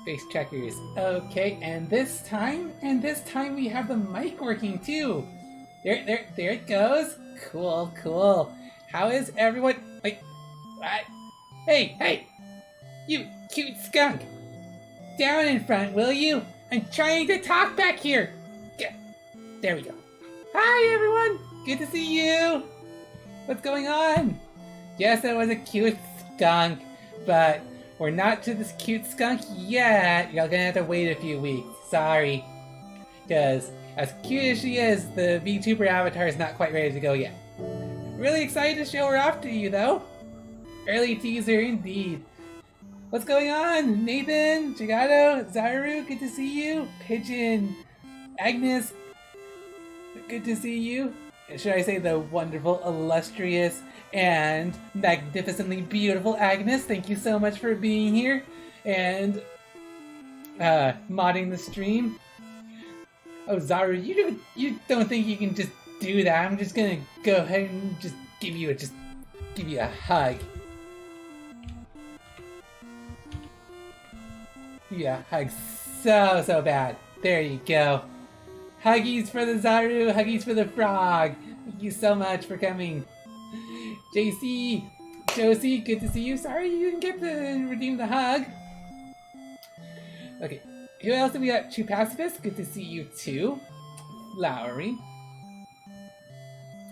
Face checkers. Okay, and this time we have the mic working too. There it goes. Cool, cool. How is everyone? Wait, what? Hey, you cute skunk! Down in front, will you? I'm trying to talk back here. There we go. Hi, everyone. Good to see you. What's going on? Yes, that was a cute skunk, but we're not to this cute skunk yet. You're gonna have to wait a few weeks. Sorry. Because as cute as she is, the VTuber avatar is not quite ready to go yet. Really excited to show her off to you, though. Early teaser indeed. What's going on? Nathan, Chigato, Zaru, good to see you. Pigeon, Agnes, good to see you. Should I say the wonderful, illustrious, and magnificently beautiful Agnes? Thank you so much for being here and modding the stream. Oh, Zaru, you don't think you can just do that? I'm just gonna go ahead and just give you a hug. Yeah, hug so bad. There you go. Huggies for the Zaru, huggies for the frog. Thank you so much for coming. JC, Josie, good to see you. Sorry you didn't get to redeem the hug. Okay, who else have we got? True Pacifist, good to see you too. Lowry.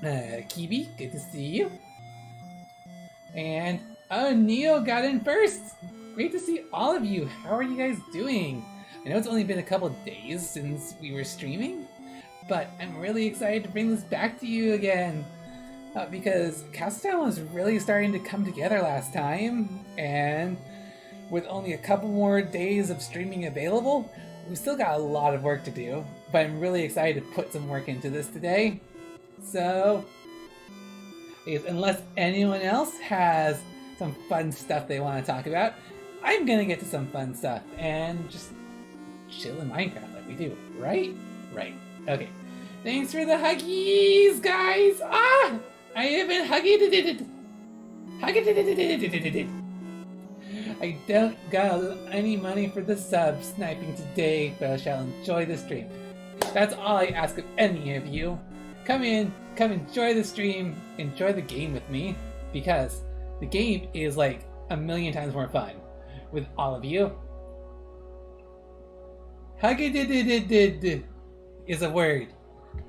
Kibi, good to see you. And, oh, Neo got in first. Great to see all of you. How are you guys doing? I know it's only been a couple of days since we were streaming, but I'm really excited to bring this back to you again. Because Castletown was really starting to come together last time, and with only a couple more days of streaming available, we've still got a lot of work to do, but I'm really excited to put some work into this today. So, unless anyone else has some fun stuff they want to talk about, I'm gonna get to some fun stuff and just chill in Minecraft like we do, right? Right. Okay. Thanks for the huggies, guys! Ah! I haven't huggied. I don't got any money for the sub sniping today, but I shall enjoy the stream. That's all I ask of any of you. Come in, come enjoy the stream, enjoy the game with me, because the game is like a million times more fun with all of you. Huggy is a word.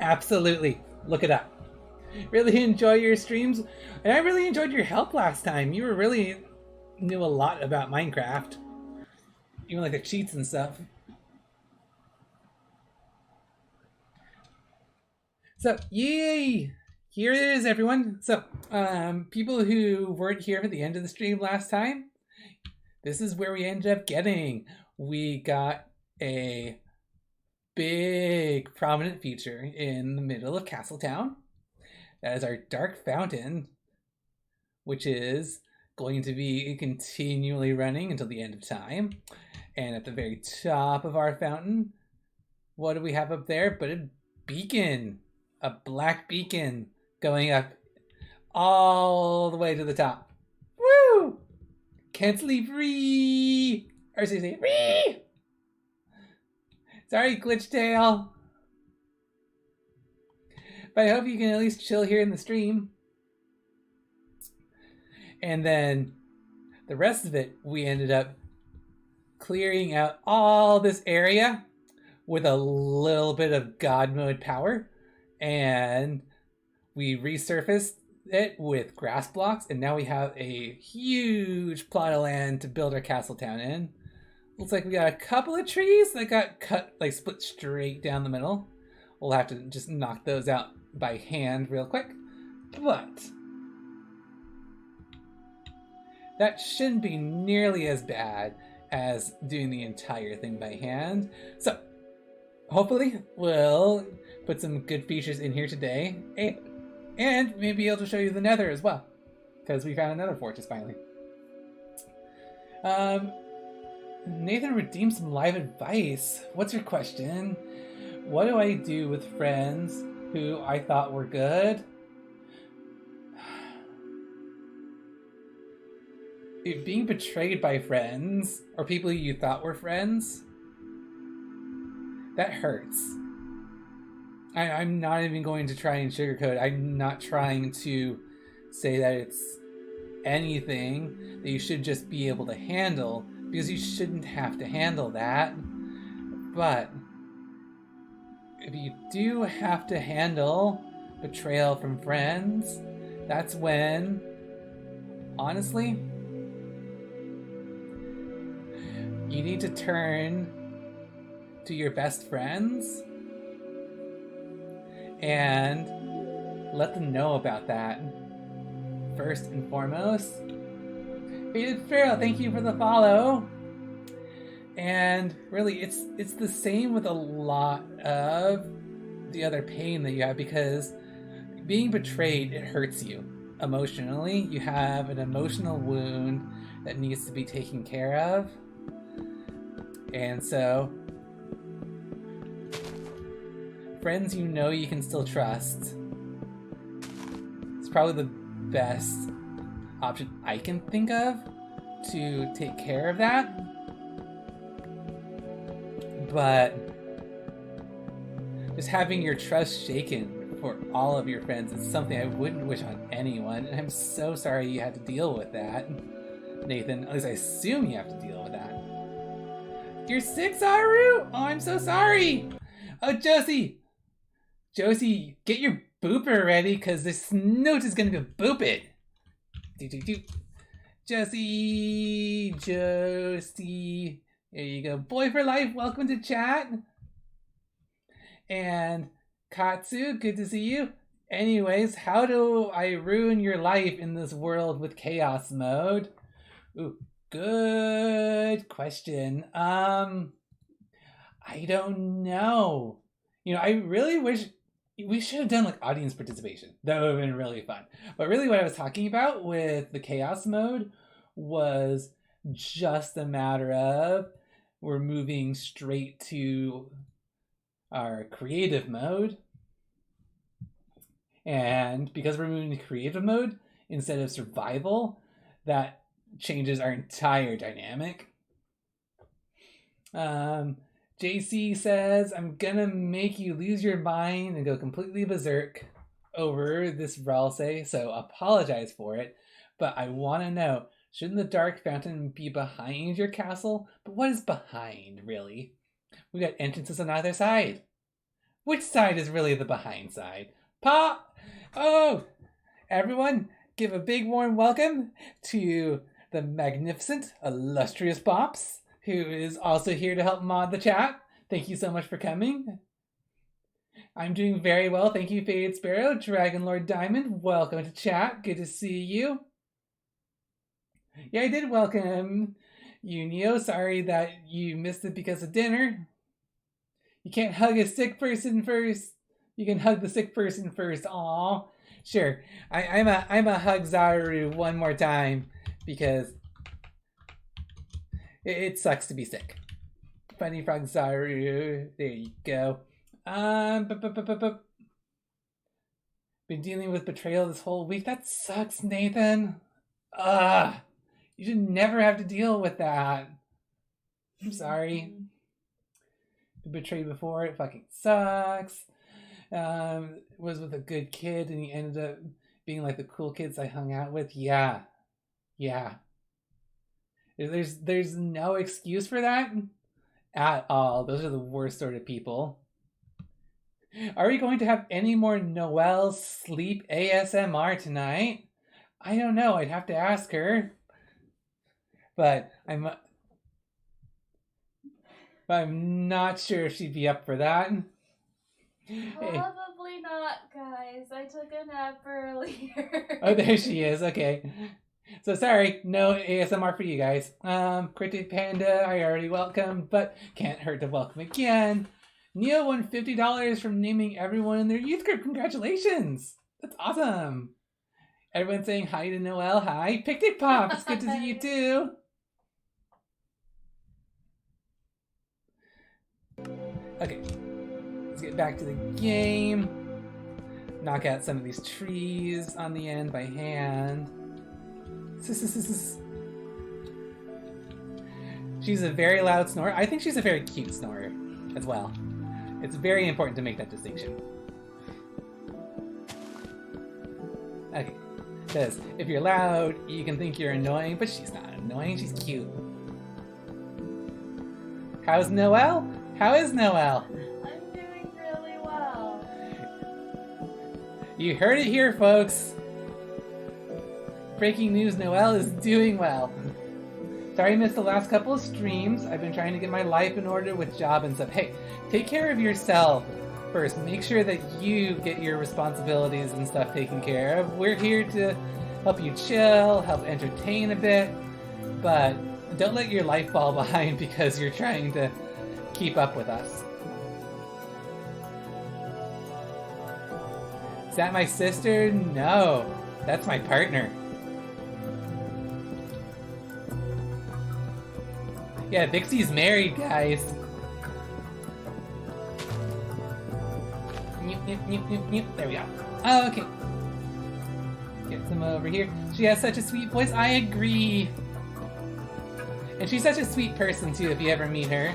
Absolutely. Look it up. Really enjoy your streams, and I really enjoyed your help last time. You really knew a lot about Minecraft, even like the cheats and stuff. So, yay! Here it is, everyone. So, people who weren't here at the end of the stream last time, this is where we ended up getting. We got a big prominent feature in the middle of Castletown. That is our Dark Fountain, which is going to be continually running until the end of time. And at the very top of our fountain, what do we have up there but a beacon? A black beacon going up all the way to the top. Woo! Can't sleep, free! Or say, free! Sorry, Glitch Tail. But I hope you can at least chill here in the stream. And then the rest of it, we ended up clearing out all this area with a little bit of God mode power. And we resurfaced it with grass blocks. And now we have a huge plot of land to build our castle town in. Looks like we got a couple of trees that got cut, like split straight down the middle. We'll have to just knock those out by hand real quick. But that shouldn't be nearly as bad as doing the entire thing by hand. So hopefully we'll put some good features in here today, and maybe be able to show you the nether as well, because we found another fortress finally. Nathan redeemed some live advice. What's your question? What do I do with friends who I thought were good? being betrayed by friends or people you thought were friends, that hurts. I'm not even going to try and sugarcoat. I'm not trying to say that it's anything that you should just be able to handle, because you shouldn't have to handle that. But if you do have to handle betrayal from friends, that's when, honestly, you need to turn to your best friends and let them know about that first and foremost. Faded Pharaoh, thank you for the follow. And really, it's the same with a lot of the other pain that you have, because being betrayed, it hurts you emotionally. You have an emotional wound that needs to be taken care of. And so, friends you know you can still trust, it's probably the best option I can think of to take care of that. But just having your trust shaken for all of your friends is something I wouldn't wish on anyone, and I'm so sorry you had to deal with that, Nathan. At least I assume you have to deal with that. You're sick, Saru? Oh, I'm so sorry. Oh, Josie, get your booper ready, because this note is gonna go boop it. Josie, there you go. Boy for life, welcome to chat. And Katsu, good to see you. Anyways, how do I ruin your life in this world with chaos mode? Ooh, good question. I don't know. You know, I really wish we should have done like audience participation. That would have been really fun. But really what I was talking about with the chaos mode was just a matter of we're moving straight to our creative mode. And because we're moving to creative mode instead of survival, that changes our entire dynamic. JC says, I'm gonna make you lose your mind and go completely berserk over this Ralsei, so apologize for it. But I want to know, shouldn't the dark fountain be behind your castle? But what is behind, really? We got entrances on either side. Which side is really the behind side? Oh! Everyone, give a big warm welcome to the magnificent, illustrious Pops, who is also here to help mod the chat. Thank you so much for coming. I'm doing very well. Thank you, Faded Sparrow. Dragon Lord Diamond, welcome to chat. Good to see you. Yeah, I did welcome you, Neo. Sorry that you missed it because of dinner. You can't hug a sick person first. You can hug the sick person first. Aw. Sure. I'm a hug Zaru one more time because it sucks to be sick. Funny Frog Zaru. There you go. Been dealing with betrayal this whole week. That sucks, Nathan. You should never have to deal with that. I'm sorry. Been betrayed before. It fucking sucks. Was with a good kid and he ended up being like the cool kids I hung out with. Yeah. There's no excuse for that at all. Those are the worst sort of people. Are we going to have any more Noelle sleep ASMR tonight? I don't know. I'd have to ask her. But I'm not sure if she'd be up for that. Probably not, guys. I took a nap earlier. Oh, there she is. Okay. So sorry, no ASMR for you guys. Cryptic Panda, I already welcomed, but can't hurt to welcome again. Neo won $50 from naming everyone in their youth group. Congratulations! That's awesome. Everyone saying hi to Noelle. Hi. Picnic Pop, it's good to see you too. Okay, let's get back to the game. Knock out some of these trees on the end by hand. She's a very loud snorer. I think she's a very cute snorer as well. It's very important to make that distinction. Okay, because if you're loud, you can think you're annoying, but she's not annoying, she's cute. How's Noelle? How is Noelle? I'm doing really well. You heard it here, folks. Breaking news, Noelle is doing well. Sorry I missed the last couple of streams. I've been trying to get my life in order with job and stuff. Hey, take care of yourself first. Make sure that you get your responsibilities and stuff taken care of. We're here to help you chill, help entertain a bit, but don't let your life fall behind because you're trying to keep up with us. Is that my sister? No, that's my partner. Yeah, Vixey's married, guys. There we go. Oh, okay. Get some over here. She has such a sweet voice. I agree. And she's such a sweet person, too, if you ever meet her.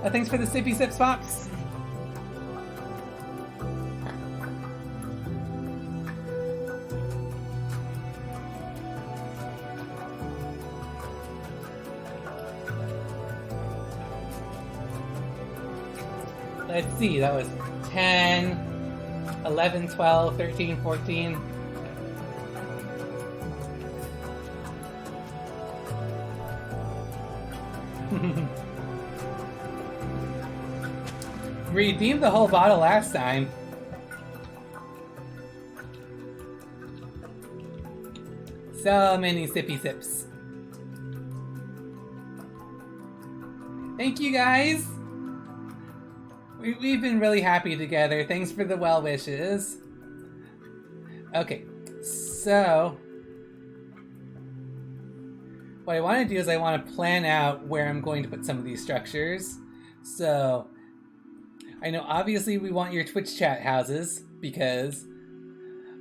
Thanks for the sippy sips, Pops. Let's see, that was 10, 11, 12, 13, 14. Redeemed the whole bottle last time. So many sippy sips. Thank you guys. We've been really happy together. Thanks for the well wishes. Okay, so what I want to do is I want to plan out where I'm going to put some of these structures. So I know obviously we want your Twitch chat houses because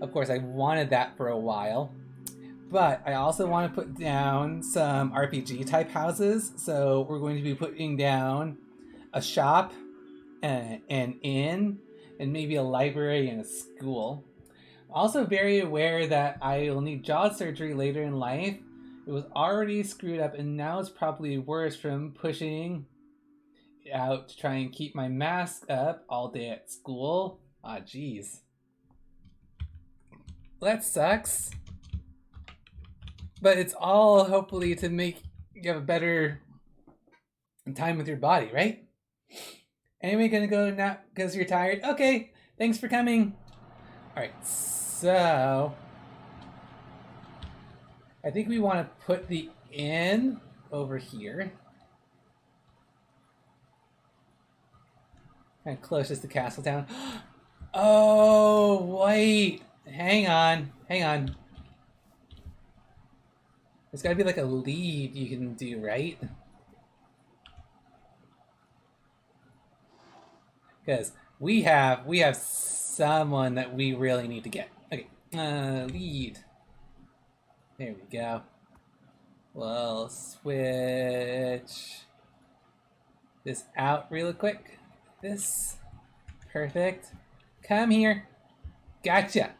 of course I wanted that for a while. But I also want to put down some RPG type houses. So we're going to be putting down a shop, an inn, and maybe a library and a school. I'm also very aware that I will need jaw surgery later in life. It was already screwed up and now it's probably worse from pushing out to try and keep my mask up all day at school. Ah, jeez. That sucks. But it's all hopefully to make you have a better time with your body, right? Anyway, gonna go now because you're tired? Okay, thanks for coming. Alright, so I think we want to put the inn over here. Kind of closest to Castletown. Oh, wait. Hang on. There's got to be like a lead you can do, right? Because we have someone that we really need to get. Okay, lead. There we go. We'll switch this out real quick. This. Perfect. Come here. Gotcha.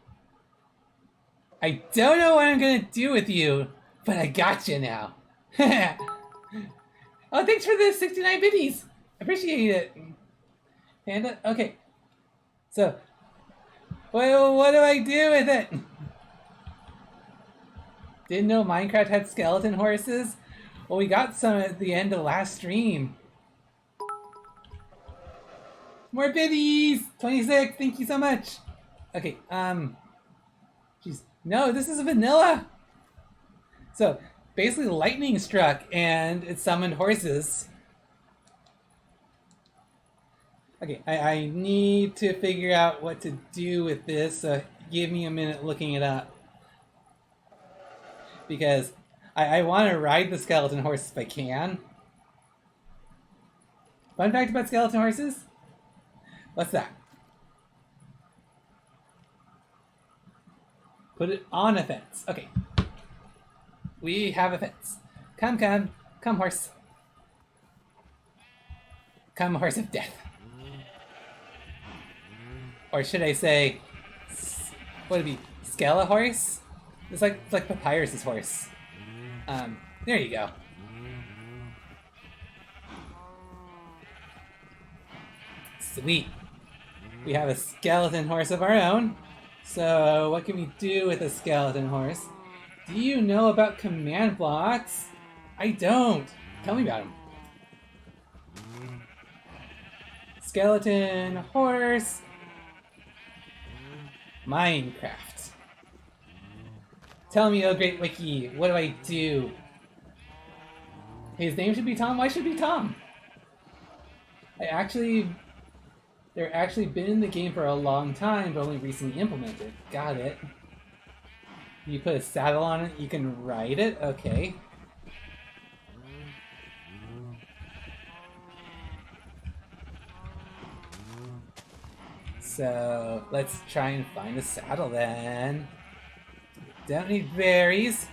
I don't know what I'm gonna do with you, but I gotcha now. Oh, thanks for the 69 biddies. Appreciate it. Panda? Okay. So, what do I do with it? Didn't know Minecraft had skeleton horses? Well, we got some at the end of last stream. More biddies! 26, thank you so much. Okay, jeez. No, this is a vanilla. So, basically lightning struck and it summoned horses. Okay, I need to figure out what to do with this, so give me a minute looking it up. Because I want to ride the skeleton horse if I can. Fun fact about skeleton horses? What's that? Put it on a fence. Okay. We have a fence. Come. Come, horse. Come, horse of death. Or should I say, what would it be? Skele horse? It's like Papyrus's horse. There you go. Sweet. We have a skeleton horse of our own. So what can we do with a skeleton horse? Do you know about command blocks? I don't. Tell me about them. Skeleton horse. Minecraft. Tell me, oh great wiki, what do I do? His name should be Tom. Why should it be Tom? They're actually been in the game for a long time, but only recently implemented. Got it. You put a saddle on it, you can ride it? Okay. So, let's try and find a saddle then. Don't need berries.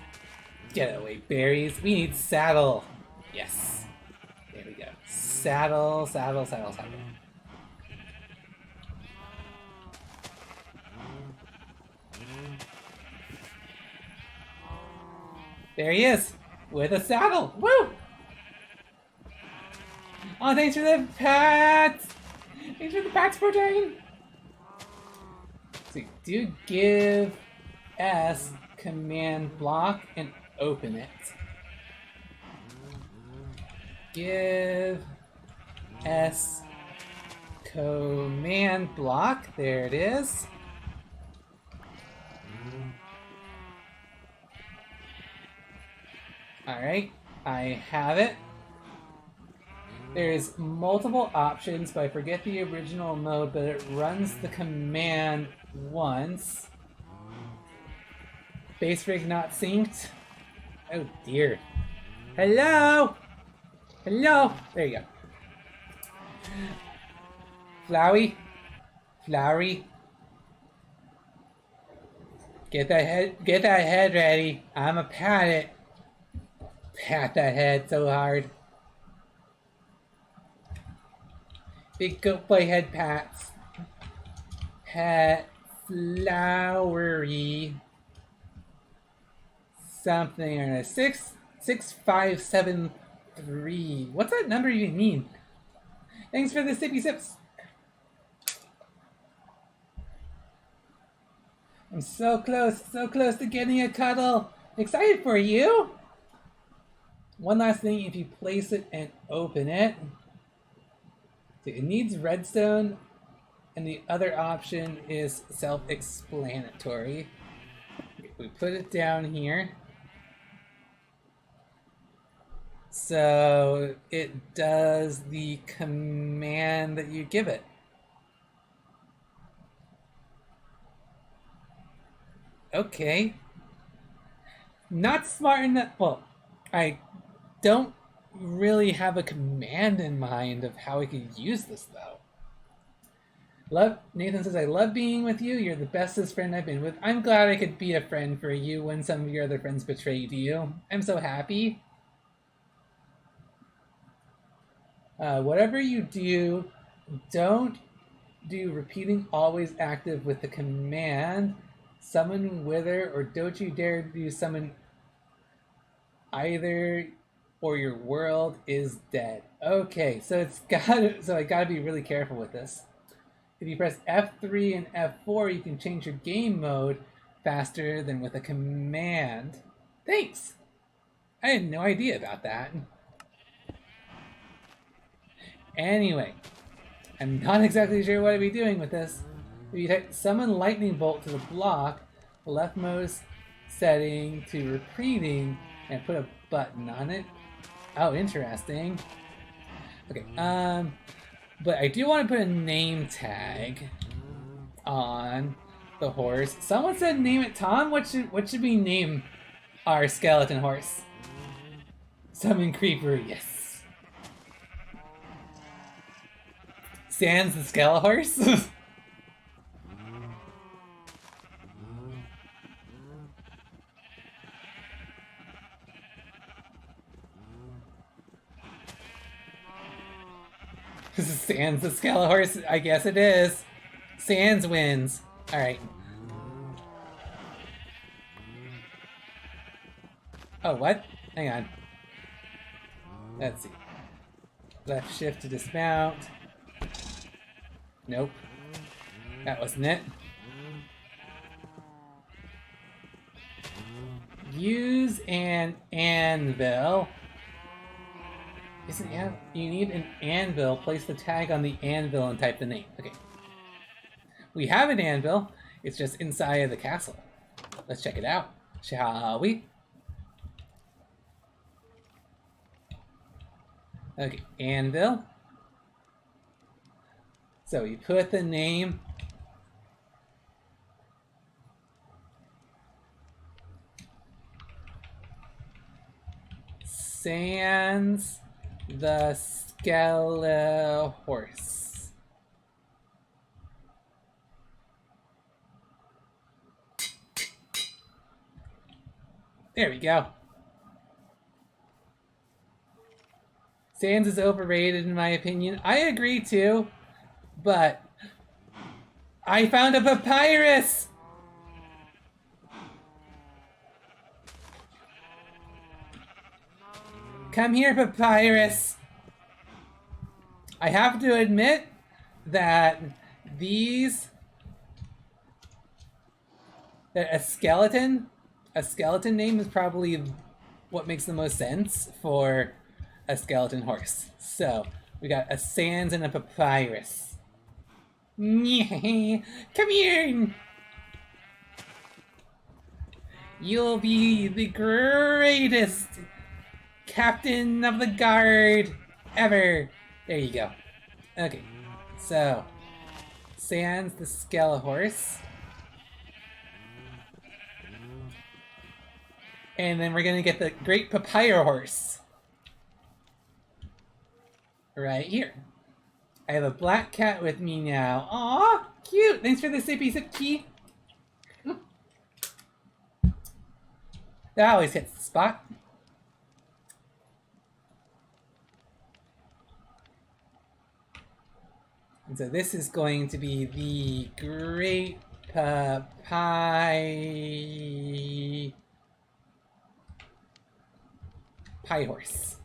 Get away, berries. We need saddle. Yes. There we go. Saddle, saddle, saddle, saddle. There he is, with a saddle. Woo! Oh, thanks for the pats! Thanks for the pats, Protein! So do give S command block and open it. Give S command block. There it is. Alright, I have it. There's multiple options, but I forget the original mode, but it runs the command once. Base rig not synced. Oh dear. Hello? Hello? There you go. Flowey? Flowery? Get that head ready. I'ma pat it. Pat that head so hard. Big goat boy head pats. Pat flowery. Something or 66573. What's that number even mean? Thanks for the sippy sips. I'm so close to getting a cuddle. Excited for you. One last thing, if you place it and open it, it needs redstone, and the other option is self-explanatory. We put it down here. So it does the command that you give it. Okay. Not smart enough. Well, I don't really have a command in mind of how I could use this though. Nathan says, I love being with you. You're the bestest friend I've been with. I'm glad I could be a friend for you when some of your other friends betrayed you. I'm so happy. Whatever you do, don't do repeating always active with the command. Summon Wither, or don't you dare do summon either, or your world is dead. Okay, so I gotta be really careful with this. If you press F3 and F4, you can change your game mode faster than with a command. Thanks! I had no idea about that. Anyway, I'm not exactly sure what I'd be doing with this. If you type summon lightning bolt to the block, leftmost setting to repeating, and put a button on it. Oh, interesting. Okay, but I do want to put a name tag on the horse. Someone said name it Tom. What should we name our skeleton horse? Summon Creeper, yes. Sans the Skele horse? Sans the Skelebro Horse. I guess it is. Sans wins. All right. Oh, what? Hang on. Let's see. Left shift to dismount. Nope. That wasn't it. Use an anvil. You need an anvil. Place the tag on the anvil and type the name. Okay. We have an anvil. It's just inside of the castle. Let's check it out, shall we? Okay, anvil. So you put the name. Sans the Skelebro Horse. There we go. Sans is overrated in my opinion. I agree too, but I found a papyrus! Come here, papyrus! I have to admit that a skeleton name is probably what makes the most sense for a skeleton horse. So we got a sans and a papyrus. Come here! You'll be the greatest captain of the guard ever. There you go. Okay, so sans the Skelebro Horse. And then we're gonna get the great papyrus horse. Right here. I have a black cat with me now. Aw, cute! Thanks for the sippy sip key. That always hits the spot. And so this is going to be the great pie horse.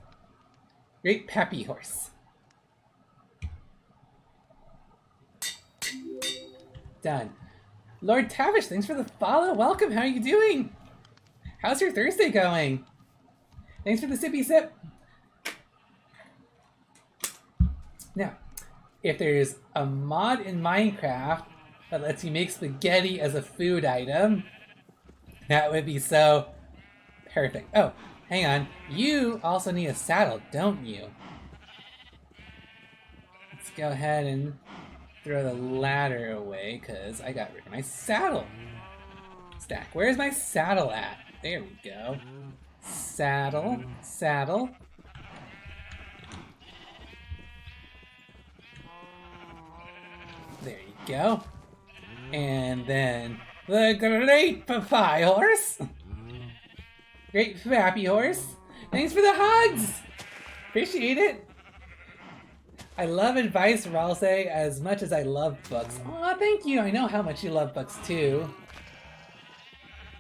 Great Pappy horse. Done. Lord Tavish, thanks for the follow. Welcome. How are you doing? How's your Thursday going? Thanks for the sippy sip. Now, if there's a mod in Minecraft that lets you make spaghetti as a food item, that would be so perfect. Oh, hang on. You also need a saddle, don't you? Let's go ahead and throw the ladder away because I got rid of my saddle stack. Where's my saddle at? There we go. Saddle, saddle. There you go. And then the great Papai horse. Great Fappy horse. Thanks for the hugs. Appreciate it. I love advice, Ralsei, as much as I love books. Aw, thank you. I know how much you love books too.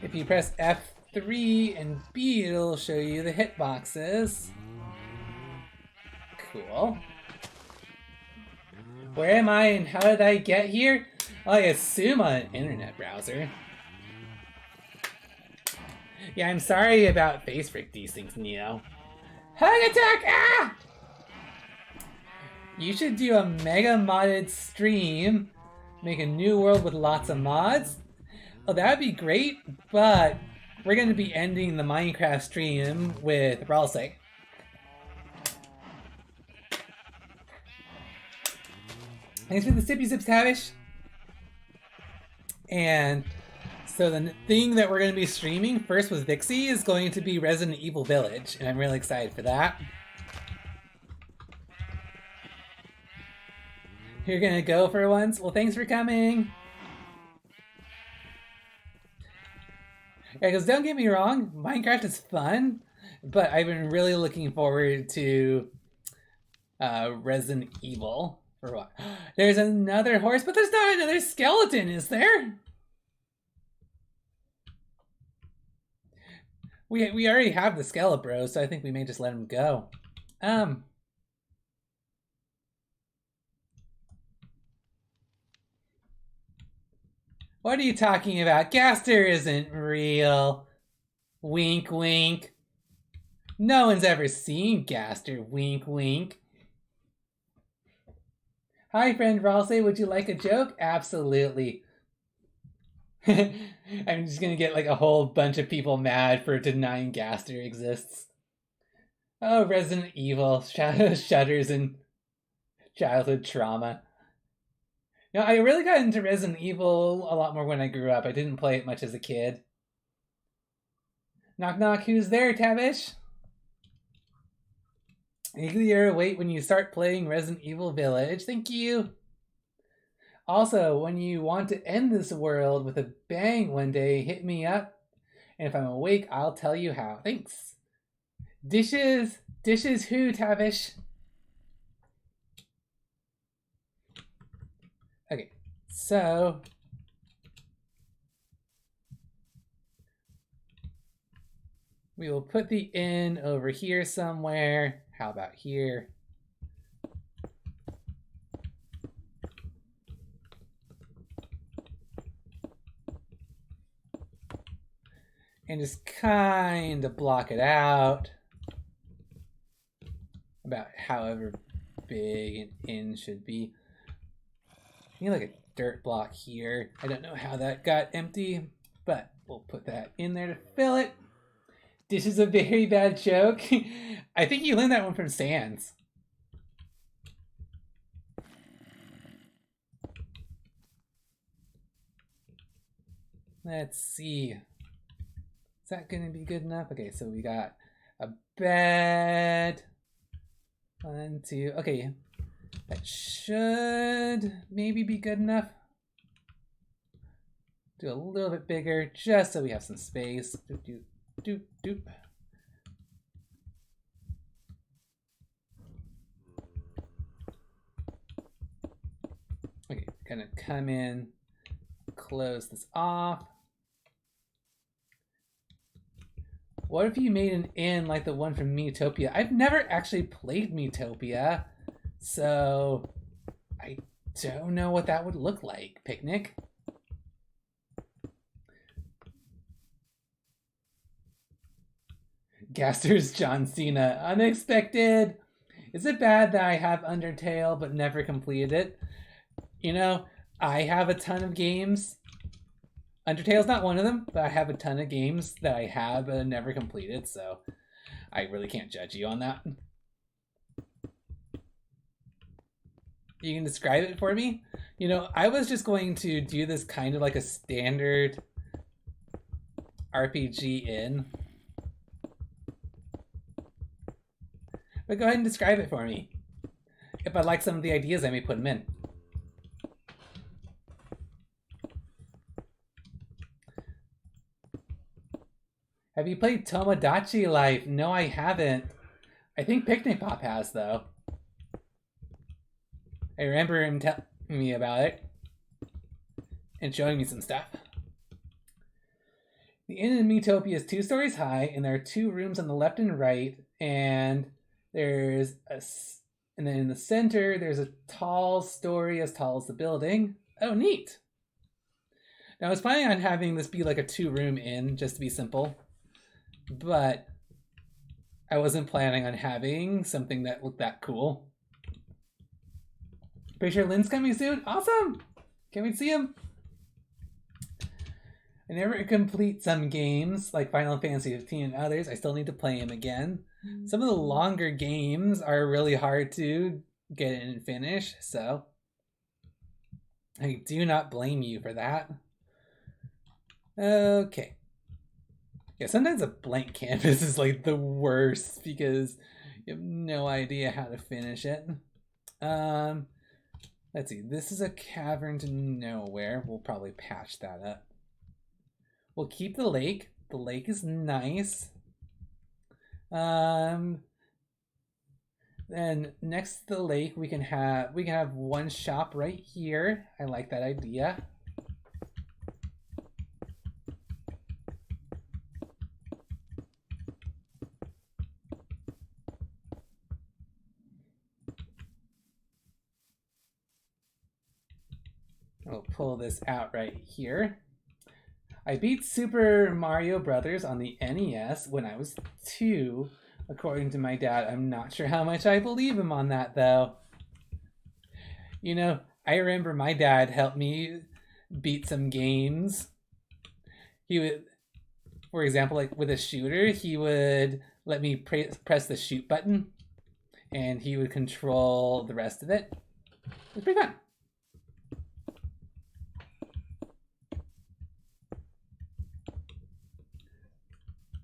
If you press F3 and B, it'll show you the hitboxes. Cool. Where am I and how did I get here? I assume on an internet browser. Yeah, I'm sorry about face freak these things, Neo. Hug attack! Ah! You should do a mega modded stream. Make a new world with lots of mods. Oh, that would be great, but we're going to be ending the Minecraft stream with Ralsei. Thanks for the sippy zips, Tavish. And so the thing that we're going to be streaming first with Vixey is going to be Resident Evil Village, and I'm really excited for that. You're going to go for once? Well, thanks for coming. Yeah, because don't get me wrong, Minecraft is fun, but I've been really looking forward to Resident Evil for what? There's another horse, but there's not another skeleton, is there? We already have the Skelebro, so I think we may just let him go. What are you talking about? Gaster isn't real. Wink, wink. No one's ever seen Gaster. Wink, wink. Hi, friend Ralsei. Would you like a joke? Absolutely. I'm just gonna get like a whole bunch of people mad for denying Gaster exists. Oh, Resident Evil. Shudders and childhood trauma. You know, I really got into Resident Evil a lot more when I grew up. I didn't play it much as a kid. Knock knock, who's there, Tavish? Eagerly wait when you start playing Resident Evil Village. Thank you. Also, when you want to end this world with a bang one day, hit me up. And if I'm awake, I'll tell you how. Thanks. Dishes. Dishes who, Tavish? Okay, so we will put the inn over here somewhere. How about here? And just kind of block it out. About however big an inn should be. I need like a dirt block here. I don't know how that got empty, but we'll put that in there to fill it. This is a very bad joke. I think you learned that one from Sans. Let's see. Is that going to be good enough? Okay, so we got a bed. 1, 2. Okay, that should maybe be good enough. Do a little bit bigger just so we have some space. Doop, doop, doop, doop. Okay, gonna come in, close this off. What if you made an inn like the one from Metopia? I've never actually played Metopia, so I don't know what that would look like. Picnic? Gaster's John Cena. Unexpected. Is it bad that I have Undertale but never completed it? You know, I have a ton of games. Undertale's not one of them, but I have a ton of games that I have but never completed, so I really can't judge you on that. You can describe it for me? You know, I was just going to do this kind of like a standard RPG in. But go ahead and describe it for me. If I like some of the ideas, I may put them in. Have you played Tomodachi Life? No, I haven't. I think Picnic Pop has, though. I remember him telling me about it and showing me some stuff. The inn in Metopia is 2 stories high, and there are 2 rooms on the left and right, and there's and then in the center, there's a tall story as tall as the building. Oh, neat. Now, I was planning on having this be like a 2-room inn, just to be simple. But I wasn't planning on having something that looked that cool. Pretty sure Lynn's coming soon. Awesome! Can we see him? I never complete some games, like Final Fantasy 15 and others. I still need to play them again. Some of the longer games are really hard to get in and finish, so I do not blame you for that. Okay. Yeah, sometimes a blank canvas is like the worst because you have no idea how to finish it. Let's see. This is a cavern to nowhere. We'll probably patch that up. We'll keep the lake. The lake is nice. Let's Then next to the lake, we can have one shop right here. I like that idea. I'll pull this out right here. I beat Super Mario Brothers on the NES when I was 2, according to my dad. I'm not sure how much I believe him on that, though. You know, I remember my dad helped me beat some games. He would, for example, like with a shooter, he would let me press the shoot button, and he would control the rest of it. It was pretty fun.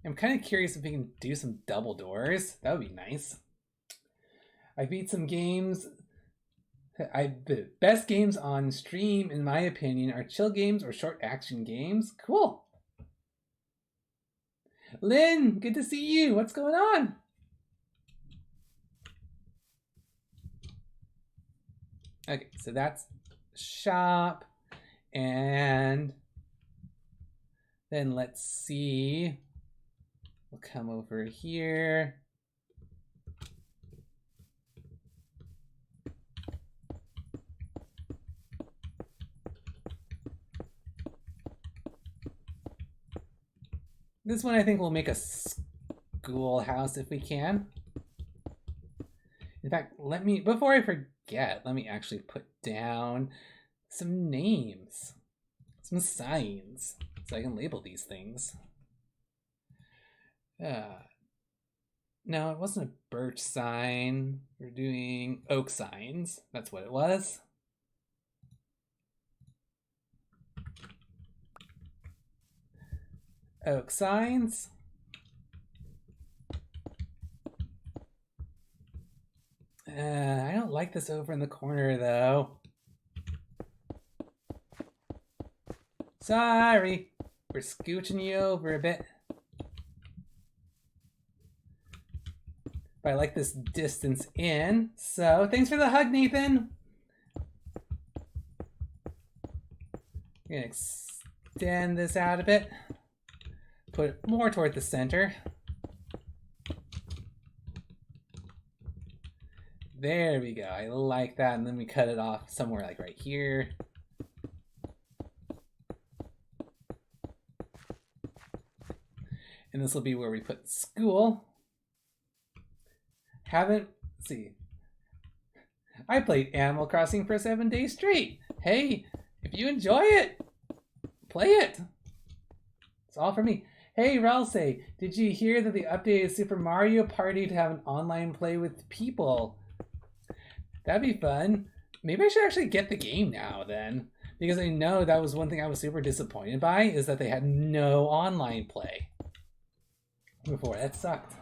I'm kind of curious if we can do some double doors. That would be nice. I beat some games. The best games on stream, in my opinion, are chill games or short action games. Cool. Lynn, good to see you. What's going on? Okay, so that's shop. And then let's see. We'll come over here. This one I think we'll make a schoolhouse if we can. In fact, before I forget, let me actually put down some names, some signs, so I can label these things. No, it wasn't a birch sign. We're doing oak signs. That's what it was. Oak signs. I don't like this over in the corner, though. Sorry. We're scooching you over a bit. But I like this distance in. So, thanks for the hug, Nathan. I'm going to extend this out a bit. Put it more toward the center. There we go. I like that. And then we cut it off somewhere like right here. And this will be where we put school. See. I played Animal Crossing for 7 days straight. Hey, if you enjoy it, play it. It's all for me. Hey, Ralsei, did you hear that they updated Super Mario Party to have an online play with people? That'd be fun. Maybe I should actually get the game now then. Because I know that was one thing I was super disappointed by, is that they had no online play before. That sucked.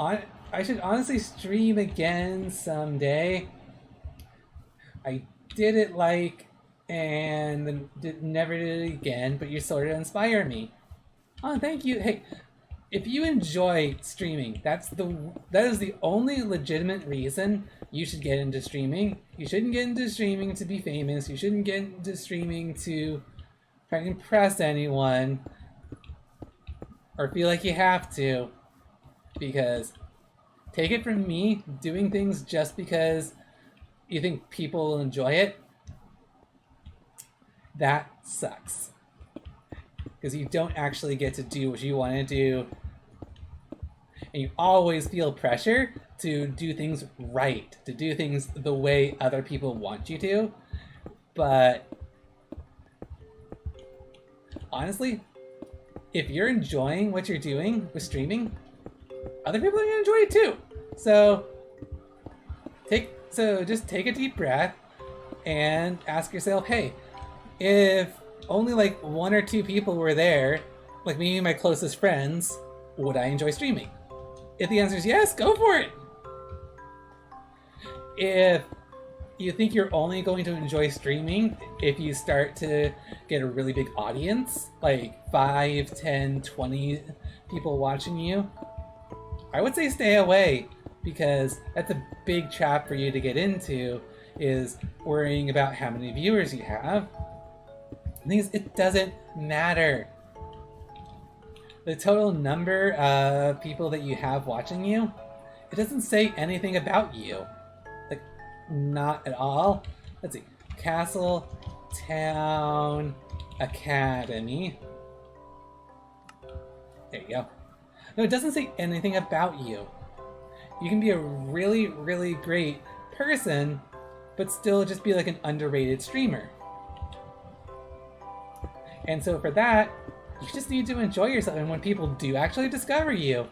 I should honestly stream again someday. I did it and then never did it again, but you sort of inspire me. Oh, thank you. Hey, if you enjoy streaming, that is the only legitimate reason you should get into streaming. You shouldn't get into streaming to be famous. You shouldn't get into streaming to try to impress anyone or feel like you have to, because take it from me, doing things just because you think people will enjoy it, that sucks. Because you don't actually get to do what you want to do. And you always feel pressure to do things right, to do things the way other people want you to. But honestly, if you're enjoying what you're doing with streaming, other people are going to enjoy it too. So just take a deep breath and ask yourself, hey, if only like 1 or 2 people were there, like me and my closest friends, would I enjoy streaming? If the answer is yes, go for it. If you think you're only going to enjoy streaming if you start to get a really big audience, like 5, 10, 20 people watching you, I would say stay away, because that's a big trap for you to get into, is worrying about how many viewers you have. The thing is, it doesn't matter. The total number of people that you have watching you, it doesn't say anything about you. Like, not at all. Let's see. Castle, Town, Academy. There you go. No, it doesn't say anything about you. You can be a really, really great person, but still just be like an underrated streamer. And so for that, you just need to enjoy yourself. And when people do actually discover you,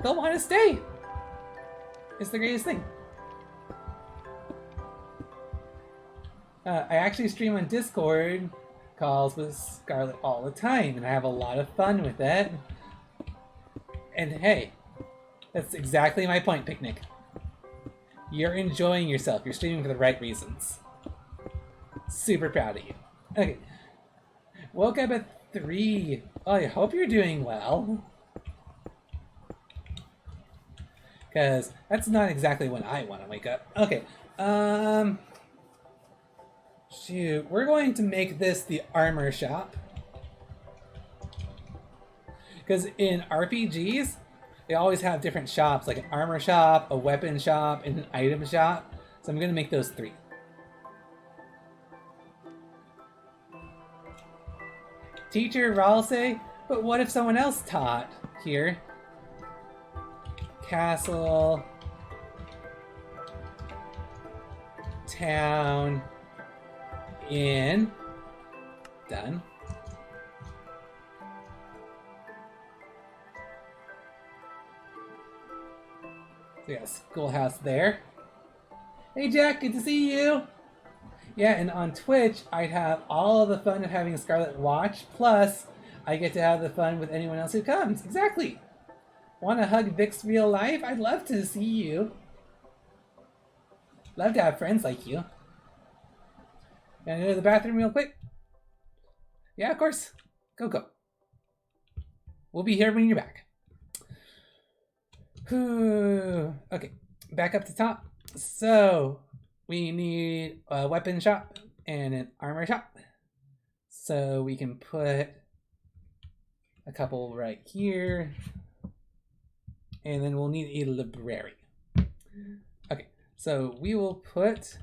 they'll want to stay. It's the greatest thing. I actually stream on Discord calls with Scarlett all the time, and I have a lot of fun with it. And hey, that's exactly my point, Picnic. You're enjoying yourself. You're streaming for the right reasons. Super proud of you. Okay. Woke up at 3. Oh, I hope you're doing well. Because that's not exactly when I want to wake up. Okay. Shoot. We're going to make this the armor shop. Because in RPGs, they always have different shops, like an armor shop, a weapon shop, and an item shop. So I'm going to make those 3. Teacher Ralsei, but what if someone else taught here? Castle, Town, Inn. Done. So we got a schoolhouse there. Hey Jack, good to see you. Yeah, and on Twitch, I'd have all of the fun of having Scarlett watch, plus I get to have the fun with anyone else who comes. Exactly. Want to hug Vix real life? I'd love to see you. Love to have friends like you. Gonna go to the bathroom real quick? Yeah, of course. Go. We'll be here when you're back. Okay, back up to top. So, we need a weapon shop and an armor shop. So we can put a couple right here. And then we'll need a library. Okay, so we will put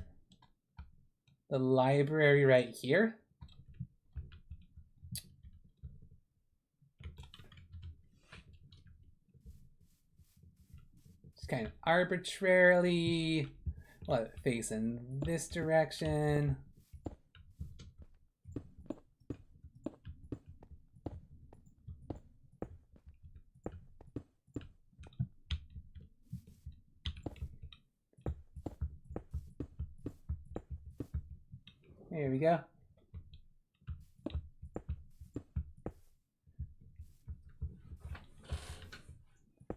the library right here. Just kind of arbitrarily. Let it face in this direction. There we go.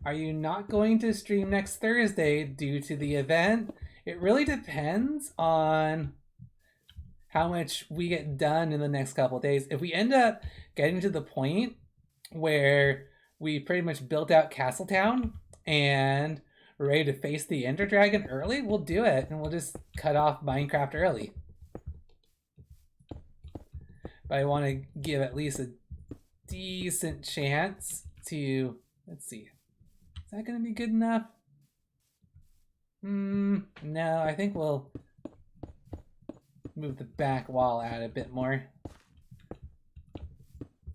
Are you not going to stream next Thursday due to the event? It really depends on how much we get done in the next couple of days. If we end up getting to the point where we pretty much built out Castletown and we're ready to face the Ender Dragon early, we'll do it, and we'll just cut off Minecraft early. But I want to give at least a decent chance to, let's see, is that going to be good enough? No, I think we'll move the back wall out a bit more.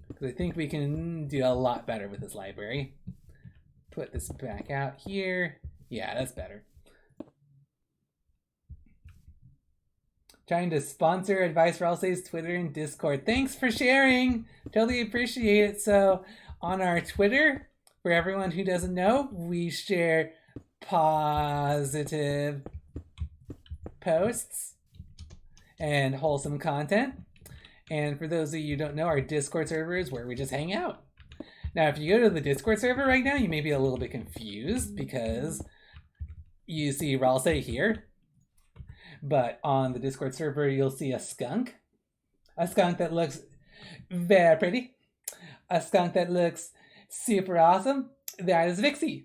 Because I think we can do a lot better with this library. Put this back out here. Yeah, that's better. Trying to sponsor Advice Ralsei's Twitter and Discord. Thanks for sharing. Totally appreciate it. So on our Twitter, for everyone who doesn't know, we share positive posts and wholesome content. And for those of you who don't know, our Discord server is where we just hang out. Now, if you go to the Discord server right now, you may be a little bit confused because you see Ralsei here. But on the Discord server, you'll see a skunk. A skunk that looks very pretty. A skunk that looks super awesome. That is Vixey.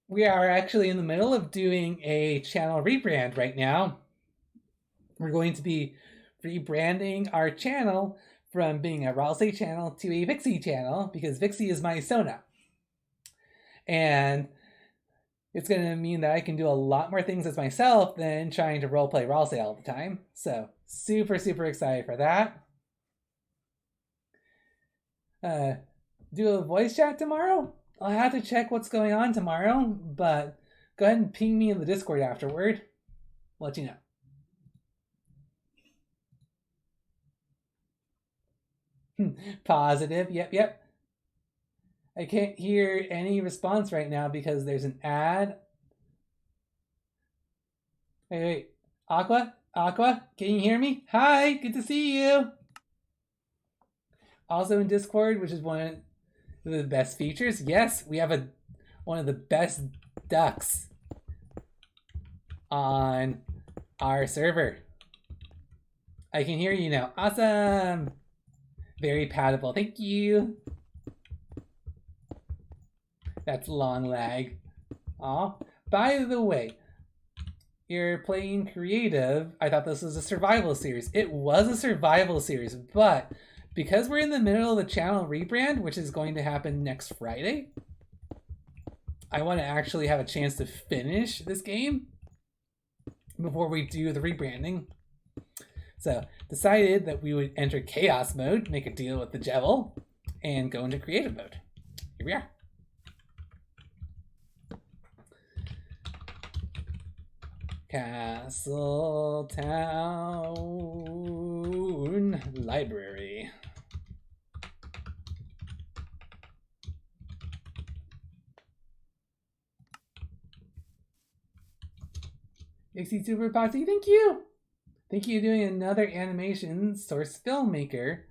we are actually in the middle of doing a channel rebrand right now. We're going to be rebranding our channel from being a Ralsei channel to a Vixey channel because Vixey is my Sona. And it's going to mean that I can do a lot more things as myself than trying to roleplay Ralsei all the time. So super, super excited for that. Do a voice chat tomorrow? I'll have to check what's going on tomorrow, but go ahead and ping me in the Discord afterward. I'll let you know. Positive, yep. I can't hear any response right now because there's an ad. Wait. Aqua, can you hear me? Hi, good to see you. Also in Discord, which is one of the best features. Yes, we have one of the best ducks on our server. I can hear you now. Awesome. Very palatable. Thank you. That's long lag. Aw. By the way, you're playing creative. I thought this was a survival series. It was a survival series, but because we're in the middle of the channel rebrand, which is going to happen next Friday, I want to actually have a chance to finish this game before we do the rebranding. So decided that we would enter chaos mode, make a deal with the Jevil, and go into creative mode. Here we are. Castle Town Library. Vixey Super Potsy, thank you! Thank you for doing another animation source filmmaker.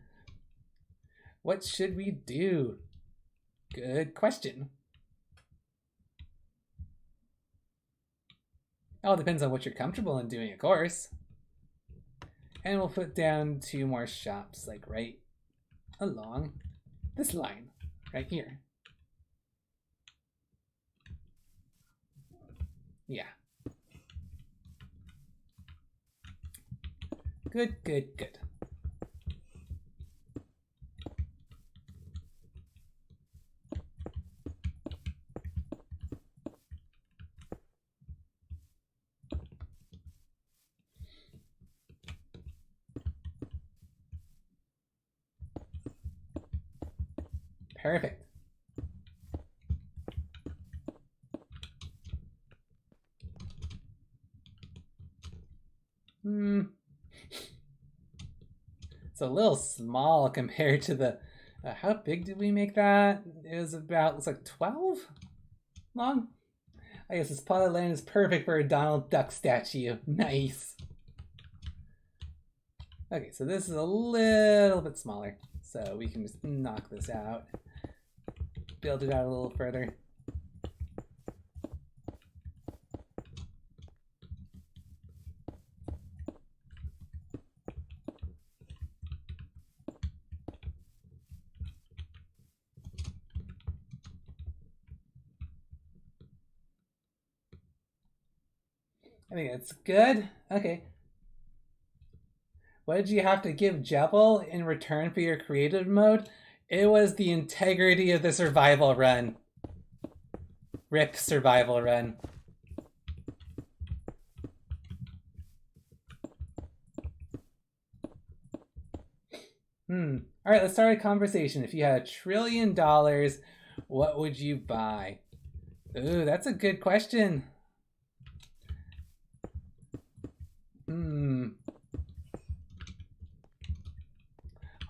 What should we do? Good question. All depends on what you're comfortable in doing, of course. And we'll put down 2 more shops, like right along this line, right here. Yeah. Good. Perfect. It's a little small compared to the... how big did we make that? It was about, looks like 12 long? I guess this plot of land is perfect for a Donald Duck statue. Nice. Okay, so this is a little bit smaller. So we can just knock this out. Build it out a little further. I think that's good. Okay. What did you have to give Jevil in return for your creative mode? It was the integrity of the survival run. RIP survival run. All right, let's start a conversation. If you had $1 trillion, what would you buy? Ooh, that's a good question.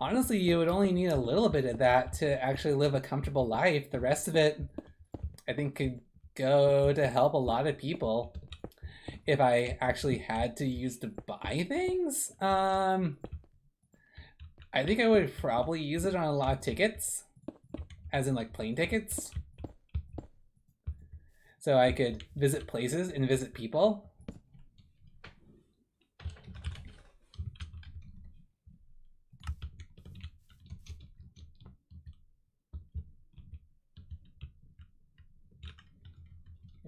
Honestly, you would only need a little bit of that to actually live a comfortable life. The rest of it, I think, could go to help a lot of people. If I actually had to use to buy things, I think I would probably use it on a lot of tickets, as in like plane tickets. So I could visit places and visit people.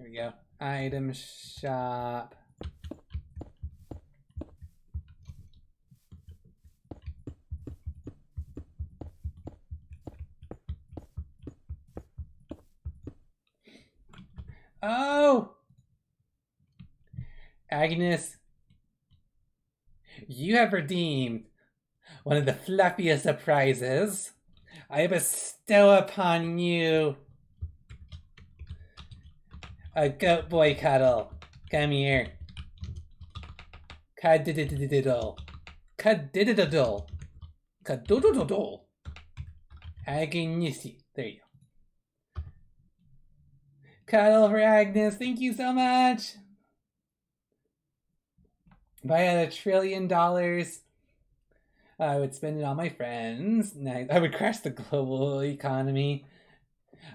Here we go. Item shop. Oh! Agnes, you have redeemed one of the fluffiest of prizes. I bestow upon you a goat boy cuddle. Come here. Cuddle. Cuddle. Cuddle. Agnes. There you go. Cuddle for Agnes. Thank you so much. If I had $1 trillion, I would spend it on my friends. I would crash the global economy.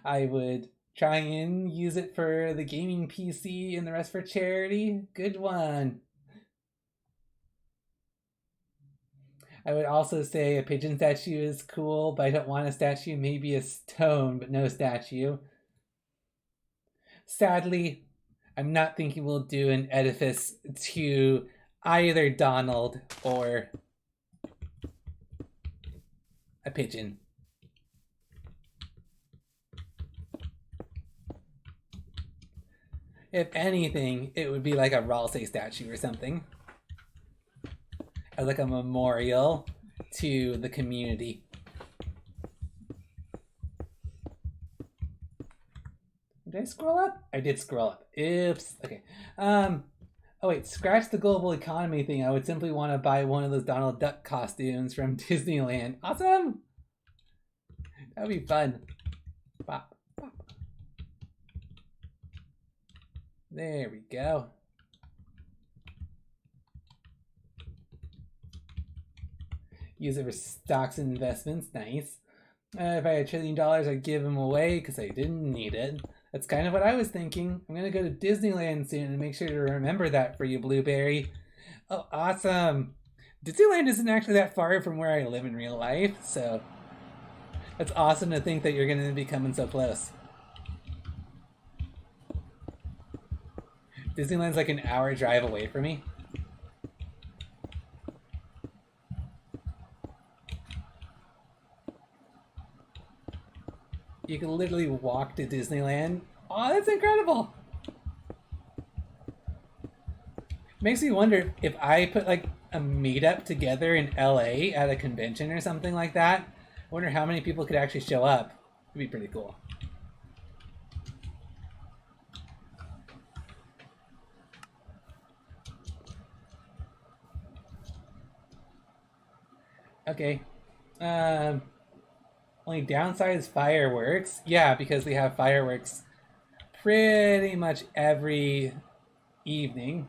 I would try and use it for the gaming PC and the rest for charity. Good one. I would also say a pigeon statue is cool, but I don't want a statue. Maybe a stone, but no statue. Sadly, I'm not thinking we'll do an edifice to either Donald or a pigeon. If anything, it would be like a Ralsei statue or something. As like a memorial to the community. Did I scroll up? I did scroll up. Oops. Okay. Oh wait, scratch the global economy thing. I would simply want to buy one of those Donald Duck costumes from Disneyland. Awesome! That would be fun. Pop, pop. There we go. Use it for stocks and investments. Nice. If I had $1 trillion, I'd give them away because I didn't need it. That's kind of what I was thinking. I'm going to go to Disneyland soon and make sure to remember that for you, Blueberry. Oh, awesome. Disneyland isn't actually that far from where I live in real life, so it's awesome to think that you're going to be coming so close. Disneyland's like an hour drive away from me. You can literally walk to Disneyland. Oh, that's incredible! Makes me wonder if I put like a meetup together in LA at a convention or something like that. I wonder how many people could actually show up. It'd be pretty cool. Okay. Only downside is fireworks. Yeah, because we have fireworks pretty much every evening.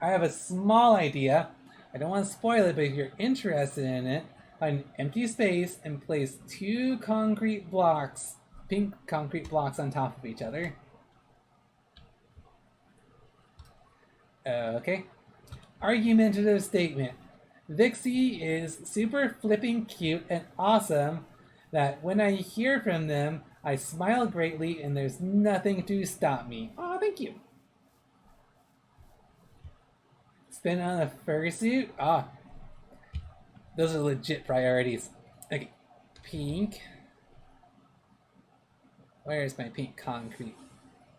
I have a small idea. I don't want to spoil it, but if you're interested in it, find an empty space and place 2 concrete blocks, pink concrete blocks on top of each other. Okay. Argumentative statement. Vixey is super flipping cute and awesome that when I hear from them, I smile greatly and there's nothing to stop me. Oh, thank you. Spin on a fursuit? Ah, those are legit priorities. Okay, pink. Where's my pink concrete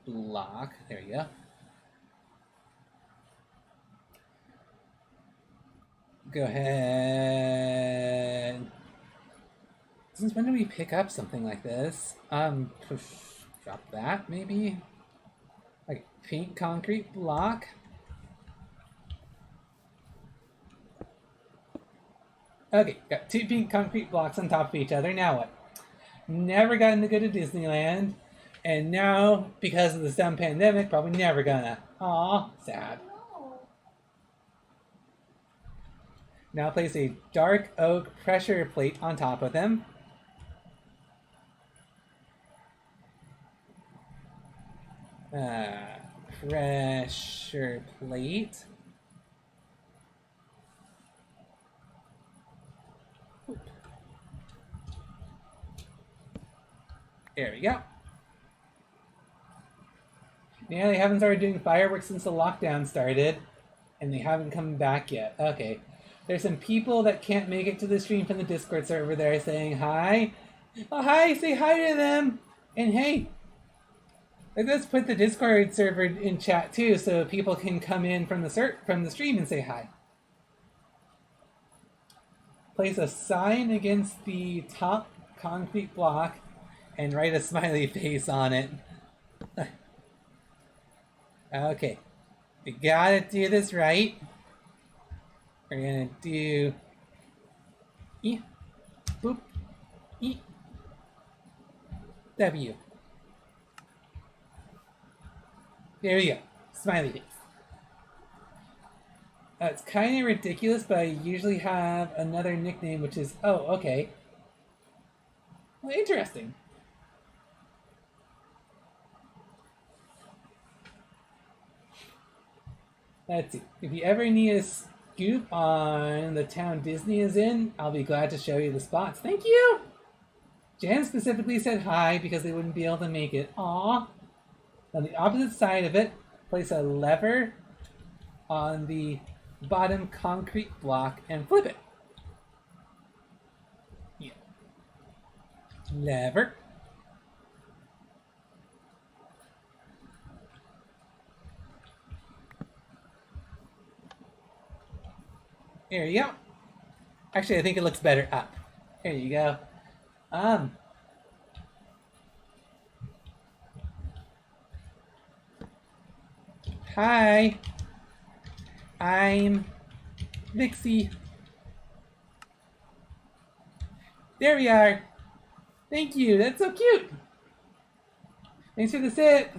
block? There you go. Go ahead. Since when do we pick up something like this? Drop that maybe? Like pink concrete block. Okay, got 2 pink concrete blocks on top of each other. Now what? Never gotten to go to Disneyland. And now, because of this dumb pandemic, probably never gonna. Aw, sad. Now place a dark oak pressure plate on top of them. Pressure plate. There we go. Yeah, they haven't started doing fireworks since the lockdown started, and they haven't come back yet. Okay. There's some people that can't make it to the stream from the Discord server there saying hi. Oh, hi! Say hi to them! And hey, let's put the Discord server in chat too, so people can come in from the stream and say hi. Place a sign against the top concrete block and write a smiley face on it. Okay, we gotta do this right. We're gonna do E, boop, E, W. There we go, smiley face. It's kind of ridiculous, but I usually have another nickname, which is, oh, okay. Well, interesting. Let's see. If you ever need a scoop on the town Disney is in, I'll be glad to show you the spots. Thank you! Jan specifically said hi because they wouldn't be able to make it. Aww. On the opposite side of it, place a lever on the bottom concrete block and flip it. Yeah. Lever. There you go. Actually, I think it looks better up. There you go. Hi. I'm Vixey. There we are. Thank you. That's so cute. Thanks for the sit.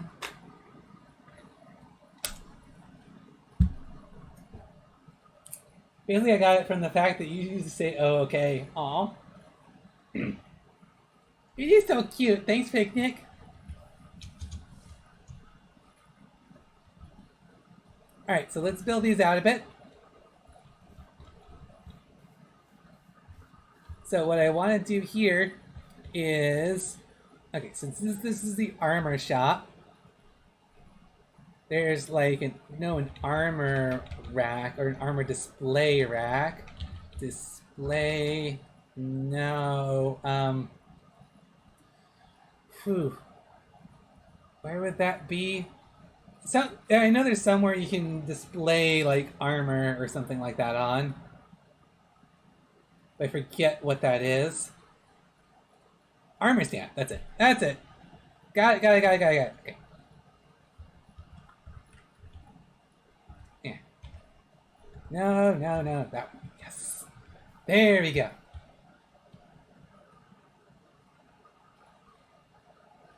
Basically, I got it from the fact that you used to say, oh, okay. Aw. It is so cute. Thanks, Picnic. Alright, so let's build these out a bit. So what I want to do here is, okay, since this is the armor shop, there's like an armor rack or an armor display rack. Display, no, where would that be? I know there's somewhere you can display like armor or something like that on. But I forget what that is. Armor stand. That's it. That's it. Got it. Okay. Yeah. No. That one. Yes. There we go.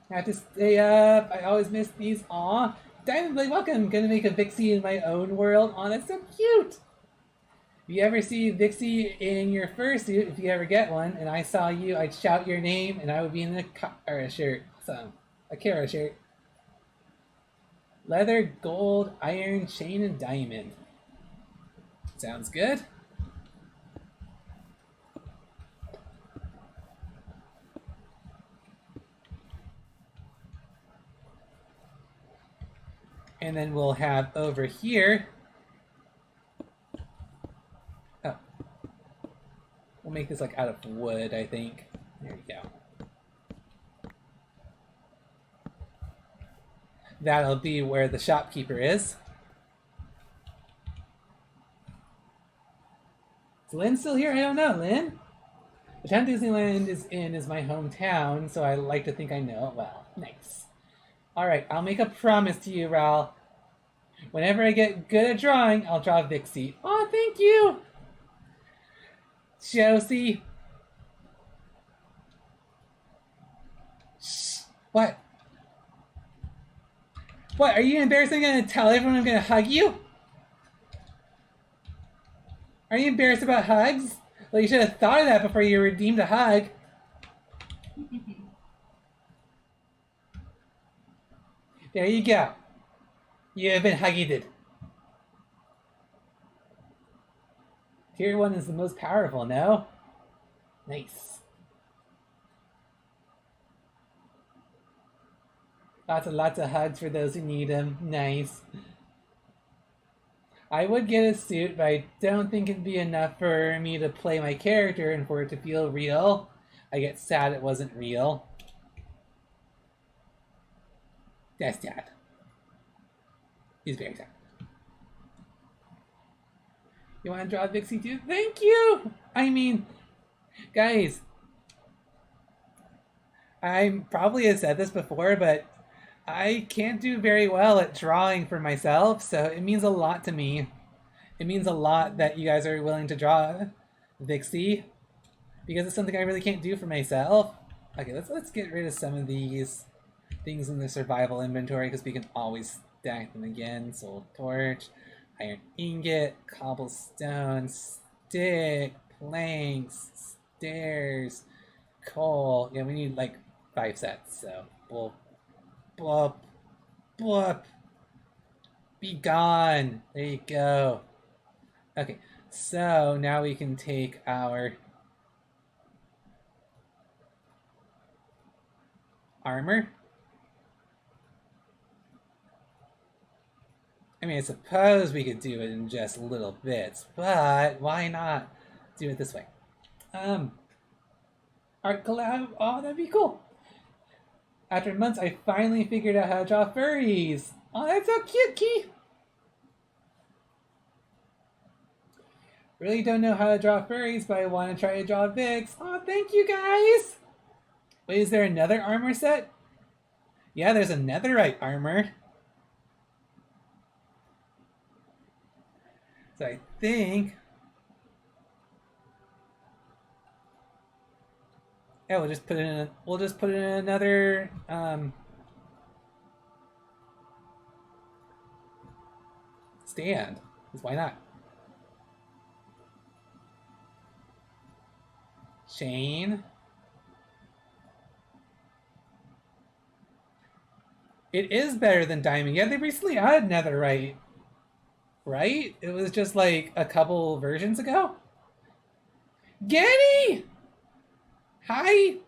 I have to stay up. I always miss these. Aw. Diamond Blade, welcome. I'm gonna make a Vixey in my own world. Aw, that's so cute. If you ever see Vixey in your fursuit, if you ever get one, and I saw you, I'd shout your name, and I would be in a shirt. So, a Kara shirt. Leather, gold, iron, chain, and diamond. Sounds good. And then we'll have over here. Oh. We'll make this like out of wood, I think. There we go. That'll be where the shopkeeper is. Is Lynn still here? I don't know, Lynn. The town Disneyland is my hometown, so I like to think I know it well. Nice. Alright, I'll make a promise to you, Ral. Whenever I get good at drawing, I'll draw Vixey. Aw, thank you! Josie. Shh. What? What, are you embarrassed I'm gonna tell everyone I'm gonna hug you? Are you embarrassed about hugs? Well, you should have thought of that before you redeemed a hug. There you go. You have been huggied. Tier 1 is the most powerful, no? Nice. Lots of hugs for those who need them. Nice. I would get a suit, but I don't think it'd be enough for me to play my character and for it to feel real. I get sad it wasn't real. That's sad. He's very sad. You want to draw Vixey too? Thank you! I mean, guys, I probably have said this before, but I can't do very well at drawing for myself, so it means a lot to me. It means a lot that you guys are willing to draw Vixey, because it's something I really can't do for myself. Okay, let's get rid of some of these things in the survival inventory, because we can always stack them again. Soul torch, iron ingot, cobblestone, stick, planks, stairs, coal. Yeah, we need like 5 sets, so we'll blop, blop. Be gone. There you go. Okay, so now we can take our armor. I mean, I suppose we could do it in just little bits, but why not do it this way? Art collab. Oh, that'd be cool. After months, I finally figured out how to draw furries. Oh, that's so cute, Key. Really don't know how to draw furries, but I want to try to draw Vix. Oh, thank you, guys. Wait, is there another armor set? Yeah, there's a netherite armor. So I think... yeah, we'll just put it in another stand. Because why not? Chain. It is better than diamond. Yeah, they recently added netherite. Right? It was just like a couple versions ago. Genny! Hi!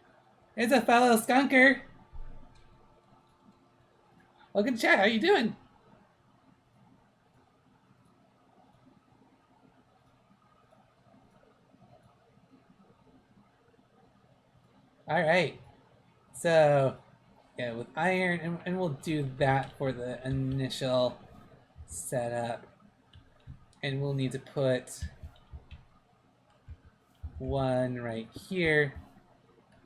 It's a fellow skunker. Welcome to chat. How you doing? All right. So, yeah, with iron, and we'll do that for the initial setup. And we'll need to put one right here,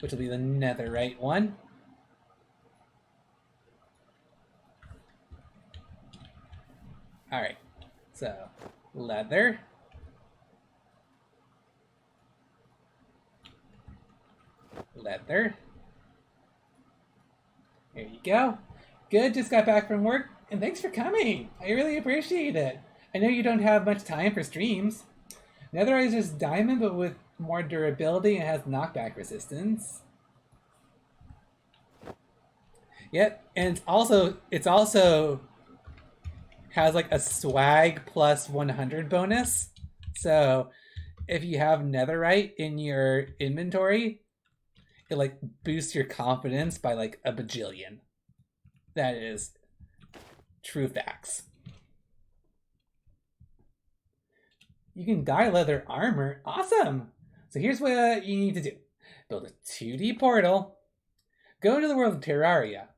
which will be the netherite one. All right, so leather. Leather. There you go. Good, just got back from work, and thanks for coming. I really appreciate it. I know you don't have much time for streams. Netherite is just diamond, but with more durability and has knockback resistance. Yep, and it's also has like a swag plus 100 bonus. So if you have netherite in your inventory, it like boosts your confidence by like a bajillion. That is true facts. You can dye leather armor. Awesome! So here's what you need to do. Build a 2D portal, go into the world of Terraria,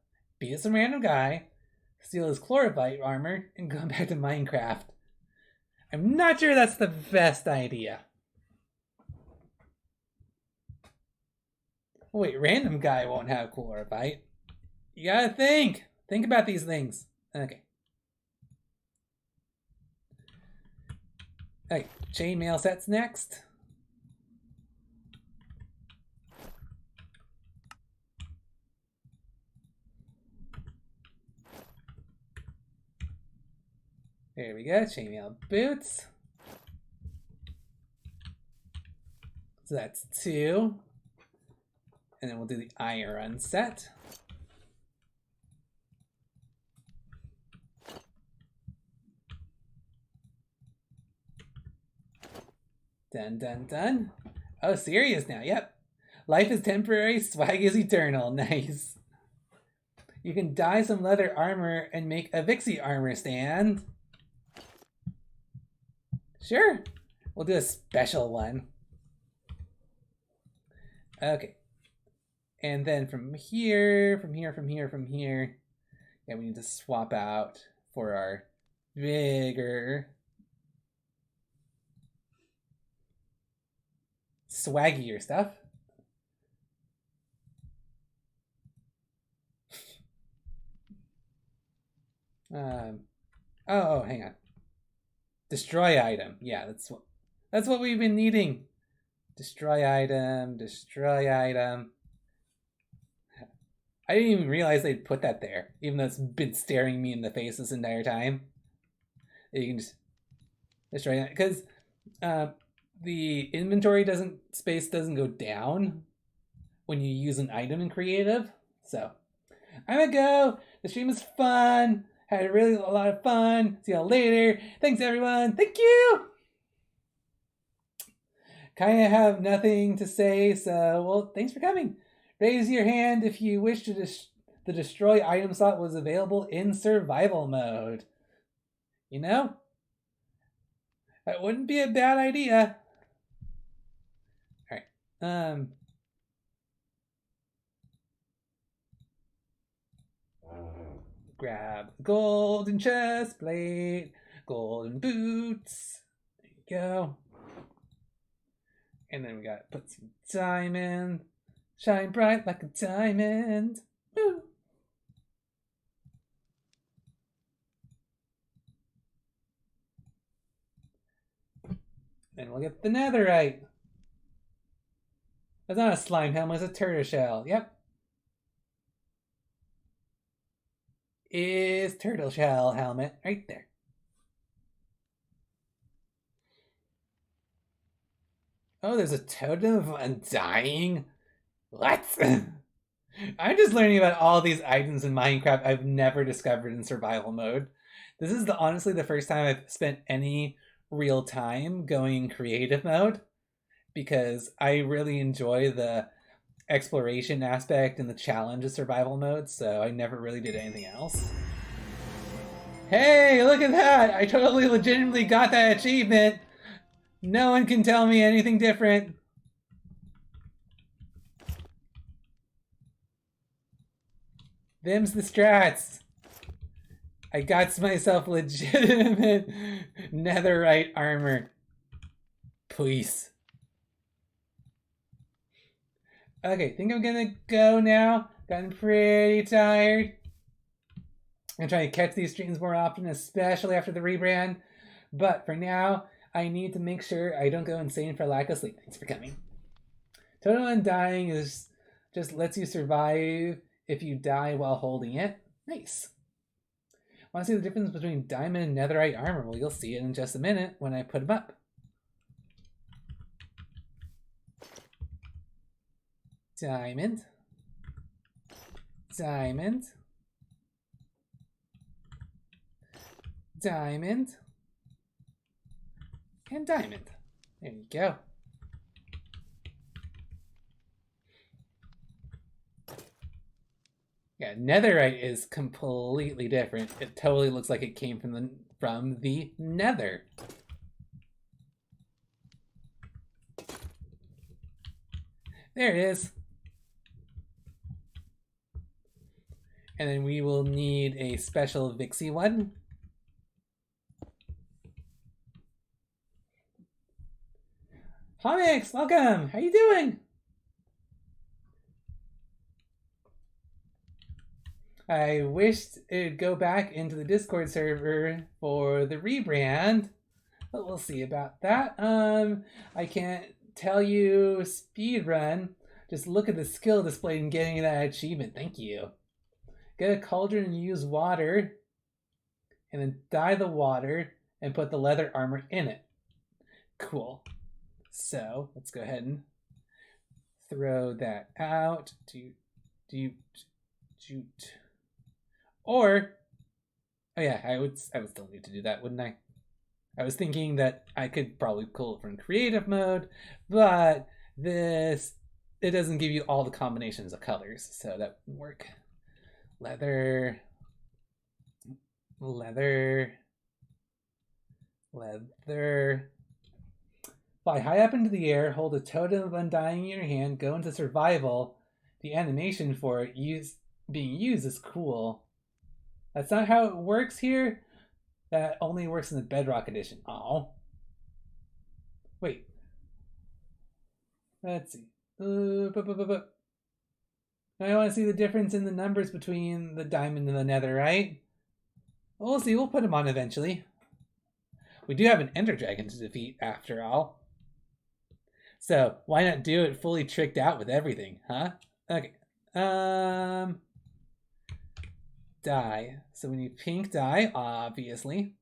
beat some random guy, steal his chlorophyte armor, and go back to Minecraft. I'm not sure that's the best idea. Wait, random guy won't have chlorophyte. You gotta think. Think about these things. Okay. Okay, chainmail sets next. There we go, chainmail boots. So that's 2. And then we'll do the iron set. Done, done, done. Oh, serious now. Yep. Life is temporary, swag is eternal. Nice. You can dye some leather armor and make a Vixey armor stand. Sure. We'll do a special one. Okay. And then from here, yeah, we need to swap out for our bigger, swaggier stuff. Oh, hang on. Destroy item. Yeah, that's what we've been needing. Destroy item, destroy item. I didn't even realize they'd put that there, even though it's been staring me in the face this entire time. You can just destroy it, because the inventory space doesn't go down when you use an item in creative. So I'm gonna go. The stream was fun. Had a lot of fun. See y'all later. Thanks everyone. Thank you. Kind of have nothing to say, so well, thanks for coming. Raise your hand if you wish to the destroy item slot was available in survival mode. You know? That wouldn't be a bad idea. Alright. Grab golden chest plate, golden boots. There you go. And then we gotta put some diamond. Shine bright like a diamond. Woo. Then we'll get the netherite. That's not a slime helmet, it's a turtle shell. Yep. Is turtle shell helmet right there. Oh, there's a totem of undying? What? I'm just learning about all these items in Minecraft I've never discovered in survival mode. This is honestly the first time I've spent any real time going creative mode, because I really enjoy the exploration aspect and the challenge of survival mode, so I never really did anything else. Hey, look at that! I totally legitimately got that achievement! No one can tell me anything different. Them's the strats. I got myself legitimate netherite armor. Please. Okay, think I'm gonna go now. Gotten pretty tired. I'm trying to catch these streams more often, especially after the rebrand. But for now, I need to make sure I don't go insane for lack of sleep. Thanks for coming. Total Undying is just lets you survive if you die while holding it. Nice. Want to see the difference between diamond and netherite armor? Well, you'll see it in just a minute when I put them up. Diamond. Diamond. Diamond. And diamond. There you go. Yeah, netherite is completely different. It totally looks like it came from the nether. There it is. And then we will need a special Vixey one. Homix, welcome! How you doing? I wished it'd go back into the Discord server for the rebrand, but we'll see about that. I can't tell you speedrun. Just look at the skill displayed in getting that achievement. Thank you. Get a cauldron and use water, and then dye the water and put the leather armor in it. Cool. So let's go ahead and throw that out. Or, oh yeah, I would still need to do that, wouldn't I? I was thinking that I could probably pull it from creative mode, but it doesn't give you all the combinations of colors, so that wouldn't work. Leather. Fly high up into the air, hold a totem of undying in your hand, go into survival. The animation for it being used is cool. That's not how it works here. That only works in the Bedrock edition. Oh. Wait. Let's see. I want to see the difference in the numbers between the diamond and the nether, right? We'll see. We'll put them on eventually. We do have an ender dragon to defeat, after all. So why not do it fully tricked out with everything, huh? Okay. Dye. So we need pink dye, obviously.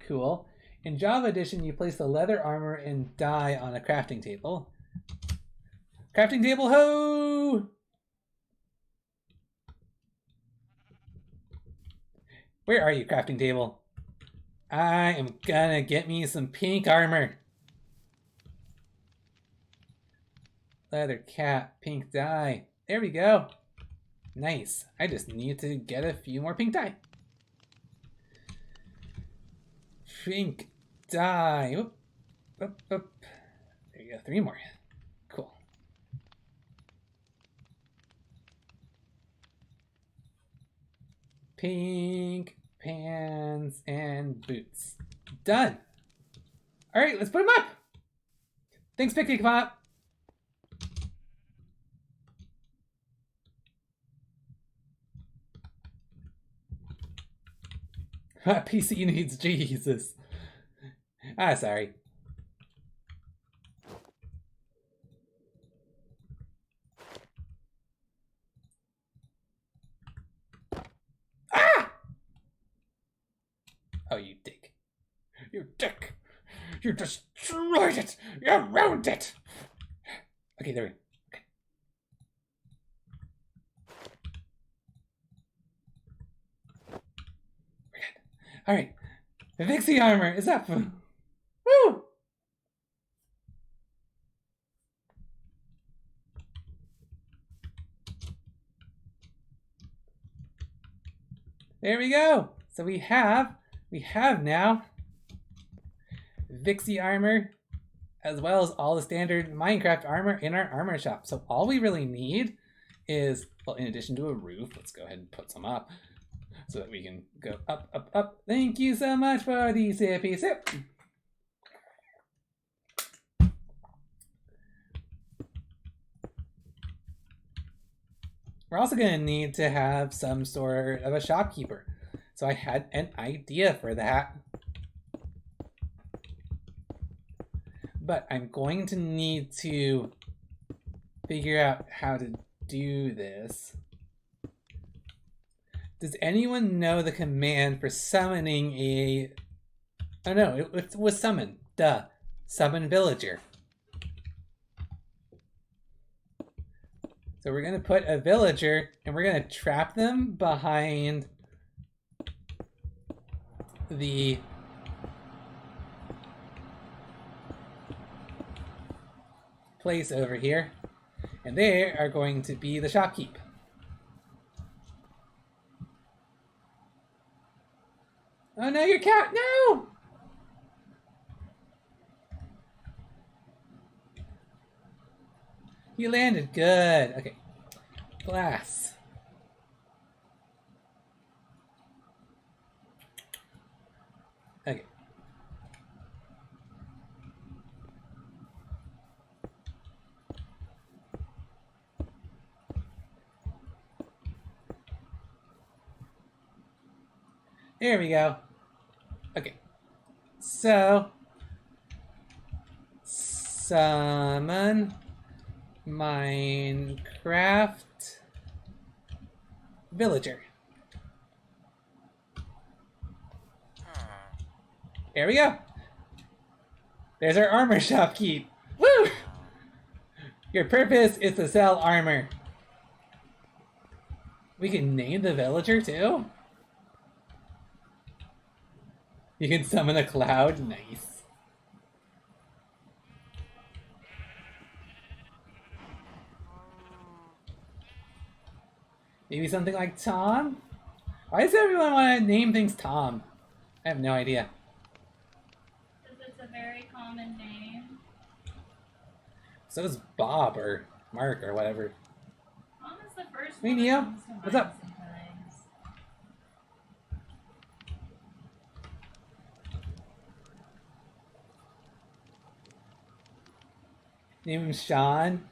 Cool. In Java Edition, you place the leather armor and dye on a crafting table. Crafting table, ho! Where are you, crafting table? I am gonna get me some pink armor. Leather cap, pink dye. There we go. Nice. I just need to get a few more pink dye. Pink dye. Oop. Oop, oop. There you go. 3 more. Cool. Pink pants and boots. Done. All right, let's put them up. Thanks, Picky Pop. PC needs Jesus. Sorry. Oh, you dick. You dick. You destroyed it. You ruined it. Okay, there we go. Okay. We're good. All right. The Vixey armor is up. Woo! There we go. So we have now Vixey armor, as well as all the standard Minecraft armor in our armor shop. So all we really need is, well, in addition to a roof, let's go ahead and put some up so that we can go up, up, up. Thank you so much for the sippy sip. We're also going to need to have some sort of a shopkeeper. So I had an idea for that. But I'm going to need to figure out how to do this. Does anyone know the command for summoning a... Oh no, it was summon. Duh. Summon villager. So we're going to put a villager and we're going to trap them behind the place over here. And they are going to be the shopkeep. Oh no, your cat, no! You landed good. Okay. Glass. Okay. There we go. Okay. So, summon Minecraft villager. There we go. There's our armor shopkeep. Woo! Your purpose is to sell armor. We can name the villager too. You can summon a cloud. Nice. Maybe something like Tom? Why does everyone want to name things Tom? I have no idea. Because it's a very common name. So is Bob or Mark or whatever. Tom is the first Hey, one that Neo. comes to What's mind up? sometimes. Name him Sean.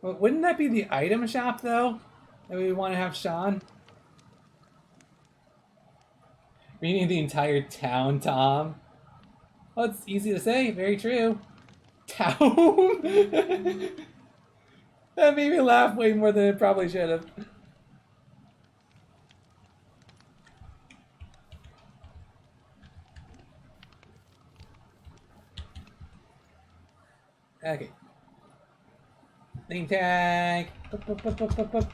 Well, wouldn't that be the item shop, though? That we want to have Sean? We need the entire town, Tom. Well, it's easy to say. Very true. Town? That made me laugh way more than it probably should have. Okay. Name tag. Boop, boop, boop, boop, boop, boop.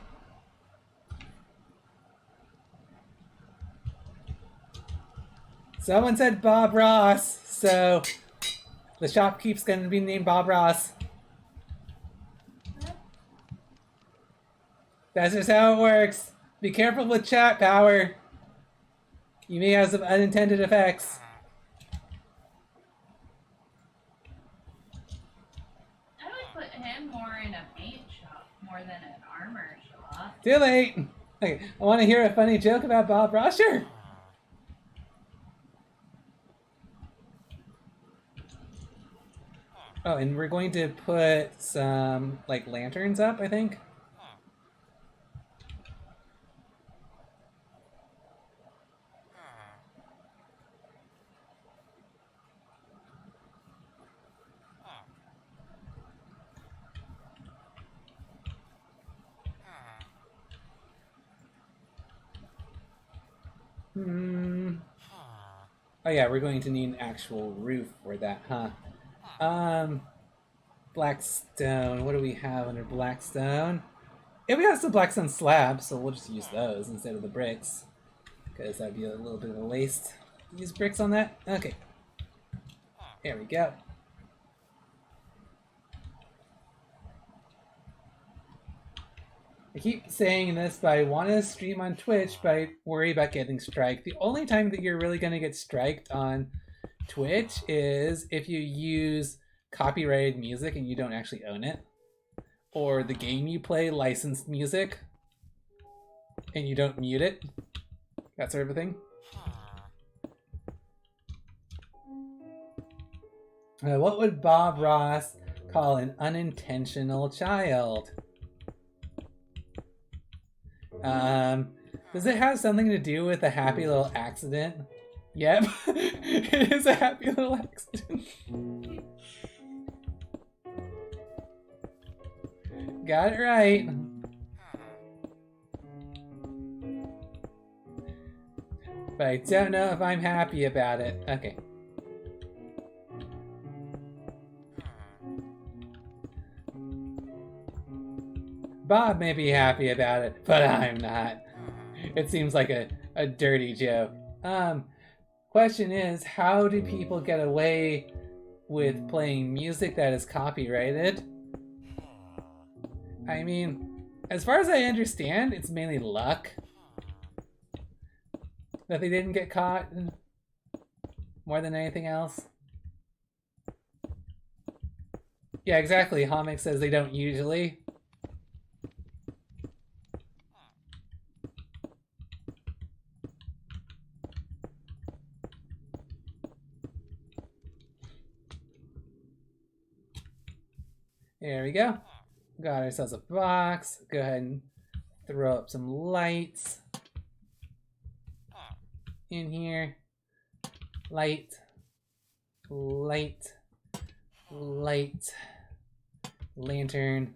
Someone said Bob Ross, so the shopkeep's gonna be named Bob Ross. That's just how it works. Be careful with chat power. You may have some unintended effects. I would put him more in a paint shop more than an armor shop. Too late. Okay, I want to hear a funny joke about Bob Ross. Sure. Oh, and we're going to put some, like, lanterns up, I think. Oh yeah, we're going to need an actual roof for that, huh? Blackstone. What do we have under Blackstone? Yeah, we got some Blackstone slabs, so we'll just use those instead of the bricks. Because that'd be a little bit of a waste. Use bricks on that? Okay. There we go. I keep saying this, but I want to stream on Twitch, but I worry about getting striked. The only time that you're really going to get striked on Twitch is if you use copyrighted music and you don't actually own it. Or the game you play licensed music and you don't mute it. That sort of a thing. What would Bob Ross call an unintentional child? Does it have something to do with a happy little accident? Yep, it is a happy little accident. Got it right. But I don't know if I'm happy about it. Okay. Bob may be happy about it, but I'm not. It seems like a dirty joke. Question is, how do people get away with playing music that is copyrighted? I mean, as far as I understand, it's mainly luck that they didn't get caught more than anything else. Yeah, exactly. Homik says they don't usually. There we go. Got ourselves a box. Go ahead and throw up some lights in here. Light, light, light, lantern.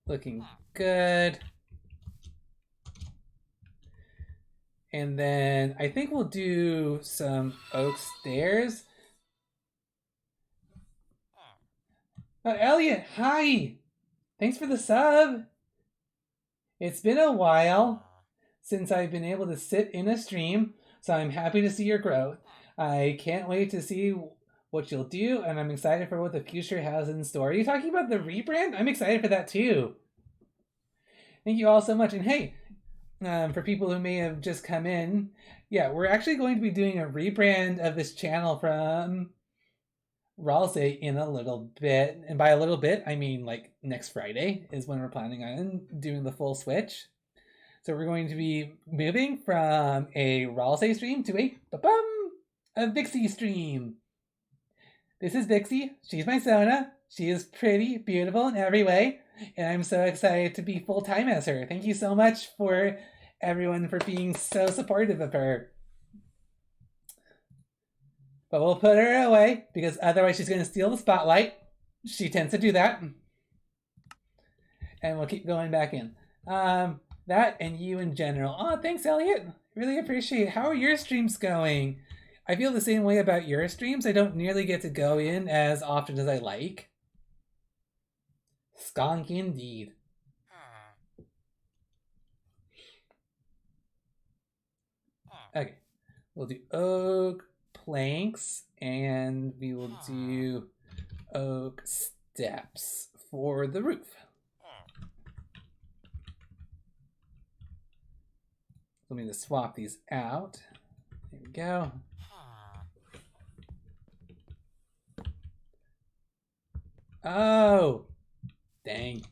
Looking good. And then I think we'll do some oak stairs. Elliot, hi! Thanks for the sub! It's been a while since I've been able to sit in a stream, so I'm happy to see your growth. I can't wait to see what you'll do, and I'm excited for what the future has in store. Are you talking about the rebrand? I'm excited for that too. Thank you all so much. And hey, for people who may have just come in, yeah, we're actually going to be doing a rebrand of this channel from Ralsei in a little bit. And by a little bit, I mean like next Friday is when we're planning on doing the full switch. So we're going to be moving from a Ralsei stream to a Vixey stream. This is Vixey. She's my Sona. She is pretty, beautiful in every way. And I'm so excited to be full-time as her. Thank you so much for everyone for being so supportive of her. But we'll put her away because otherwise she's going to steal the spotlight. She tends to do that. And we'll keep going back in. That and you in general. Oh, thanks, Elliot. Really appreciate it. How are your streams going? I feel the same way about your streams. I don't nearly get to go in as often as I like. Skunk indeed. Okay. We'll do oak planks and we will do oak steps for the roof. Let me just swap these out. There we go. Oh, dang.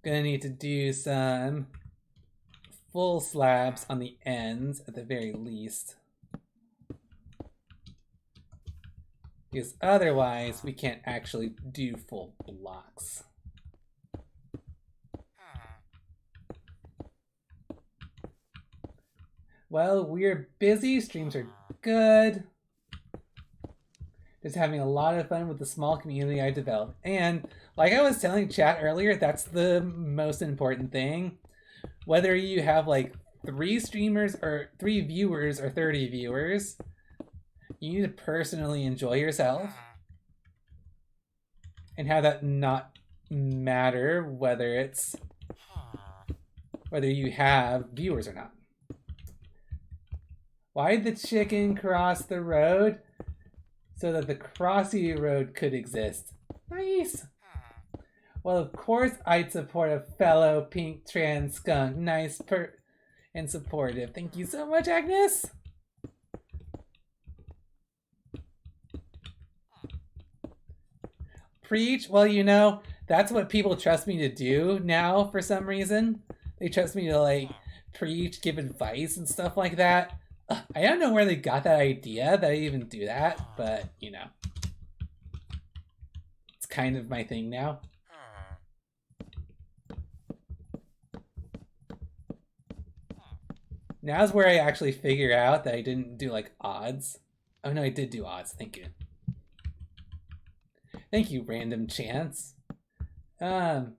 Gonna need to do some full slabs on the ends at the very least. Because otherwise we can't actually do full blocks. Well, we're busy. Streams are good. Just having a lot of fun with the small community I developed. And like I was telling chat earlier, that's the most important thing. Whether you have like 3 streamers or 3 viewers or 30 viewers, you need to personally enjoy yourself and have that not matter whether you have viewers or not. Why'd the chicken cross the road? So that the crossy road could exist. Nice. Well, of course I'd support a fellow pink trans skunk. Nice and supportive. Thank you so much, Agnes. Preach? Well, you know, that's what people trust me to do now for some reason. They trust me to like preach, give advice and stuff like that. I don't know where they got that idea that I even do that, but you know, it's kind of my thing now. Now's where I actually figure out that I didn't do like odds. Oh no, I did do odds. Thank you. Thank you, random chance. It's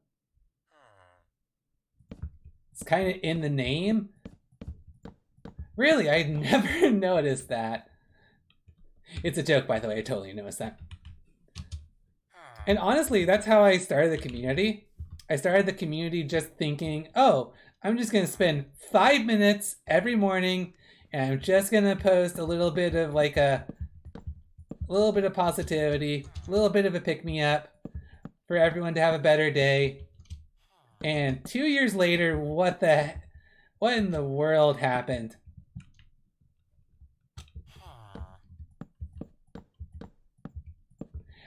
kind of in the name. Really, I never noticed that. It's a joke, by the way. I totally noticed that. And honestly, that's how I started the community. I started the community just thinking, oh, I'm just going to spend 5 minutes every morning and I'm just going to post a little bit of like a little bit of positivity, a little bit of a pick-me-up for everyone to have a better day. And 2 years later, what in the world happened?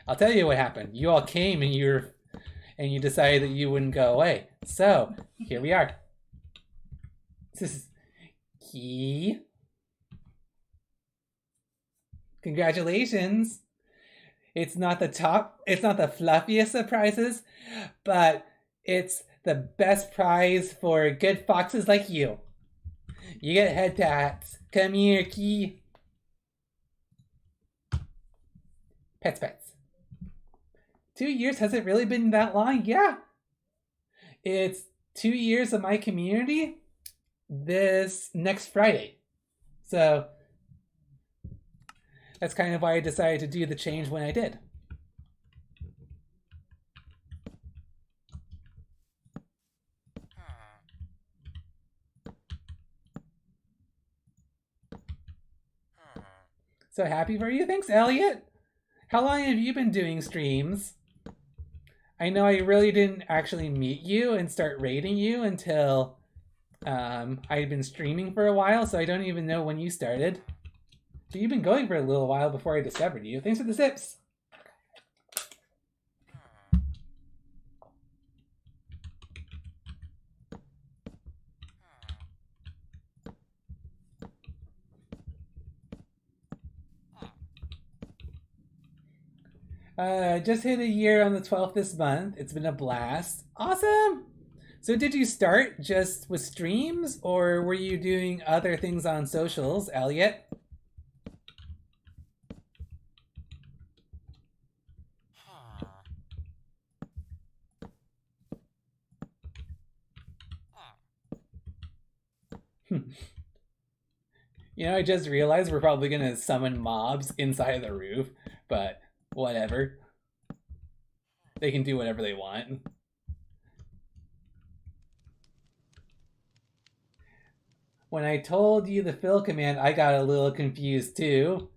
I'll tell you what happened. You all came and you decided that you wouldn't go away. So here we are. This is key. Congratulations. It's not the fluffiest of prizes, but it's the best prize for good foxes like you. You get head tats. Come here, Key. Pets. 2 years? Has it really been that long? Yeah. It's 2 years of my community this next Friday. So that's kind of why I decided to do the change when I did. So happy for you. Thanks, Elliot. How long have you been doing streams? I know I really didn't actually meet you and start rating you until I had been streaming for a while, so I don't even know when you started. But you've been going for a little while before I discovered you. Thanks for the sips. Just hit a year on the 12th this month. It's been a blast. Awesome! So did you start just with streams, or were you doing other things on socials, Elliot? You know, I just realized we're probably gonna summon mobs inside of the roof, but whatever. They can do whatever they want. When I told you the fill command, I got a little confused too.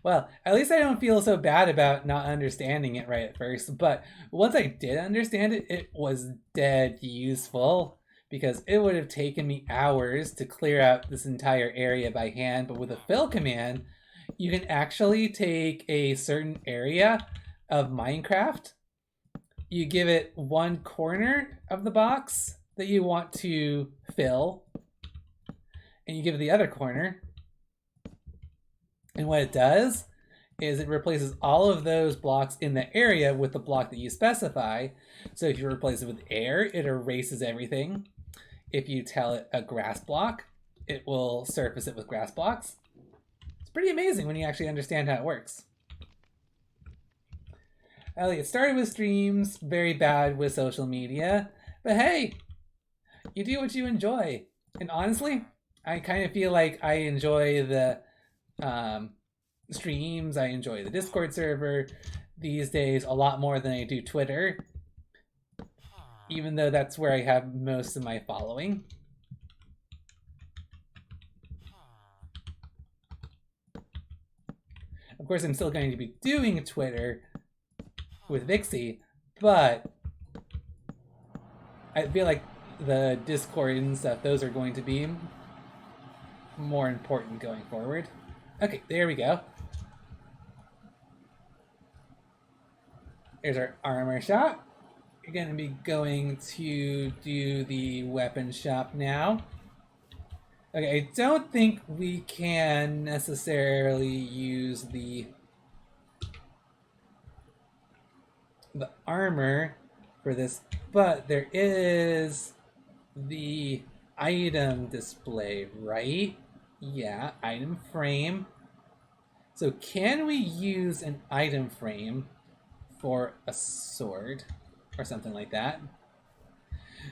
Well, at least I don't feel so bad about not understanding it right at first, but once I did understand it, it was dead useful, because it would have taken me hours to clear out this entire area by hand, but with a fill command, you can actually take a certain area of Minecraft, you give it one corner of the box that you want to fill, and you give it the other corner, and what it does is it replaces all of those blocks in the area with the block that you specify. So if you replace it with air, it erases everything. If you tell it a grass block, it will surface it with grass blocks. It's pretty amazing when you actually understand how it works. Elliot started with streams, very bad with social media, but hey, you do what you enjoy. And honestly, I kind of feel like I enjoy the streams, I enjoy the Discord server these days a lot more than I do Twitter, even though that's where I have most of my following. Of course, I'm still going to be doing Twitter with Vixey, but I feel like the Discord and stuff, those are going to be more important going forward. Okay, there we go. There's our armor shop. You're going to be going to do the weapon shop now. Okay, I don't think we can necessarily use the armor for this, but there is the item display, right? Yeah, item frame. So can we use an item frame for a sword or something like that?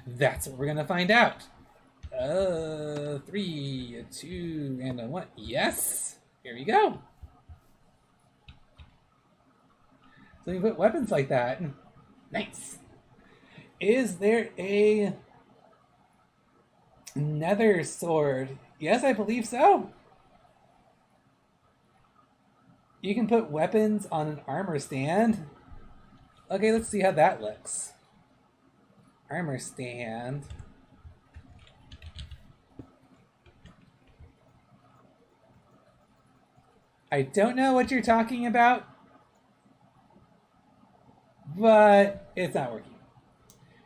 That's what we're gonna find out. 3, a 2, and a 1. Yes! Here we go. So you put weapons like that. Nice. Is there a nether sword? Yes, I believe so. You can put weapons on an armor stand. Okay, let's see how that looks. Armor stand. I don't know what you're talking about, but it's not working.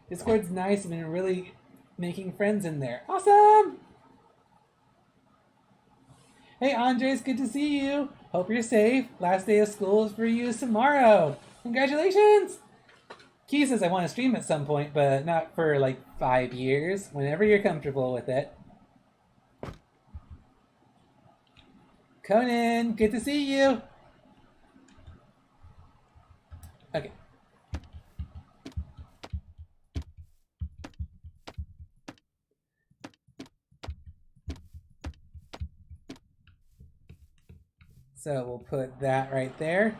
Discord's nice and been really making friends in there. Awesome! Hey Andres, good to see you. Hope you're safe. Last day of school for you is tomorrow. Congratulations! Key says I want to stream at some point, but not for like 5 years. Whenever you're comfortable with it. Conan, good to see you. Okay. So we'll put that right there.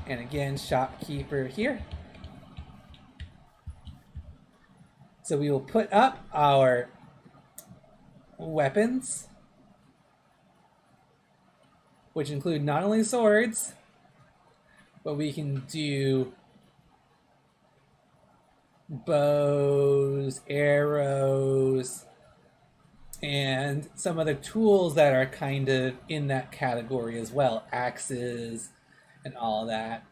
And again, shopkeeper here. So we will put up our weapons. which include not only swords, but we can do bows, arrows, and some other tools that are kind of in that category as well. Axes and all that.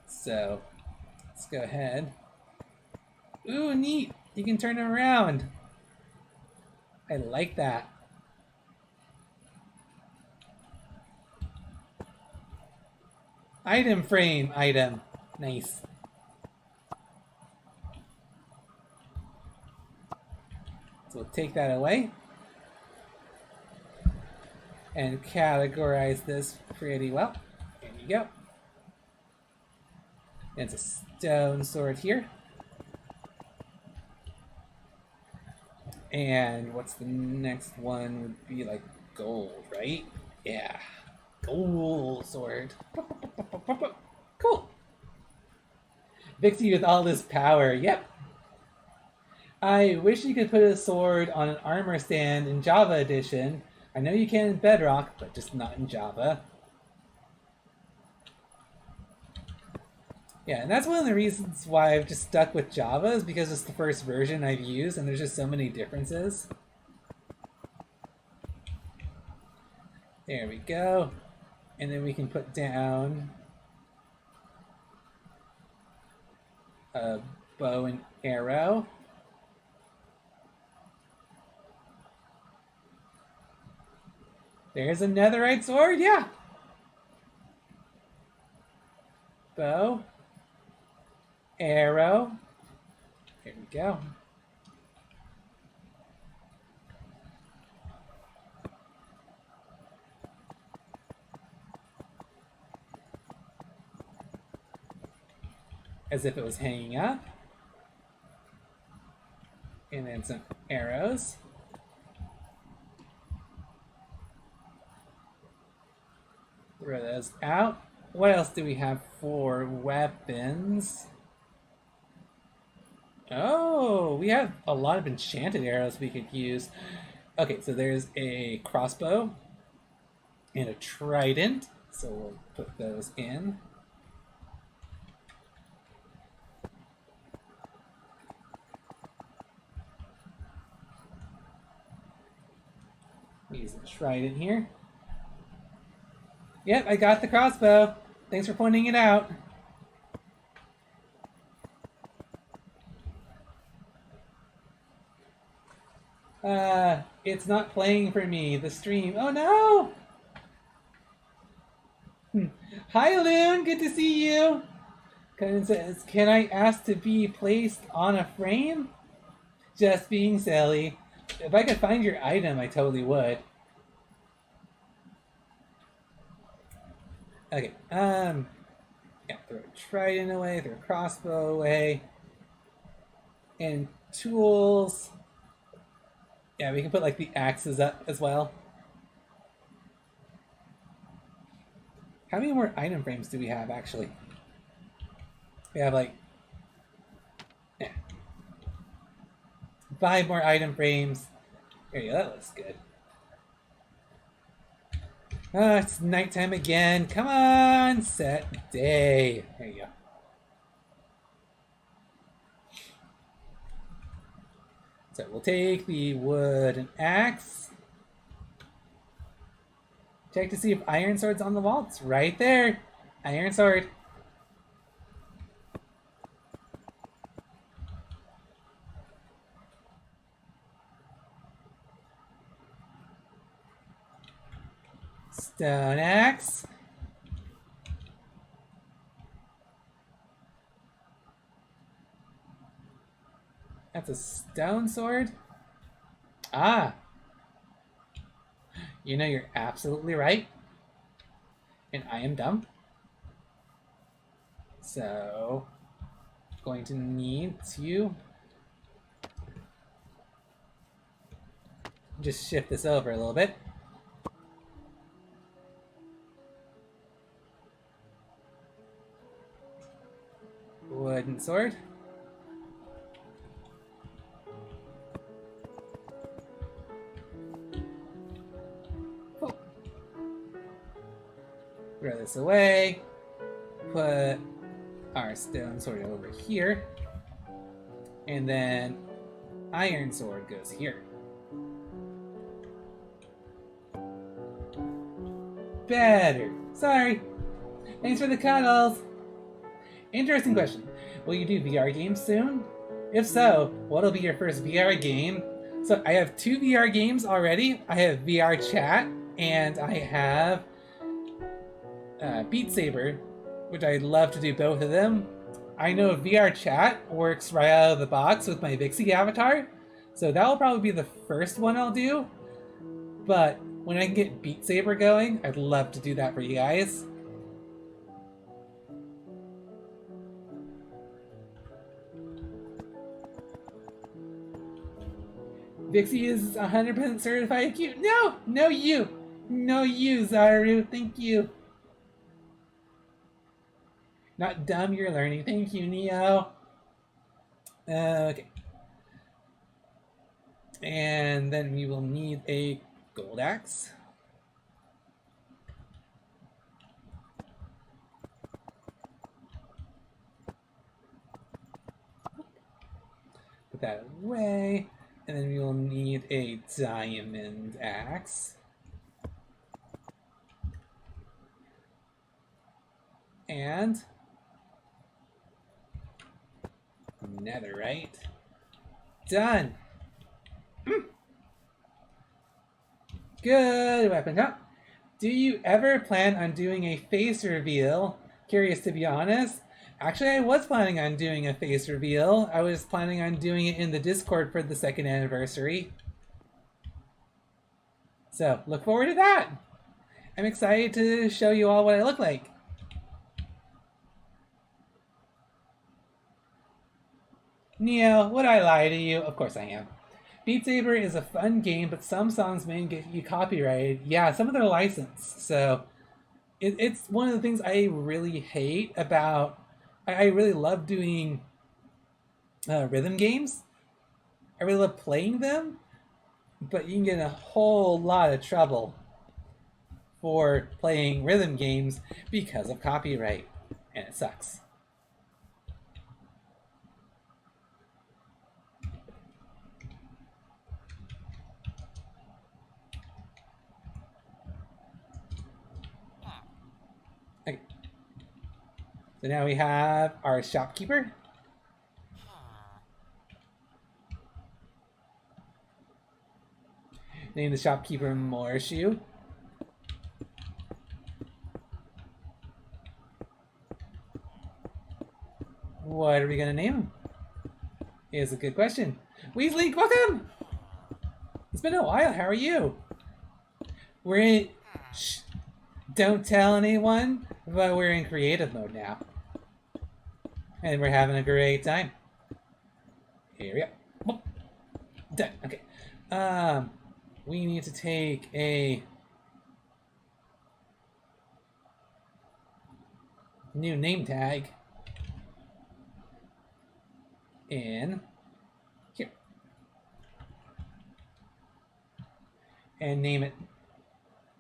So let's go ahead. Ooh, neat! You can turn it around. I like that. Item frame item. Nice. So we'll take that away and categorize this pretty well. There you go. It's a stone sword here. And what's the next one? Would be like gold, right? Yeah. Gold sword. Cool. Vixey with all this power. Yep. I wish you could put a sword on an armor stand in Java Edition. I know you can in Bedrock, but just not in Java. Yeah, and that's one of the reasons why I've just stuck with Java, is because it's the first version I've used, and there's just so many differences. There we go. And then we can put down a bow and arrow. There's a netherite sword, yeah. Bow. Arrow. Here we go. As if it was hanging up. And then some arrows. Throw those out. What else do we have for weapons? Oh, we have a lot of enchanted arrows we could use. Okay, so there's a crossbow and a trident. So we'll put those in. Use the trident here. Yep, I got the crossbow. Thanks for pointing it out. It's not playing for me, the stream. Oh no! Hi Loon, good to see you. It says, can I ask to be placed on a frame? Just being silly. If I could find your item, I totally would. Okay, yeah, throw a trident away, throw a crossbow away. And tools. Yeah, we can put like the axes up as well. How many more item frames do we have actually? We have like 5 more item frames. There you go, that looks good. Ah, it's nighttime again. Come on, set day. There you go. So we'll take the wood and axe. Check to see if iron sword's on the wall. It's right there. Iron sword. Stone axe. That's a stone sword? Ah. You know, you're absolutely right. And I am dumb. So, going to need to just shift this over a little bit. Wooden sword. Oh. this away. Put our stone sword over here. And then iron sword goes here. Better. Sorry. Thanks for the cuddles. Interesting question. Will you do VR games soon? If so, what'll be your first VR game? So I have 2 VR games already. I have VR Chat and I have Beat Saber, which I'd love to do both of them. I know VR Chat works right out of the box with my Vixey avatar, so that will probably be the first one I'll do. But when I can get Beat Saber going, I'd love to do that for you guys. Vixey is 100% certified cute. No! No you! No you, Zaru. Thank you. Not dumb, you're learning. Thank you, Neo. Okay. And then we will need a gold axe. Put that away. And then we will need a diamond axe. And netherite. Done. Good weapon, huh? Do you ever plan on doing a face reveal? Curious, to be honest. Actually, I was planning on doing a face reveal. I was planning on doing it in the Discord for the 2nd anniversary. So, look forward to that. I'm excited to show you all what I look like. Neo, would I lie to you? Of course I am. Beat Saber is a fun game, but some songs may get you copyrighted. Yeah, some of them are licensed. So, it's one of the things I really hate about... I really love doing rhythm games. I really love playing them, but you can get in a whole lot of trouble for playing rhythm games because of copyright, and it sucks. Okay. So now we have our shopkeeper. Name the shopkeeper Morshu. What are we gonna name him? Is a good question. Weasley, welcome! It's been a while, how are you? We're in... Shh. Don't tell anyone, but we're in creative mode now. And we're having a great time. Here we go. Done, okay. We need to take a new name tag in here and name it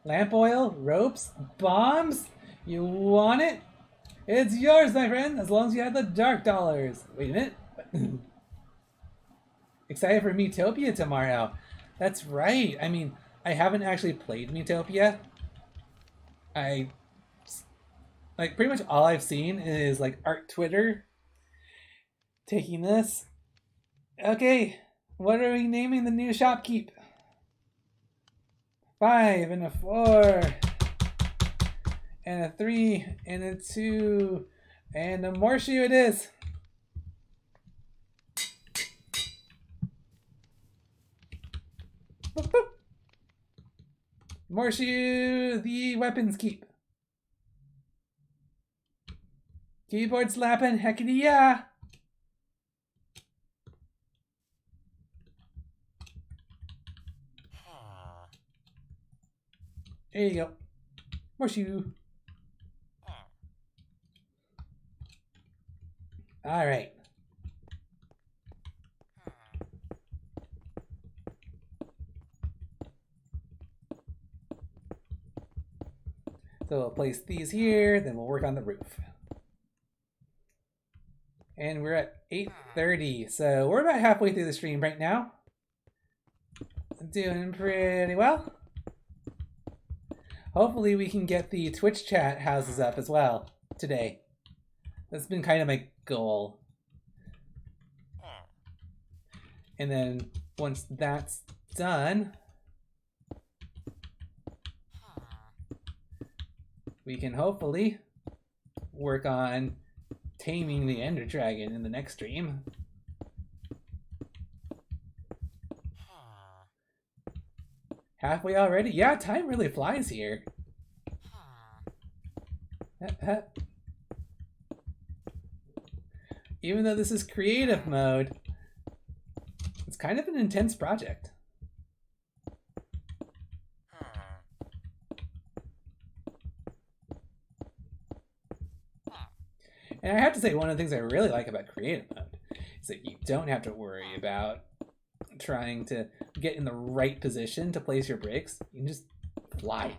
lamp oil, ropes, bombs. You want it? It's yours, my friend, as long as you have the dark dollars. Wait a minute. Excited for Metopia tomorrow. That's right. I mean, I haven't actually played Metopia. Like, pretty much all I've seen is, like, Art Twitter taking this. Okay, what are we naming the new shopkeep? 5 and a 4 and a 3 and a 2 and a Morshu it is. Boop, boop. Morshu, the weapons keep. Keyboard slapping, heckity yeah. There you go. Morshu. All right. So we'll place these here, then we'll work on the roof. And we're at 8:30, so we're about halfway through the stream right now. Doing pretty well. Hopefully we can get the Twitch chat houses up as well today. That's been kind of my goal. And then once that's done, we can hopefully work on taming the Ender Dragon in the next stream. Halfway already? Yeah, time really flies here. Even though this is creative mode, it's kind of an intense project. And I have to say, one of the things I really like about creative mode is that you don't have to worry about trying to get in the right position to place your bricks. You can just fly.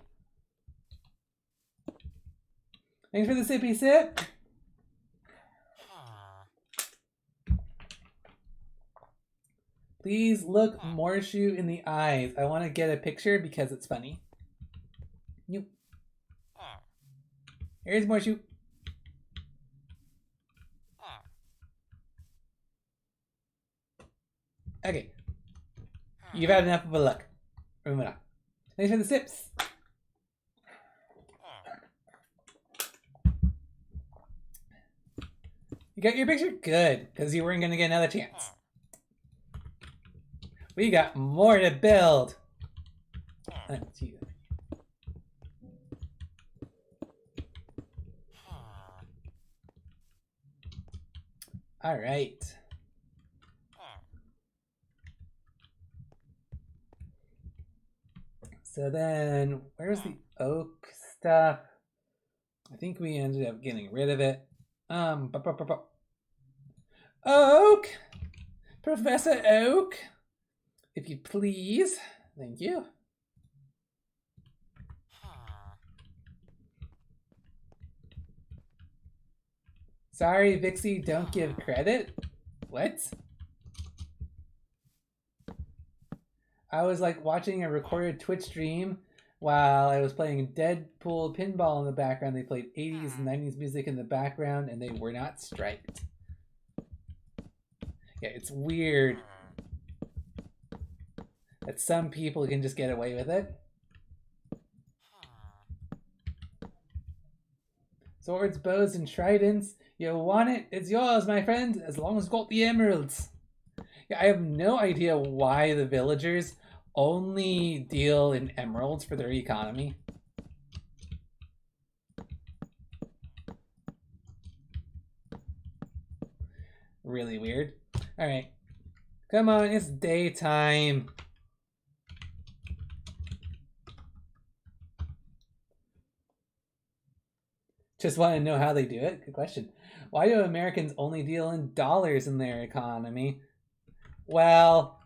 Thanks for the sippy sip. Please look Morshu in the eyes. I want to get a picture because it's funny. Nope. Here's Morshu. Okay. You've had enough of a look. Moving on. Thanks for the sips. You got your picture? Good, because you weren't going to get another chance. We got more to build. All right. So then, where's the oak stuff? I think we ended up getting rid of it. Oak! Professor Oak! If you please. Thank you. Sorry, Vixey, don't give credit. What? I was like watching a recorded Twitch stream while I was playing Deadpool pinball in the background. They played 80s and 90s music in the background and they were not striped. Yeah, it's weird that some people can just get away with it. Swords, bows, and tridents. You want it? It's yours, my friend, as long as you got the emeralds. Yeah, I have no idea why the villagers only deal in emeralds for their economy. Really weird. All right. Come on, it's daytime. Just want to know how they do it? Good question. Why do Americans only deal in dollars in their economy? Well,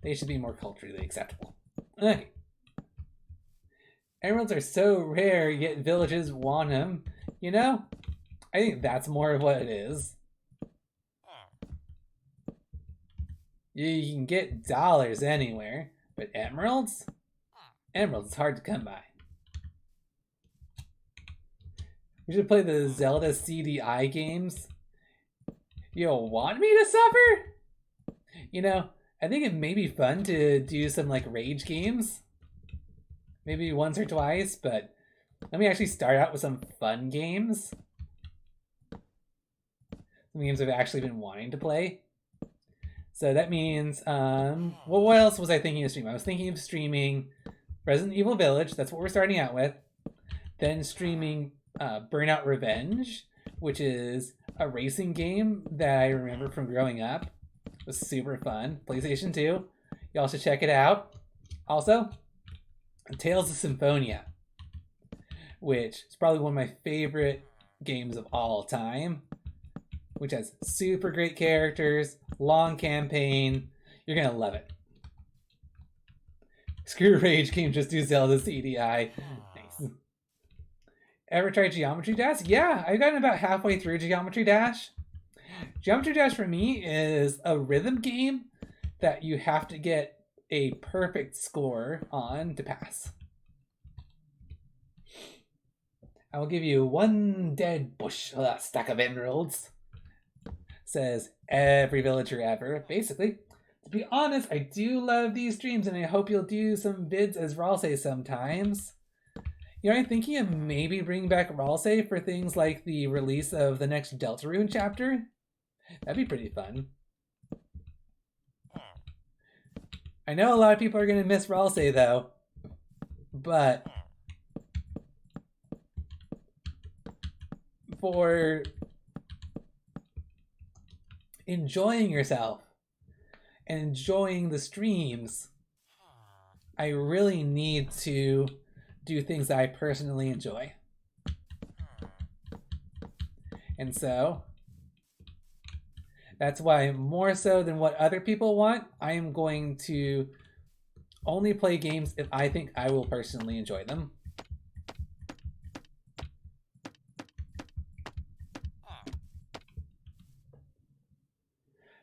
they should be more culturally acceptable. Okay. Emeralds are so rare, yet villages want them. You know, I think that's more of what it is. You can get dollars anywhere, but emeralds? Emeralds is hard to come by. We should play the Zelda CDI games. You want me to suffer? You know, I think it may be fun to do some like rage games. Maybe once or twice, but let me actually start out with some fun games. Some games I've actually been wanting to play. So that means, well, what else was I thinking of streaming? I was thinking of streaming Resident Evil Village. That's what we're starting out with. Then streaming Burnout Revenge, which is a racing game that I remember from growing up. It was super fun. PlayStation 2. Y'all should check it out. Also, Tales of Symphonia, which is probably one of my favorite games of all time, which has super great characters, long campaign. You're gonna love it. Screw Rage Game, just do Zelda CDI. Ever tried Geometry Dash? Yeah, I've gotten about halfway through Geometry Dash. Geometry Dash for me is a rhythm game that you have to get a perfect score on to pass. I will give you one dead bush, a stack of emeralds. Says every villager ever. Basically, to be honest, I do love these streams and I hope you'll do some vids as Ralsei sometimes. You know, I'm thinking of maybe bringing back Ralsei for things like the release of the next Deltarune chapter. That'd be pretty fun. I know a lot of people are going to miss Ralsei though, but for enjoying yourself and enjoying the streams, I really need to do things that I personally enjoy. And so that's why, more so than what other people want, I am going to only play games if I think I will personally enjoy them.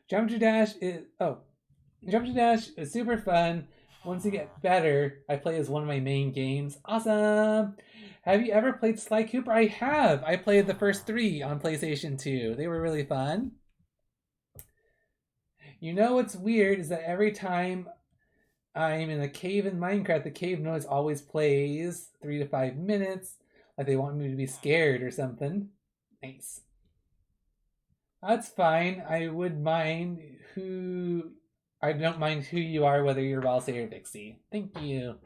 Geometry Dash is super fun. Once you get better, I play as one of my main games. Awesome! Have you ever played Sly Cooper? I have. I played the first 3 on PlayStation 2. They were really fun. You know what's weird is that every time I'm in a cave in Minecraft, the cave noise always plays 3 to 5 minutes, like they want me to be scared or something. Nice. That's fine. I don't mind who you are, whether you're Ralsei or Vixey. Thank you.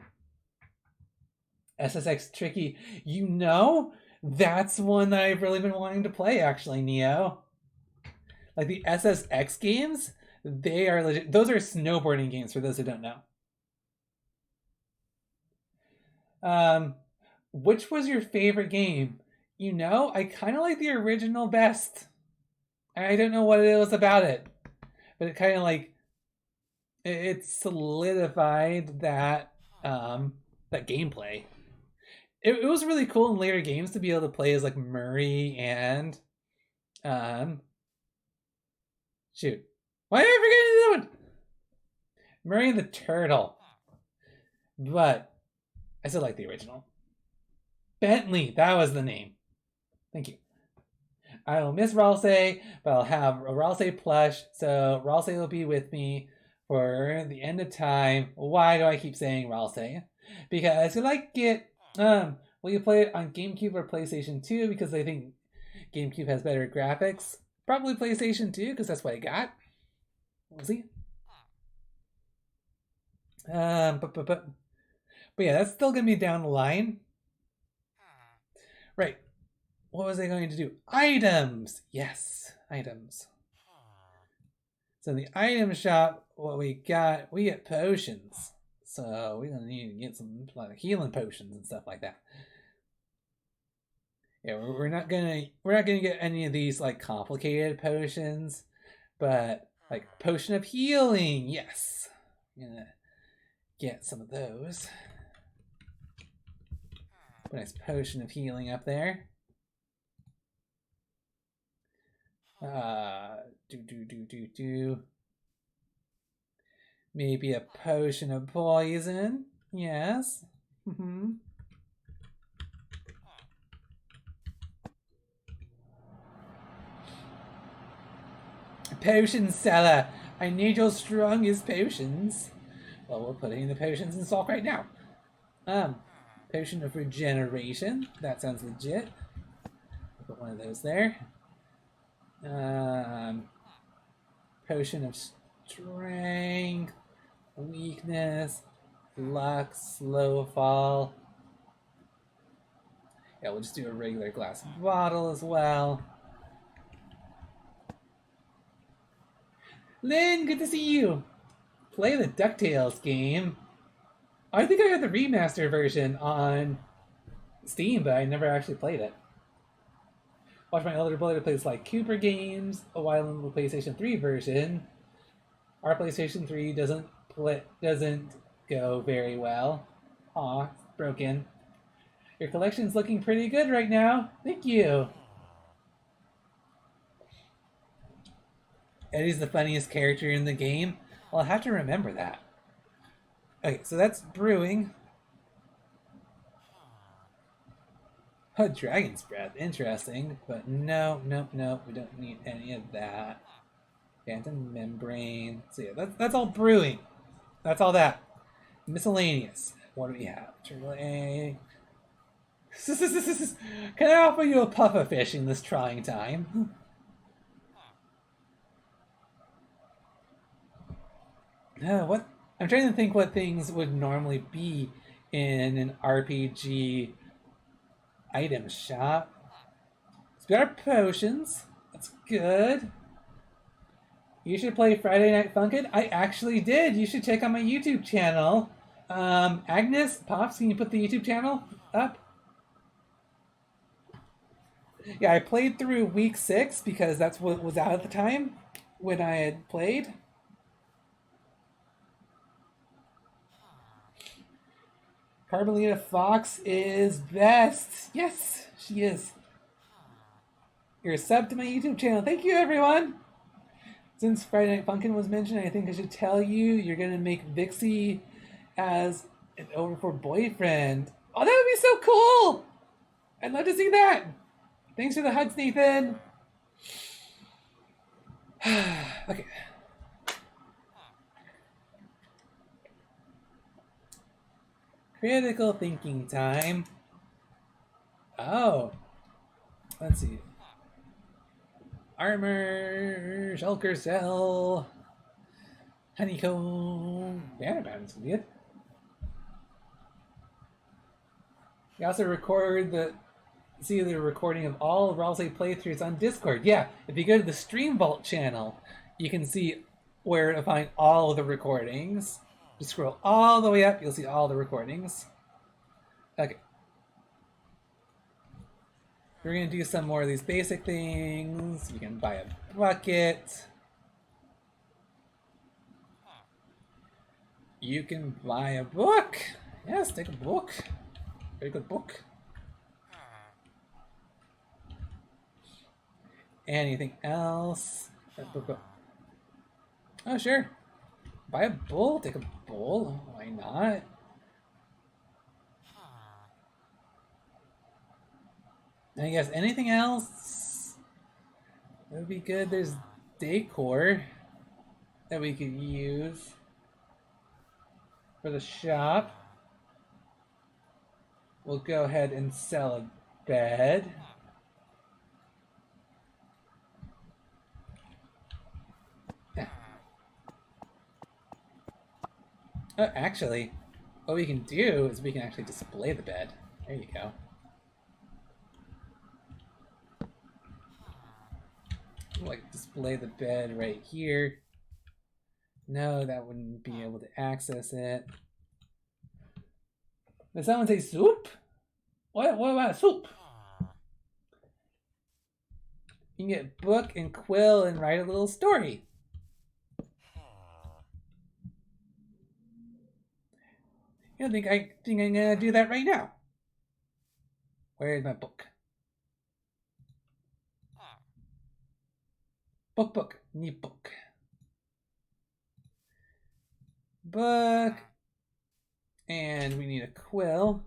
SSX Tricky. You know, that's one that I've really been wanting to play, actually, Neo. Like the SSX games, they are legit. Those are snowboarding games for those who don't know. Which was your favorite game? You know, I kind of like the original best. I don't know what it was about it, but it kind of like it solidified that that gameplay. It was really cool in later games to be able to play as like Murray and shoot, why am I forgetting the one? Murray and the Turtle. But I still like the original. Bentley, that was the name. Thank you. I will miss Ralsei, but I'll have a Ralsei plush, so Ralsei will be with me for the end of time. Why do I keep saying Ralsei? Because you like it. Will you play it on GameCube or PlayStation 2? Because I think GameCube has better graphics. Probably PlayStation 2, because that's what I got. We'll see. But yeah, that's still gonna be down the line. Right. What was I going to do? Items! Yes, items. So in the item shop, what we get potions. So we're gonna need to get some like healing potions and stuff like that. Yeah, we're not gonna get any of these like complicated potions, but like potion of healing, yes. I'm gonna get some of those. Put a nice potion of healing up there. Maybe a potion of poison. Yes. Potion seller. I need your strongest potions. Well, we're putting the potions in stock right now. Potion of regeneration. That sounds legit. Put one of those there. Potion of strength, weakness, luck, slow fall. Yeah, we'll just do a regular glass bottle as well. Lynn, good to see you. Play the DuckTales game. I think I had the remaster version on Steam, but I never actually played it. Watch my older brother play Sly Cooper games a while in the PlayStation 3 version. Our PlayStation 3 doesn't go very well. Aw, it's broken. Your collection's looking pretty good right now. Thank you. Eddie's the funniest character in the game. Well, I'll have to remember that. Okay, so that's brewing. Oh, Dragon's Breath. Interesting. But no, we don't need any of that. Phantom Membrane. So yeah, that's all brewing. That's all that. Miscellaneous. What do we have? Turtle egg. Can I offer you a puffer fish in this trying time? What? I'm trying to think what things would normally be in an RPG item shop. So we got our potions. That's good. You should play Friday Night Funkin'. I actually did. You should check out my YouTube channel. Agnes, Pops, can you put the YouTube channel up? Yeah, I played through week 6 because that's what was out at the time when I had played. Carmelita Fox is best. Yes, she is. You're a sub to my YouTube channel. Thank you, everyone. Since Friday Night Funkin' was mentioned, I think I should tell you you're going to make Vixey as an over-for boyfriend. Oh, that would be so cool! I'd love to see that. Thanks for the hugs, Nathan. Okay. Critical thinking time. Oh. Let's see. Armor, shulker cell, honeycomb, bannerman's good. You also record the recording of all Ralsei playthroughs on Discord. Yeah, if you go to the Stream Vault channel, you can see where to find all of the recordings. Just scroll all the way up, you'll see all the recordings. Okay. We're going to do some more of these basic things. You can buy a bucket. You can buy a book. Yes, take a book. Very good book. Anything else? Oh, sure. Buy a bull. Take a bull. Why not? I guess anything else that would be good. There's decor that we could use for the shop. We'll go ahead and sell a bed. Oh, actually, what we can do is we can actually display the bed. There you go. Like display the bed right here. No, that wouldn't be able to access it. Did someone say soup? What about soup? You can get book and quill and write a little story. I think I'm gonna do that right now. Where's my book? Book. Need book. Book. And we need a quill.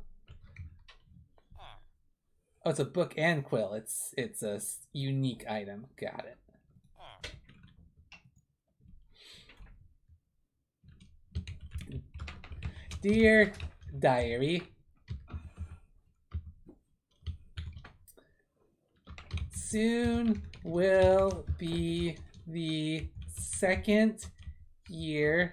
Oh, it's a book and quill. It's a unique item. Got it. Dear Diary, soon will be the 2nd year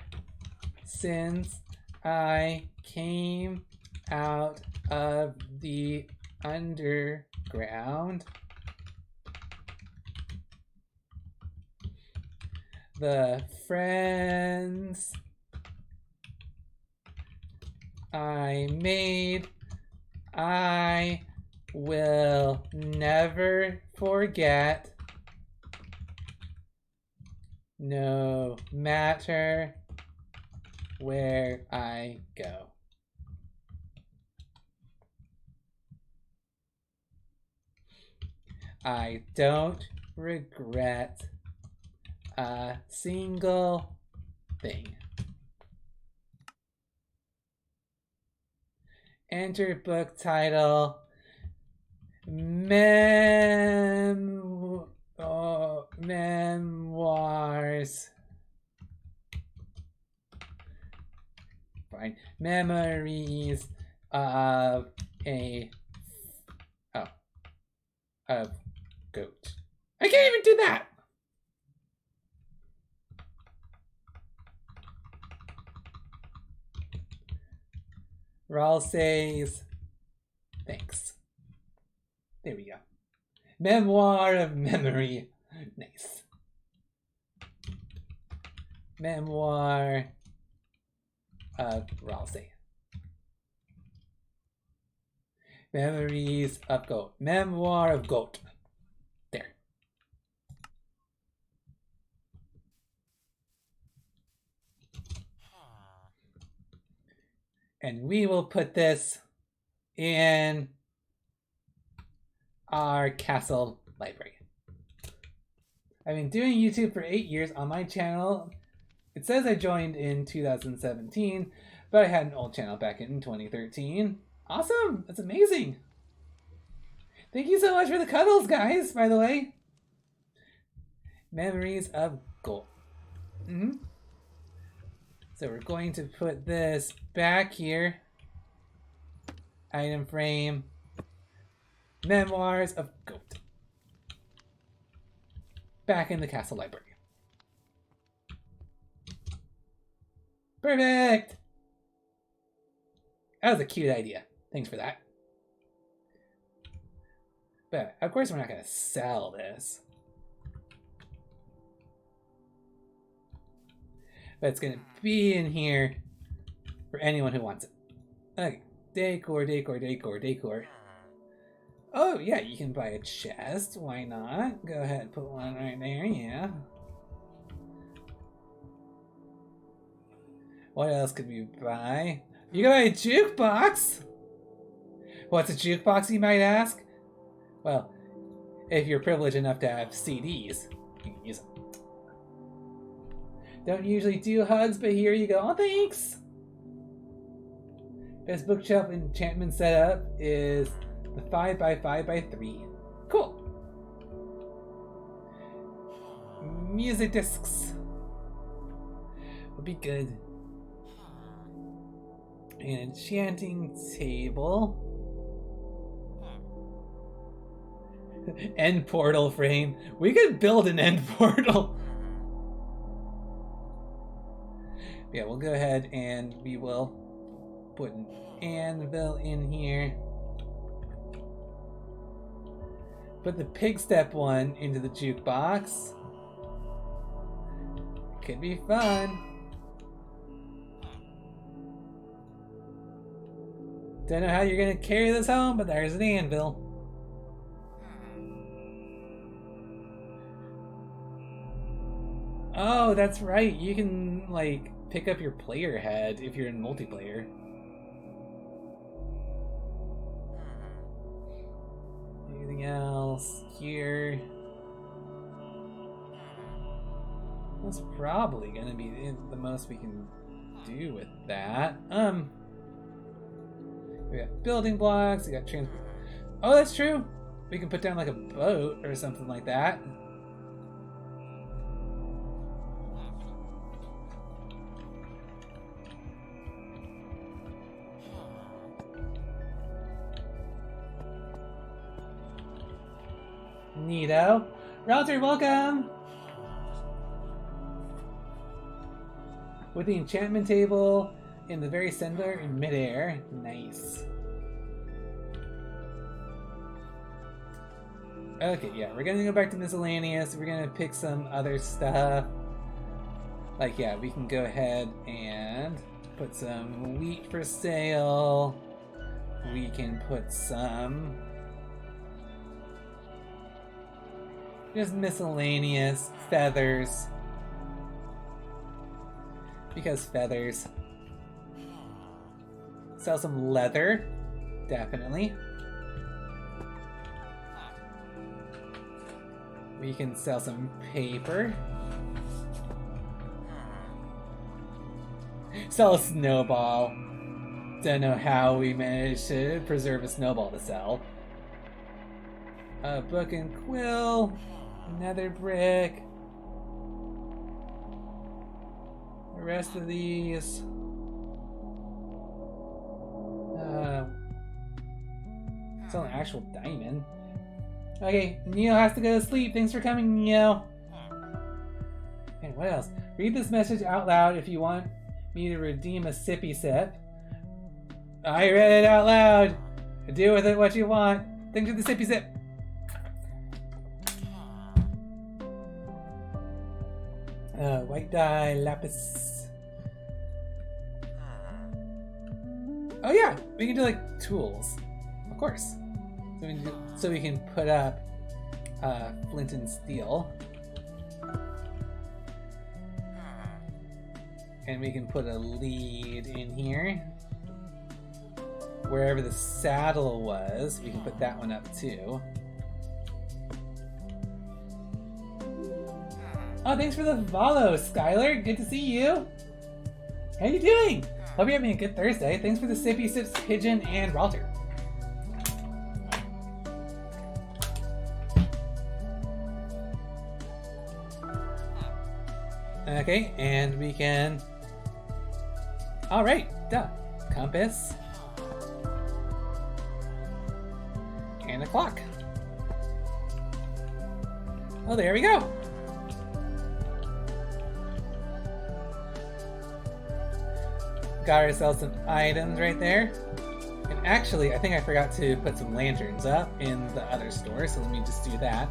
since I came out of the underground. The friends I made, I will never forget, no matter where I go. I don't regret a single thing. Enter book title. Memoirs. Fine. Memories of of goat. I can't even do that. Ralsei's. Thanks. There we go. Memoir of memory. Nice. Memoir of Ralsei. Memories of Goat. Memoir of Goat. There. And we will put this in our castle library. I've been doing YouTube for 8 years on my channel. It says I joined in 2017, but I had an old channel back in 2013. Awesome! That's amazing! Thank you so much for the cuddles, guys, by the way. Memories of Goat. So we're going to put this back here. Item frame. Memoirs of Goat. Back in the castle library. Perfect! That was a cute idea. Thanks for that. But of course we're not going to sell this. But it's going to be in here for anyone who wants it. Okay. Decor, decor, decor, decor. Oh, yeah, you can buy a chest. Why not? Go ahead and put one right there, yeah. What else could we buy? You can buy a jukebox! What's a jukebox, you might ask? Well, if you're privileged enough to have CDs, you can use them. Don't usually do hugs, but here you go. Oh, thanks! Best bookshelf enchantment setup is the 5x5x3. Cool. Music discs would be good. An enchanting table. End portal frame. We could build an end portal. Yeah, we'll go ahead and we will put an anvil in here. Put the pig step one into the jukebox. Could be fun. Don't know how you're gonna carry this home, but there's an anvil. Oh, that's right. You can, like, pick up your player head if you're in multiplayer. Anything else here? That's probably gonna be the most we can do with that. We got building blocks, we got transport. Oh, that's true! We can put down like a boat or something like that. Neato. Ralsei, welcome! With the enchantment table in the very center in midair. Nice. Okay, yeah, we're gonna go back to miscellaneous. We're gonna pick some other stuff. Like, yeah, we can go ahead and put some wheat for sale. We can put some just miscellaneous feathers. Because feathers. Sell some leather. Definitely. We can sell some paper. Sell a snowball. Don't know how we managed to preserve a snowball to sell. A book and quill. Another brick. The rest of these. It's an actual diamond. Okay, Neo has to go to sleep. Thanks for coming, Neo. And what else? Read this message out loud if you want me to redeem a sippy sip. I read it out loud. Do with it what you want. Thanks for the sippy sip. White dye, lapis. Oh yeah, we can do like tools. Of course. So we can put up flint and steel. And we can put a lead in here. Wherever the saddle was, we can put that one up too. Oh, thanks for the follow, Skylar. Good to see you. How you doing? Hope you're having a good Thursday. Thanks for the sippy sips, Pigeon and Ralter. Okay, and we can... Alright, duh. Compass. And a clock. Oh, there we go. Got ourselves some items right there. And actually, I think I forgot to put some lanterns up in the other store, so let me just do that.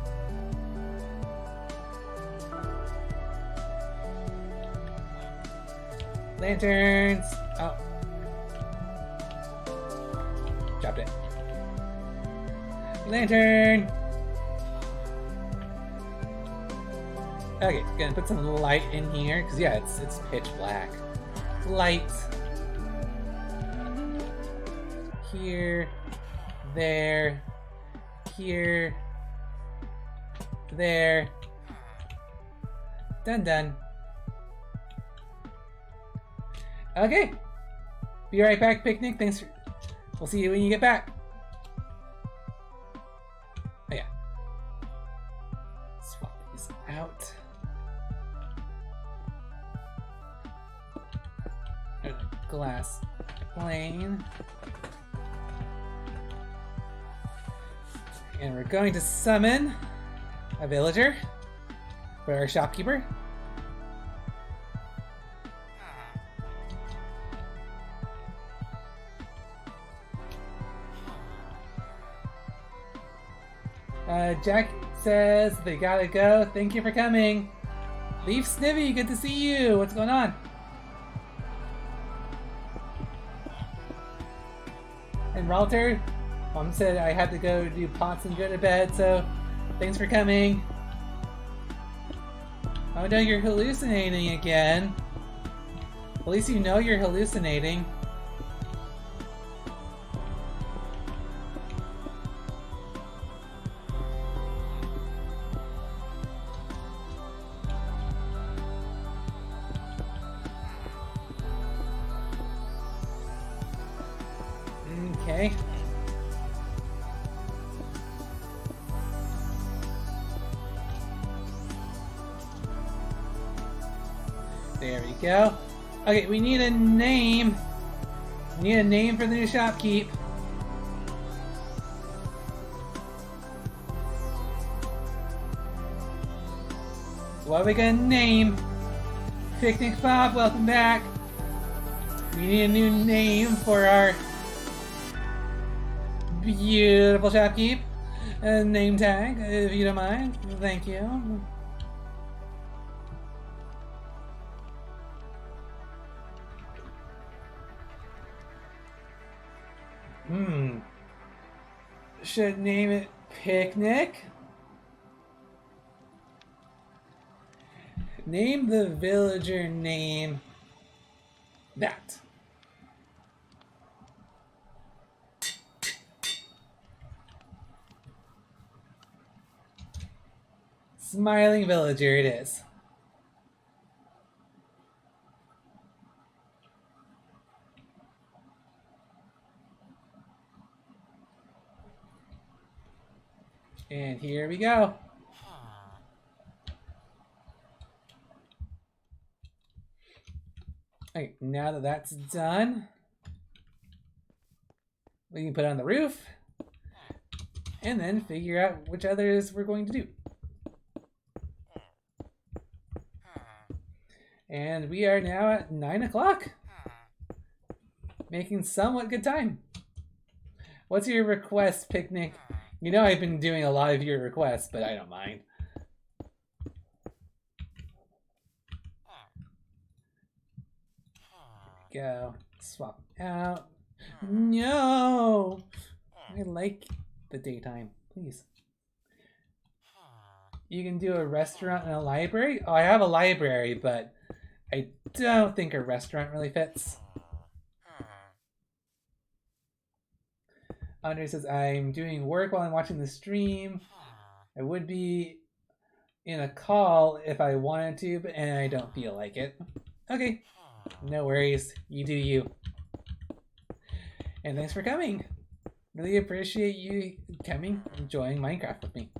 Lanterns! Oh. Dropped it. Lantern! Okay, gonna put some light in here, because yeah, it's pitch black. Light. Here. There. Here. There. Done. Okay. Be right back, Picnic. Thanks for... We'll see you when you get back. Oh yeah. Swap these out. There's a glass plane. And we're going to summon a villager for our shopkeeper. Jack says they gotta go. Thank you for coming. Leaf Snivy, good to see you. What's going on? And Ralter, Mom said I had to go do pots and go to bed, so thanks for coming. Oh no, you're hallucinating again. At least you know you're hallucinating. Okay. There we go. Okay, we need a name. We need a name for the new shopkeep. What are we gonna name? Picnic Bob, welcome back. We need a new name for our beautiful shopkeep. Name tag, if you don't mind. Thank you. Should name it Picnic. Name the villager name that. Smiling villager it is. And here we go. Okay, now that that's done, we can put it on the roof and then figure out which others we're going to do. And we are now at 9 o'clock, making somewhat good time. What's your request, Picnic? You know I've been doing a lot of your requests, but I don't mind. Go. Swap out. No! I like the daytime. Please. You can do a restaurant and a library? Oh, I have a library, but I don't think a restaurant really fits. Andre says, I'm doing work while I'm watching the stream. I would be in a call if I wanted to, but and I don't feel like it. Okay, no worries. You do you. And thanks for coming. Really appreciate you coming, enjoying Minecraft with me.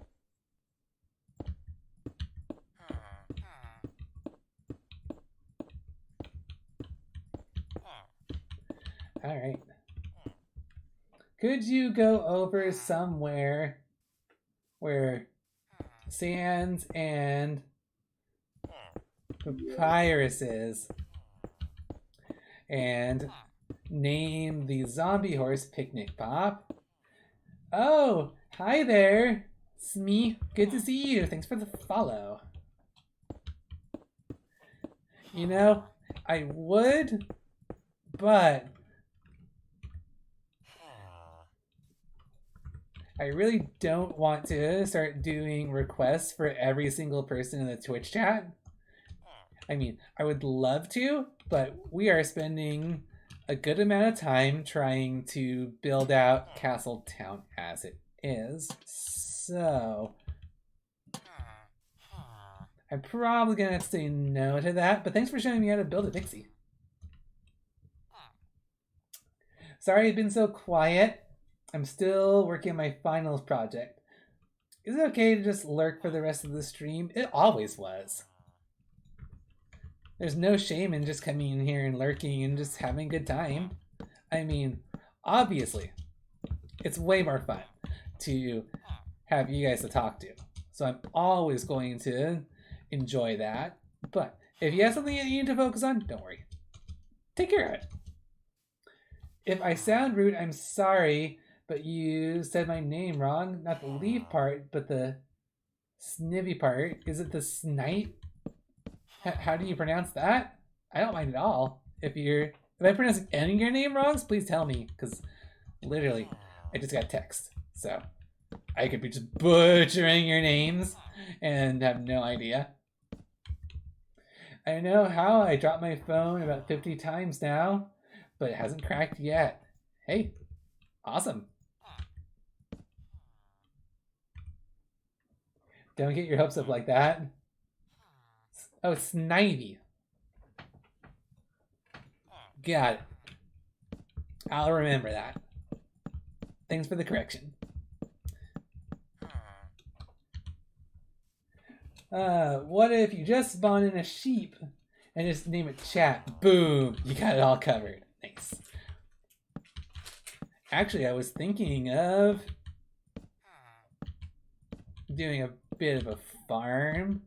All right. Could you go over somewhere where sands and papyrus is and name the zombie horse Picnic Pop? Oh, hi there. It's me. Good to see you. Thanks for the follow. You know, I would, but I really don't want to start doing requests for every single person in the Twitch chat. I mean, I would love to, but we are spending a good amount of time trying to build out Castle Town as it is. So I'm probably going to say no to that, but thanks for showing me how to build a Vixey. Sorry I've been so quiet. I'm still working on my finals project. Is it okay to just lurk for the rest of the stream? It always was. There's no shame in just coming in here and lurking and just having a good time. I mean, obviously, it's way more fun to have you guys to talk to. So I'm always going to enjoy that. But if you have something that you need to focus on, don't worry. Take care of it. If I sound rude, I'm sorry. But you said my name wrong. Not the leaf part, but the snivy part. Is it the snipe? How do you pronounce that? I don't mind at all. If I pronounce any of your name wrong, please tell me. Because literally, I just got text. So I could be just butchering your names and have no idea. I know how I dropped my phone about 50 times now, but it hasn't cracked yet. Hey, awesome. Don't get your hopes up like that. Oh, Snivy. Got it. I'll remember that. Thanks for the correction. What if you just spawn in a sheep and just name it Chat? Boom! You got it all covered. Nice. Actually, I was thinking of doing a bit of a farm.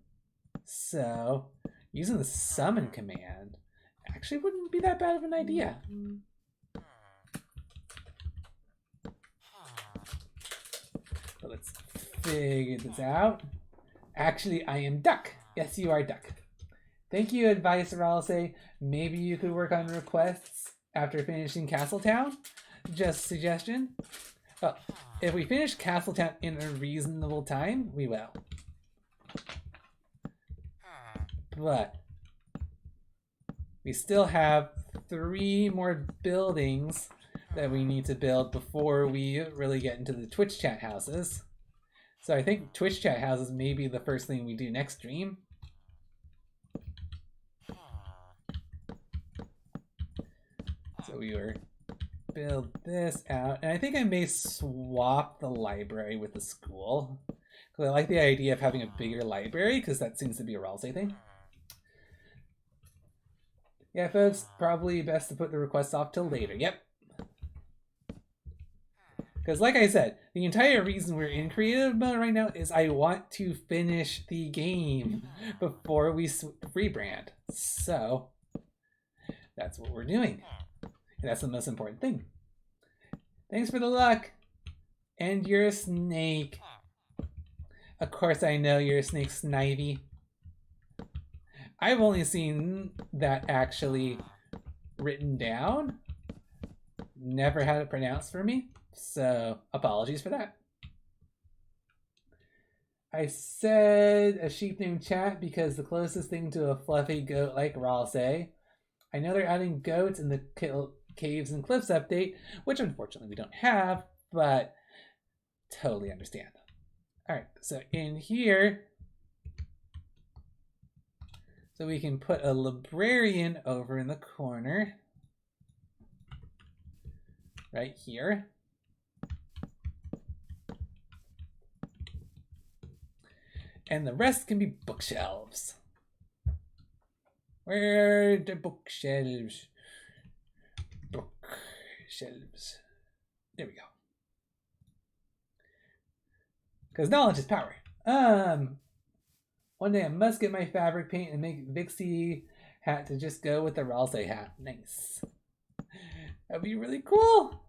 So, using the summon command actually wouldn't be that bad of an idea. But let's figure this out. Actually, I am Duck. Yes, you are Duck. Thank you, advice, Ralsei. Maybe you could work on requests after finishing Castletown. Just suggestion. Oh, if we finish Castletown in a reasonable time, we will. But we still have 3 more buildings that we need to build before we really get into the Twitch chat houses. So I think Twitch chat houses may be the first thing we do next stream. So we were build this out, and I think I may swap the library with the school because I like the idea of having a bigger library because that seems to be a Ralsei thing. Yeah, folks, probably best to put the requests off till later. Yep. Because like I said, the entire reason we're in creative mode right now is I want to finish the game before we rebrand. So that's what we're doing. And that's the most important thing. Thanks for the luck. And you're a snake. Of course I know you're a snake, Snivy. I've only seen that actually written down. Never had it pronounced for me. So apologies for that. I said a sheep named Chat because the closest thing to a fluffy goat like Ralsei. I know they're adding goats in the Caves and Cliffs update, which unfortunately we don't have, but totally understand. All right, so in here, so we can put a librarian over in the corner, right here. And the rest can be bookshelves. Where are the bookshelves? Bookshelves. There we go. Because knowledge is power. One day I must get my fabric paint and make Vixey hat to just go with the Ralsei hat. Nice. That'd be really cool.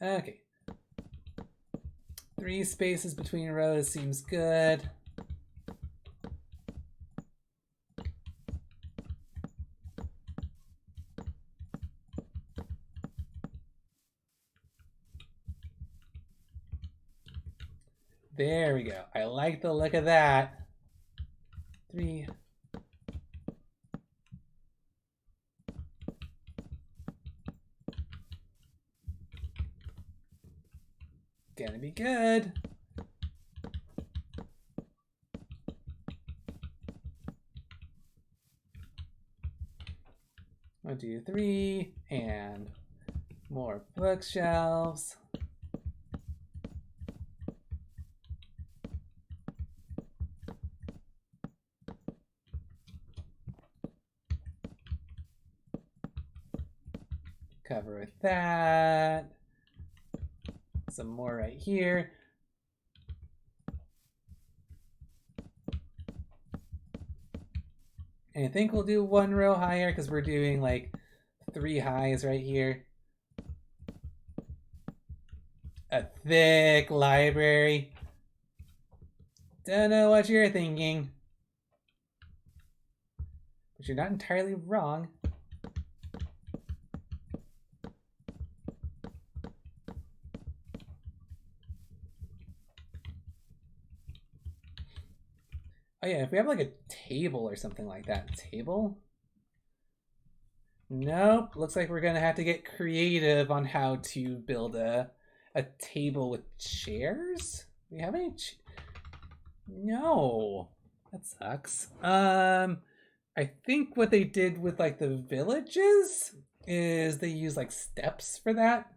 Okay. 3 spaces between rows seems good. There we go. I like the look of that. 3. Gonna be good. One, 2, 3, and more bookshelves. Cover with that. Some more right here. And I think we'll do 1 row higher because we're doing like 3 highs right here. A thick library. Don't know what you're thinking. But you're not entirely wrong. Oh yeah, if we have like a table or something like that. Table? Nope. Looks like we're gonna have to get creative on how to build a table with chairs? Do we have any No. That sucks. I think what they did with like the villages is they use like steps for that.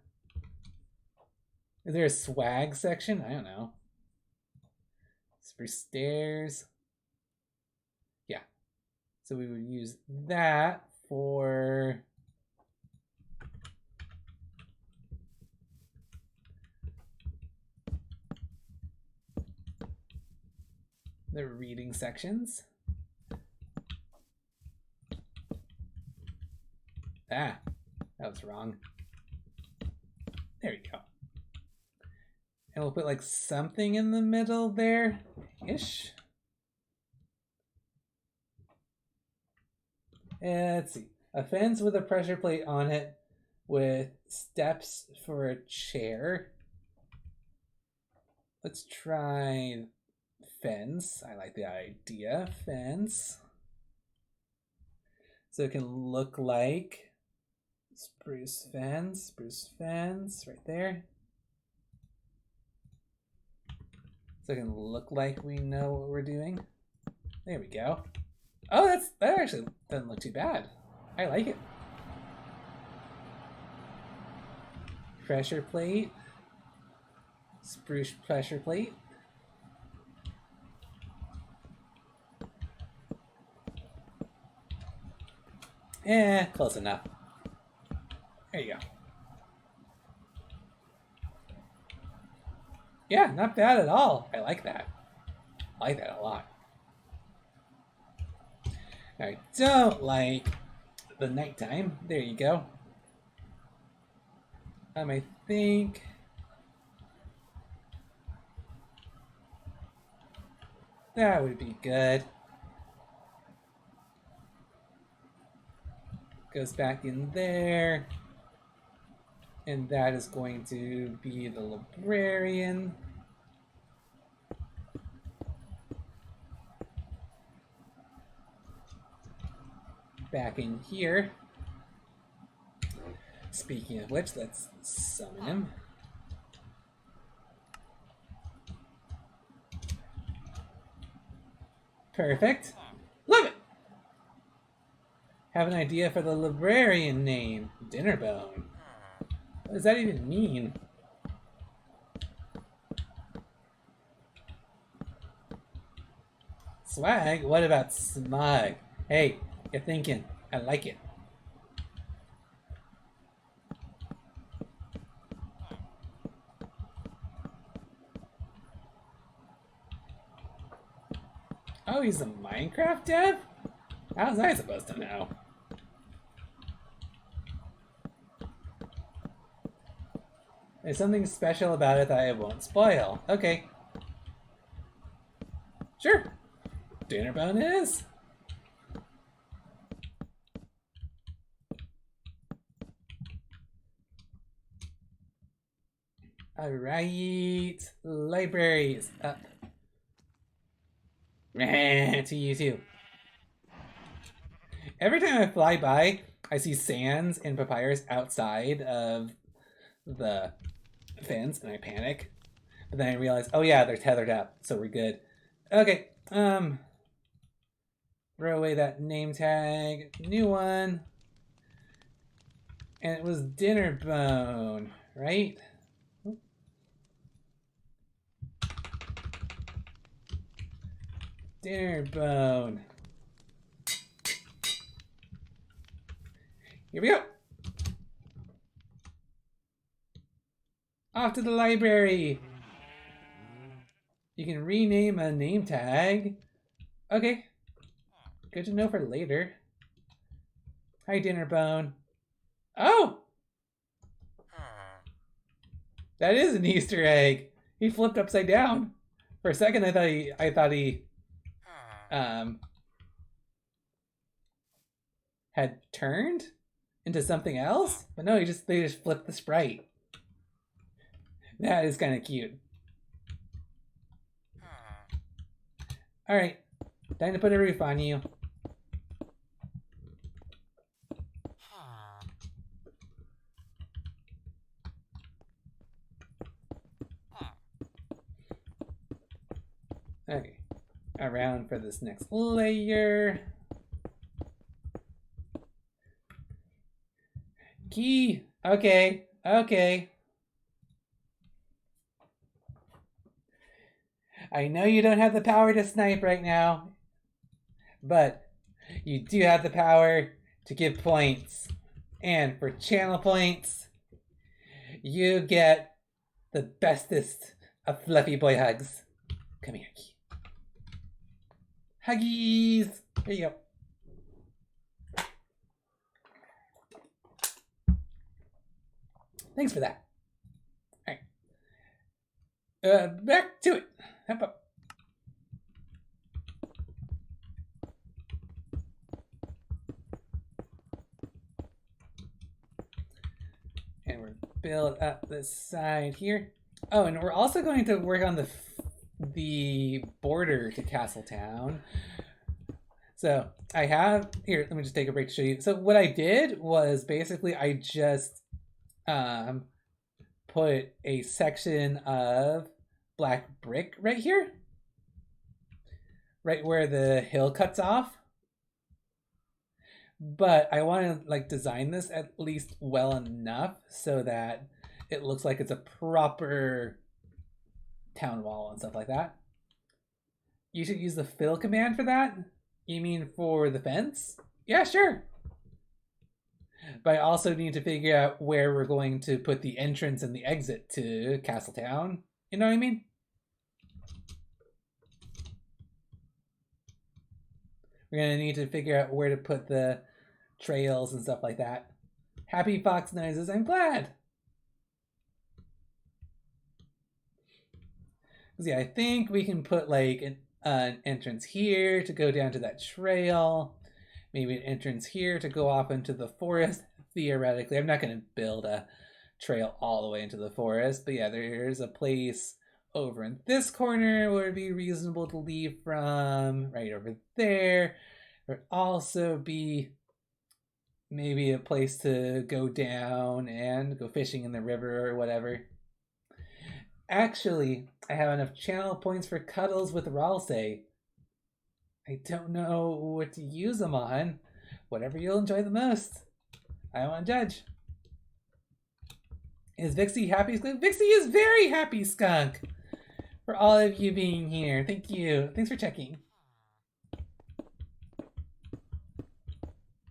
Is there a swag section? I don't know. It's for stairs. Yeah. So we would use that for the reading sections. Ah, that was wrong. There we go. And we'll put like something in the middle there-ish. And let's see. A fence with a pressure plate on it with steps for a chair. Let's try fence. I like the idea. Fence. So it can look like spruce fence right there. So it can look like we know what we're doing. There we go. Oh, that actually doesn't look too bad. I like it. Pressure plate. Spruce pressure plate. Close enough. There you go. Yeah, not bad at all. I like that. I like that a lot. I don't like the nighttime. There you go. I think that would be good. Goes back in there. And that is going to be the librarian. Back in here. Speaking of which, let's summon him. Perfect. Love it! Have an idea for the librarian name. Dinnerbone. What does that even mean? Swag? What about smug? Hey, you're thinking. I like it. Oh, he's a Minecraft dev? How was I supposed to know? There's something special about it that I won't spoil. Okay. Sure. Dinnerbone is. Alright. Library is up. To you too. Every time I fly by, I see Sans and Papyrus outside of the fence and I panic. But then I realize, oh yeah, they're tethered up, so we're good. Okay, throw away that name tag. New one. And it was Dinnerbone, right? Dinnerbone. Here we go. Off to the library. You can rename a name tag. Okay. Good to know for later. Hi, Dinnerbone. Oh! That is an Easter egg. He flipped upside down. For a second, I thought he had turned into something else, but no, they just flipped the sprite. That is kind of cute. All right, time to put a roof on you. Okay, around for this next layer. Key. Okay, okay. I know you don't have the power to snipe right now, but you do have the power to give points. And for channel points, you get the bestest of fluffy boy hugs. Come here, Key. Huggies! There you go. Thanks for that. All right. Back to it. Hop up. And we're build up this side here. Oh, and we're also going to work on the the border to Castletown. So I have here. Let me just take a break to show you. So what I did was basically I just put a section of black brick right here, right where the hill cuts off. But I want to like design this at least well enough so that it looks like it's a proper town wall and stuff like that. You should use the fill command for that. You mean for the fence? Yeah, sure. But I also need to figure out where we're going to put the entrance and the exit to Castletown. You know what I mean? We're going to need to figure out where to put the trails and stuff like that. Happy fox noises, I'm glad. Yeah, I think we can put like an entrance here to go down to that trail. Maybe an entrance here to go off into the forest, theoretically. I'm not going to build a trail all the way into the forest, but yeah, there's a place over in this corner where it'd be reasonable to leave from, right over there. There'd also be maybe a place to go down and go fishing in the river or whatever. Actually, I have enough channel points for cuddles with Ralsei. I don't know what to use them on. Whatever you'll enjoy the most. I won't judge. Is Vixey happy, Skunk? Vixey is very happy, Skunk! For all of you being here. Thank you. Thanks for checking.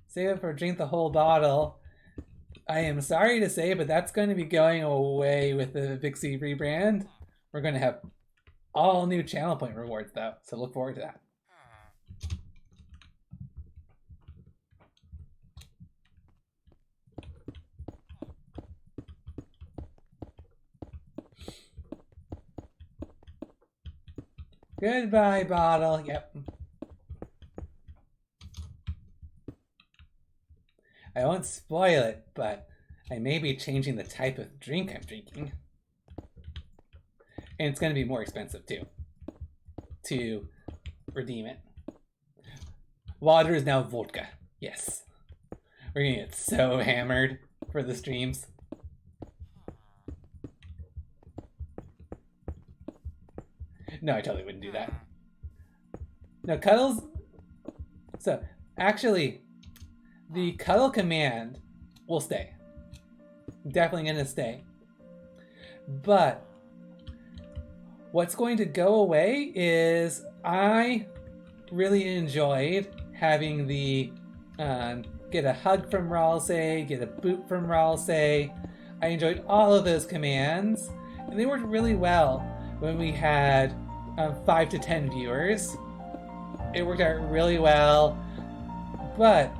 Save it for drink the whole bottle. I am sorry to say, but that's going to be going away with the Vixey rebrand. We're going to have all new channel point rewards, though, so look forward to that. Goodbye, bottle. Yep. I won't spoil it, but I may be changing the type of drink I'm drinking. And it's going to be more expensive, too, to redeem it. Water is now vodka. Yes. We're going to get so hammered for the streams. No, I totally wouldn't do that. No, cuddles... So, actually... The cuddle command will stay. Definitely going to stay. But what's going to go away is I really enjoyed having the get a hug from Ralsei, get a boot from Ralsei. I enjoyed all of those commands, and they worked really well when we had 5 to 10 viewers. It worked out really well, but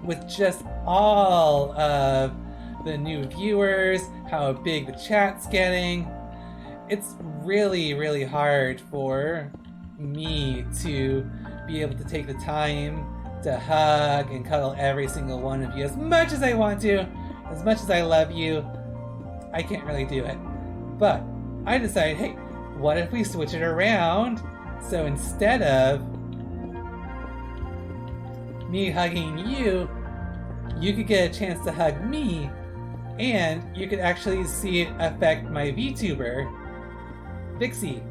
with just all of the new viewers, how big the chat's getting, it's really, really hard for me to be able to take the time to hug and cuddle every single one of you as much as I want to, as much as I love you. I can't really do it. But I decided, hey, what if we switch it around? So instead of me hugging you, you could get a chance to hug me, and you could actually see it affect my VTuber, Vixey.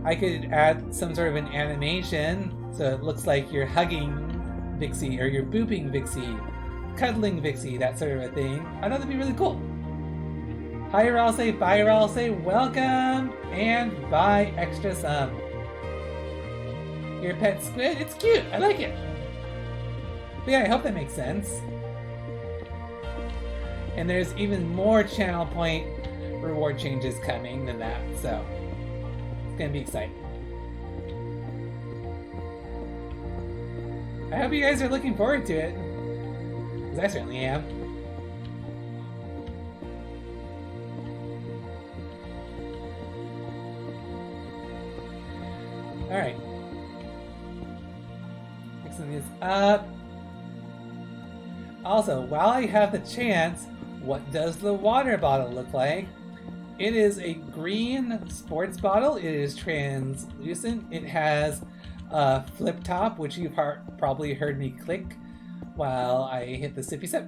I could add some sort of an animation so it looks like you're hugging Vixey, or you're booping Vixey, cuddling Vixey, that sort of a thing. I thought that'd be really cool. Hi Ralsei, bye Ralsei, welcome, and buy extra sum. Your pet squid? It's cute, I like it. But yeah, I hope that makes sense. And there's even more channel point reward changes coming than that, so it's gonna be exciting. I hope you guys are looking forward to it, because I certainly am. Alright. Mixing this up. Also, while I have the chance, what does the water bottle look like? It is a green sports bottle. It is translucent. It has a flip top, which you've probably heard me click while I hit the sippy sip.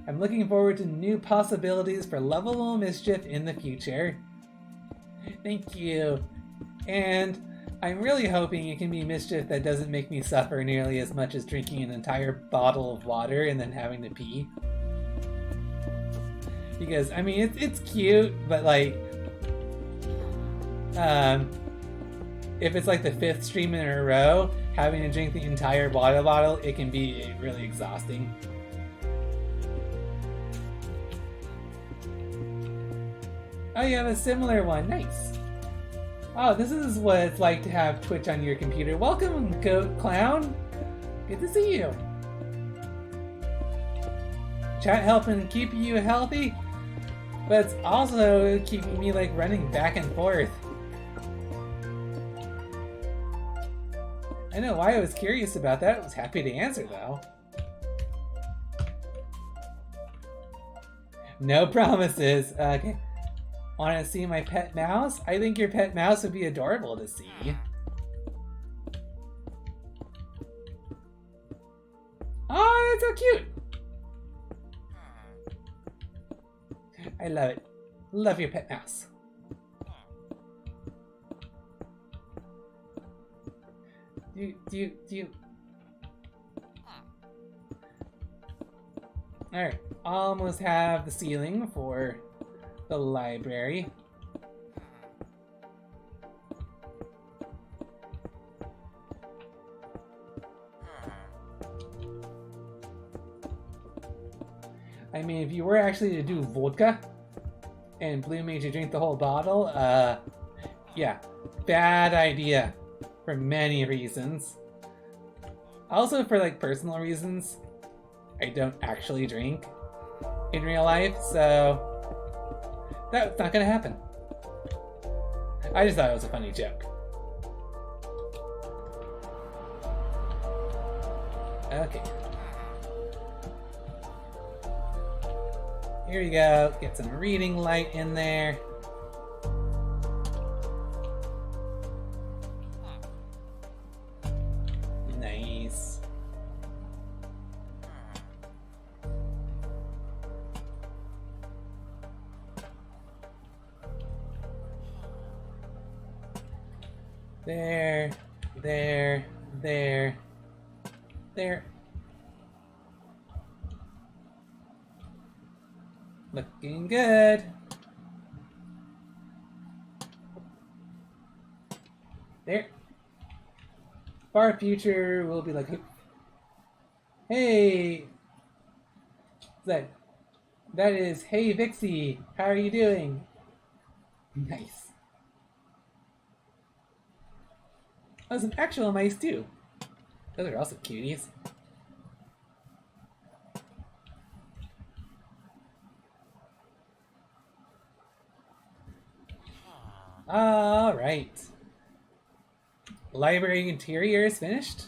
I'm looking forward to new possibilities for lovable mischief in the future. Thank you. And I'm really hoping it can be mischief that doesn't make me suffer nearly as much as drinking an entire bottle of water and then having to pee. Because, I mean, it's cute, but like, if it's like the 5th stream in a row, having to drink the entire water bottle, it can be really exhausting. Oh, you have a similar one. Nice. Oh, this is what it's like to have Twitch on your computer. Welcome, Goat Clown. Good to see you. Chat helping keep you healthy, but it's also keeping me like running back and forth. I know why I was curious about that. I was happy to answer though. No promises. Okay. Want to see my pet mouse? I think your pet mouse would be adorable to see. Oh, that's so cute! I love it. Love your pet mouse. Do you... Alright, almost have the ceiling for the library. I mean, if you were actually to do vodka and Blue made you drink the whole bottle, yeah, bad idea for many reasons. Also for like personal reasons, I don't actually drink in real life, so that's not gonna happen. I just thought it was a funny joke. Okay. Here we go. Get some reading light in there. Nice. There, there, there, there. Looking good. There. Far future will be like, hey, that is, hey Vixey, how are you doing? Nice. Oh, some actual mice too. Those are also cuties. All right. Library interior is finished.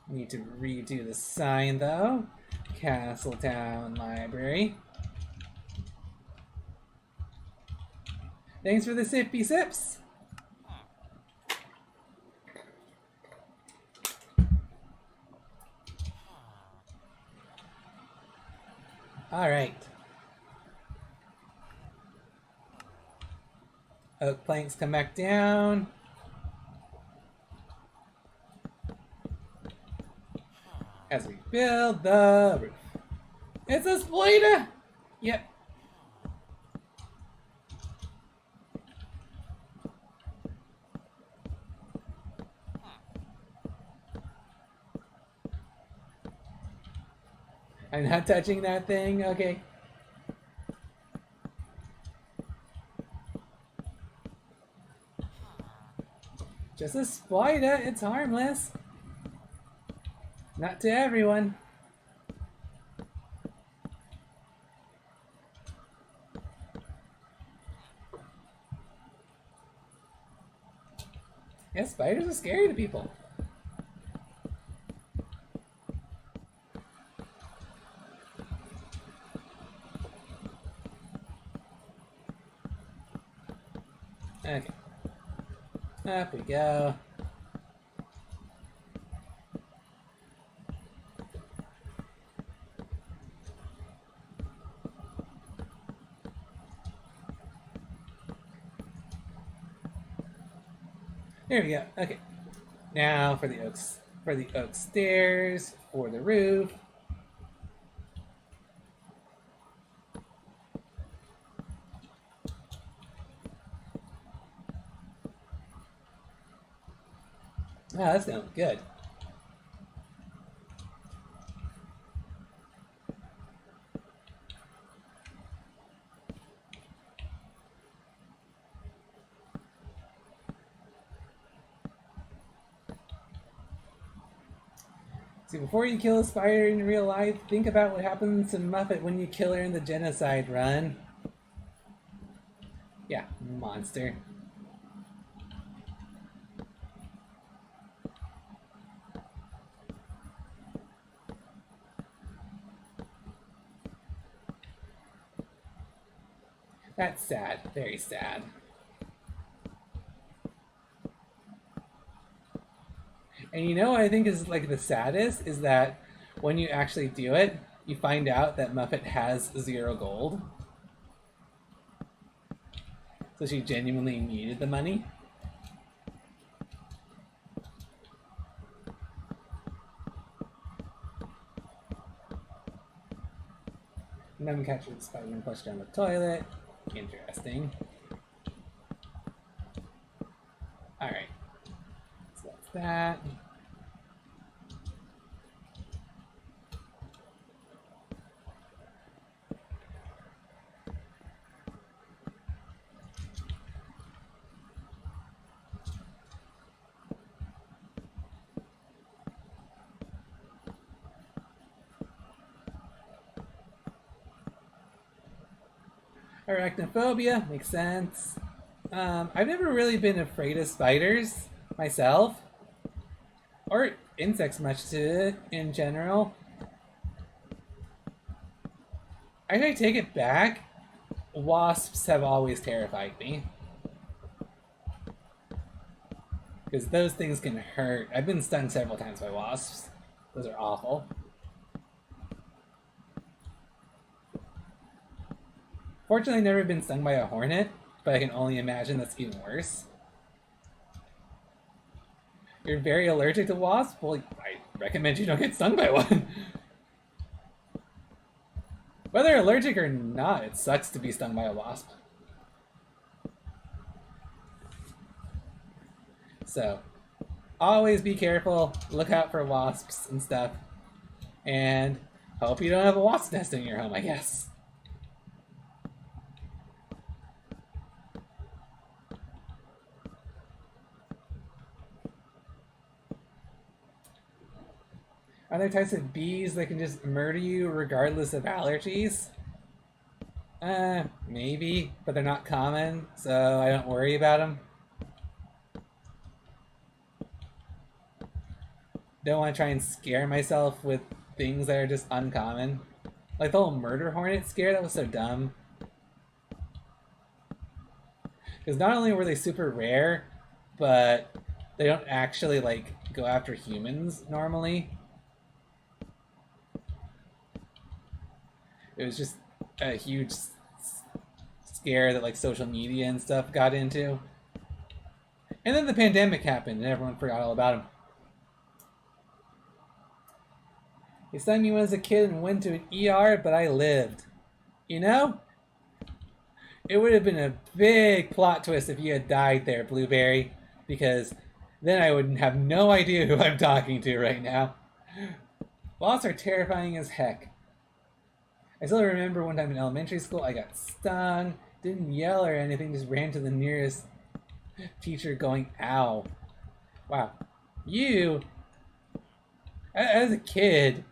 Need to redo the sign though. Castletown Library. Thanks for the sippy sips. All right. Oak planks come back down. As we build the roof. It's a spider! Yep. I'm not touching that thing? Okay. Just a spider, it's harmless. Not to everyone. Yeah, spiders are scary to people. Up we go. There we go. Okay. Now for the oak stairs, for the roof. Ah, that's going good. See, before you kill a spider in real life, think about what happens to Muffet when you kill her in the genocide run. Yeah, monster. That's sad. Very sad. And you know what I think is like the saddest is that when you actually do it, you find out that Muffet has 0 gold. So she genuinely needed the money. And then we captured the spider and flushed down the toilet. Interesting. Alright. So that's that. Arachnophobia, makes sense. I've never really been afraid of spiders myself, or insects much to in general. I take it back. Wasps have always terrified me. Because those things can hurt. I've been stung several times by wasps. Those are awful. Fortunately, I've never been stung by a hornet, but I can only imagine that's even worse. You're very allergic to wasps? Well, I recommend you don't get stung by one. Whether allergic or not, it sucks to be stung by a wasp. So, always be careful, look out for wasps and stuff, and hope you don't have a wasp nest in your home, I guess. Are there types of bees that can just murder you regardless of allergies? Maybe, but they're not common, so I don't worry about them. Don't want to try and scare myself with things that are just uncommon. Like the whole murder hornet scare, that was so dumb. Because not only were they super rare, but they don't actually like go after humans normally. It was just a huge scare that like social media and stuff got into. And then the pandemic happened and everyone forgot all about him. He stung me when I was a kid and went to an ER, but I lived. You know? It would have been a big plot twist if you had died there, Blueberry, because then I would have no idea who I'm talking to right now. Wasps are terrifying as heck. I still remember one time in elementary school, I got stung, didn't yell or anything, just ran to the nearest teacher going, ow. Wow. You, as a kid,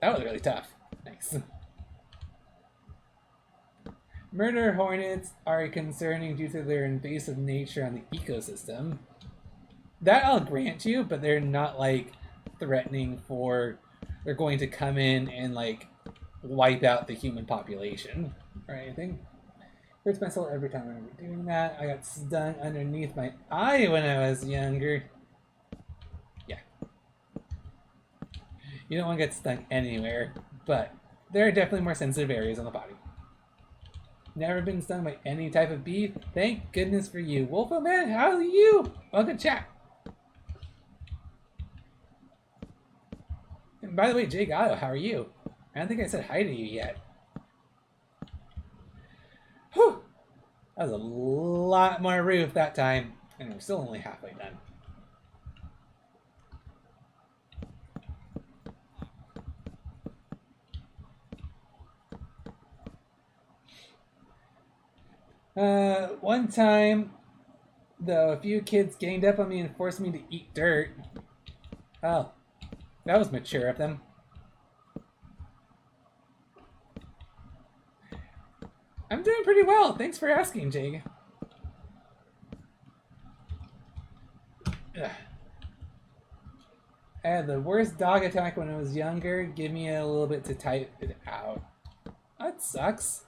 that was really tough. Nice. Murder hornets are concerning due to their invasive nature on the ecosystem. That I'll grant you, but they're not like threatening for, they're going to come in and like wipe out the human population or anything. Hurts myself every time I remember doing that. I got stung underneath my eye when I was younger. Yeah. You don't want to get stung anywhere, but there are definitely more sensitive areas on the body. Never been stung by any type of bee. Thank goodness for you. Wolfo man, how are you? Welcome to chat. And by the way, Jay Gatto, how are you? I don't think I said hi to you yet. Whew! That was a lot more roof that time, and we're still only halfway done. One time, though, a few kids ganged up on me and forced me to eat dirt. Oh, that was mature of them. I'm doing pretty well. Thanks for asking, Jake. Ugh. I had the worst dog attack when I was younger. Give me a little bit to type it out. That sucks.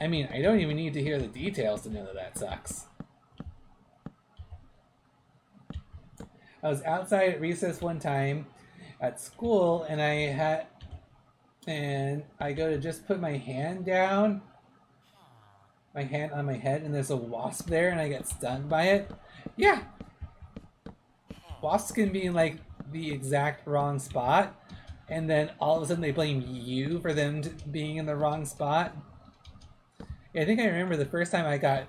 I mean, I don't even need to hear the details to know that that sucks. I was outside at recess one time at school, and I go to just put my hand down, my hand on my head, and there's a wasp there, and I get stung by it. Yeah, wasps can be in like the exact wrong spot, and then all of a sudden they blame you for them being in the wrong spot. Yeah, I think I remember the first time I got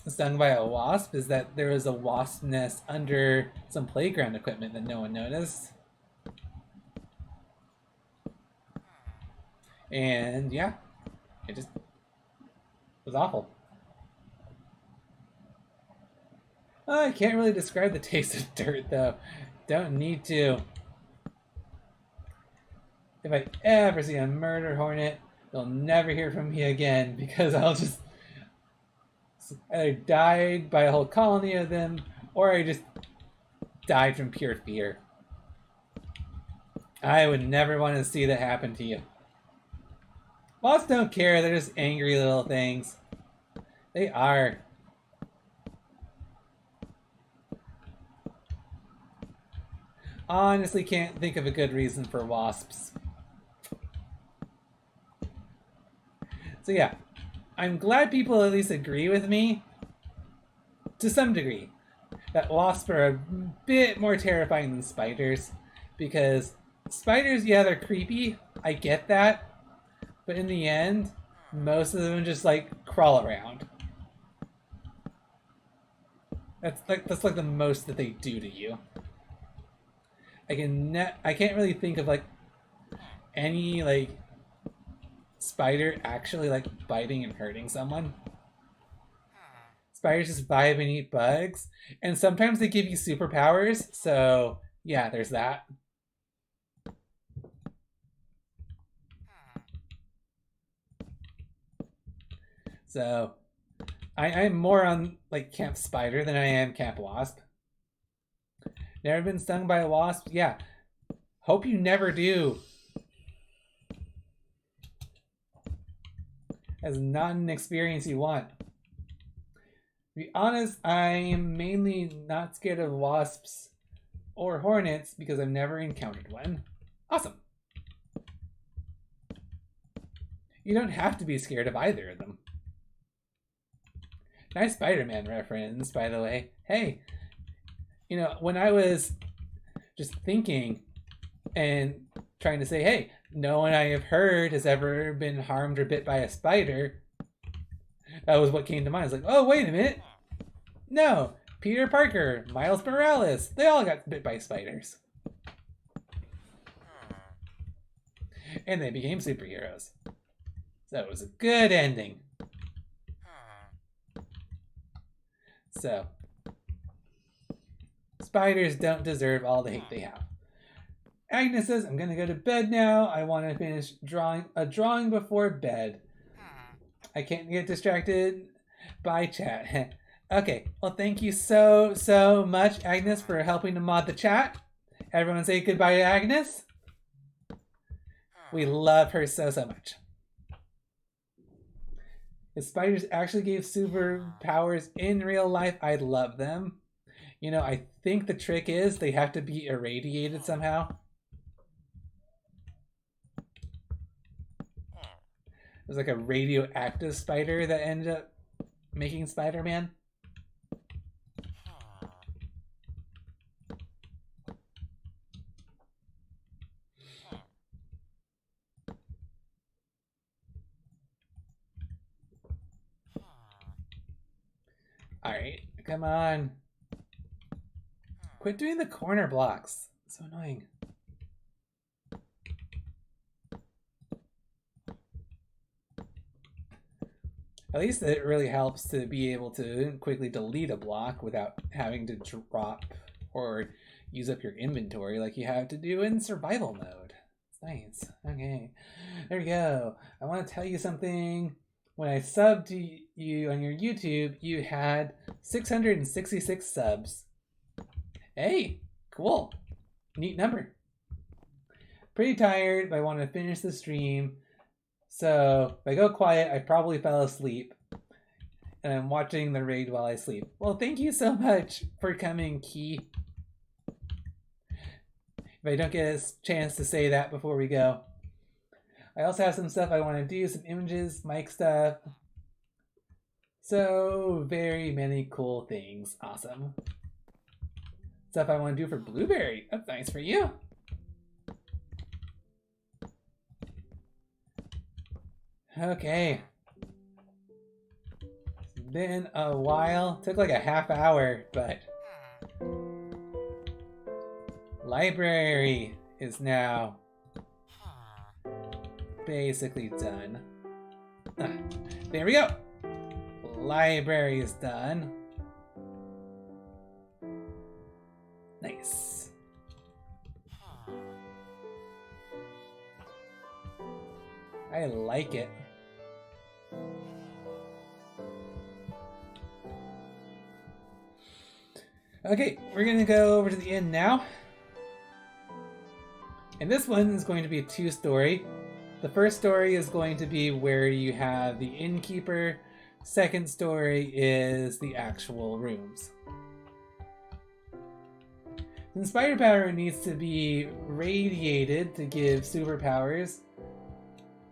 stung by a wasp is that there was a wasp nest under some playground equipment that no one noticed. And yeah, it just was awful. Oh, I can't really describe the taste of dirt though. Don't need to. If I ever see a murder hornet, they'll never hear from me again because I'll just either died by a whole colony of them, or I just died from pure fear. I would never want to see that happen to you. Wasps don't care, they're just angry little things. They are. Honestly can't think of a good reason for wasps. So yeah, I'm glad people at least agree with me, to some degree, that wasps are a bit more terrifying than spiders. Because spiders, yeah, they're creepy, I get that. But in the end, most of them just like crawl around. That's like the most that they do to you. I can't really think of like any like spider actually like biting and hurting someone. Spiders just vibe and eat bugs, and sometimes they give you superpowers, so yeah, there's that. So I'm more on like Camp Spider than I am Camp Wasp. Never been stung by a wasp? Yeah. Hope you never do. That's not an experience you want. To be honest, I'm mainly not scared of wasps or hornets because I've never encountered one. Awesome. You don't have to be scared of either of them. Nice Spider-Man reference, by the way. Hey, you know, when I was just thinking and trying to say, hey, no one I have heard has ever been harmed or bit by a spider, that was what came to mind. I was like, oh, wait a minute. No, Peter Parker, Miles Morales, they all got bit by spiders. And they became superheroes. So it was a good ending. So, spiders don't deserve all the hate they have. Agnes says, I'm gonna go to bed now. I want to finish a drawing before bed. I can't get distracted by chat. Okay, well, thank you so much, Agnes, for helping to mod the chat. Everyone say goodbye to Agnes. We love her so much. If spiders actually gave superpowers in real life, I'd love them. You know, I think the trick is they have to be irradiated somehow. It was like a radioactive spider that ended up making Spider-Man. Alright, come on. Quit doing the corner blocks. It's so annoying. At least it really helps to be able to quickly delete a block without having to drop or use up your inventory like you have to do in survival mode. It's nice. Okay, there we go. I want to tell you something. When I subbed to you on your YouTube, you had 666 subs. Hey, cool. Neat number. Pretty tired, but I want to finish the stream. So if I go quiet, I probably fell asleep. And I'm watching the raid while I sleep. Well, thank you so much for coming, Key. If I don't get a chance to say that before we go. I also have some stuff I want to do, some images, mic stuff. So very many cool things. Awesome. Stuff I want to do for Blueberry. That's nice for you. Okay. It's been a while. Took like a half hour, but library is now basically done. There we go. Library is done. Nice. I like it. Okay, we're gonna go over to the inn now. And this one is going to be a two-story. The first story is going to be where you have the innkeeper. Second story is the actual rooms. The spider power needs to be radiated to give superpowers.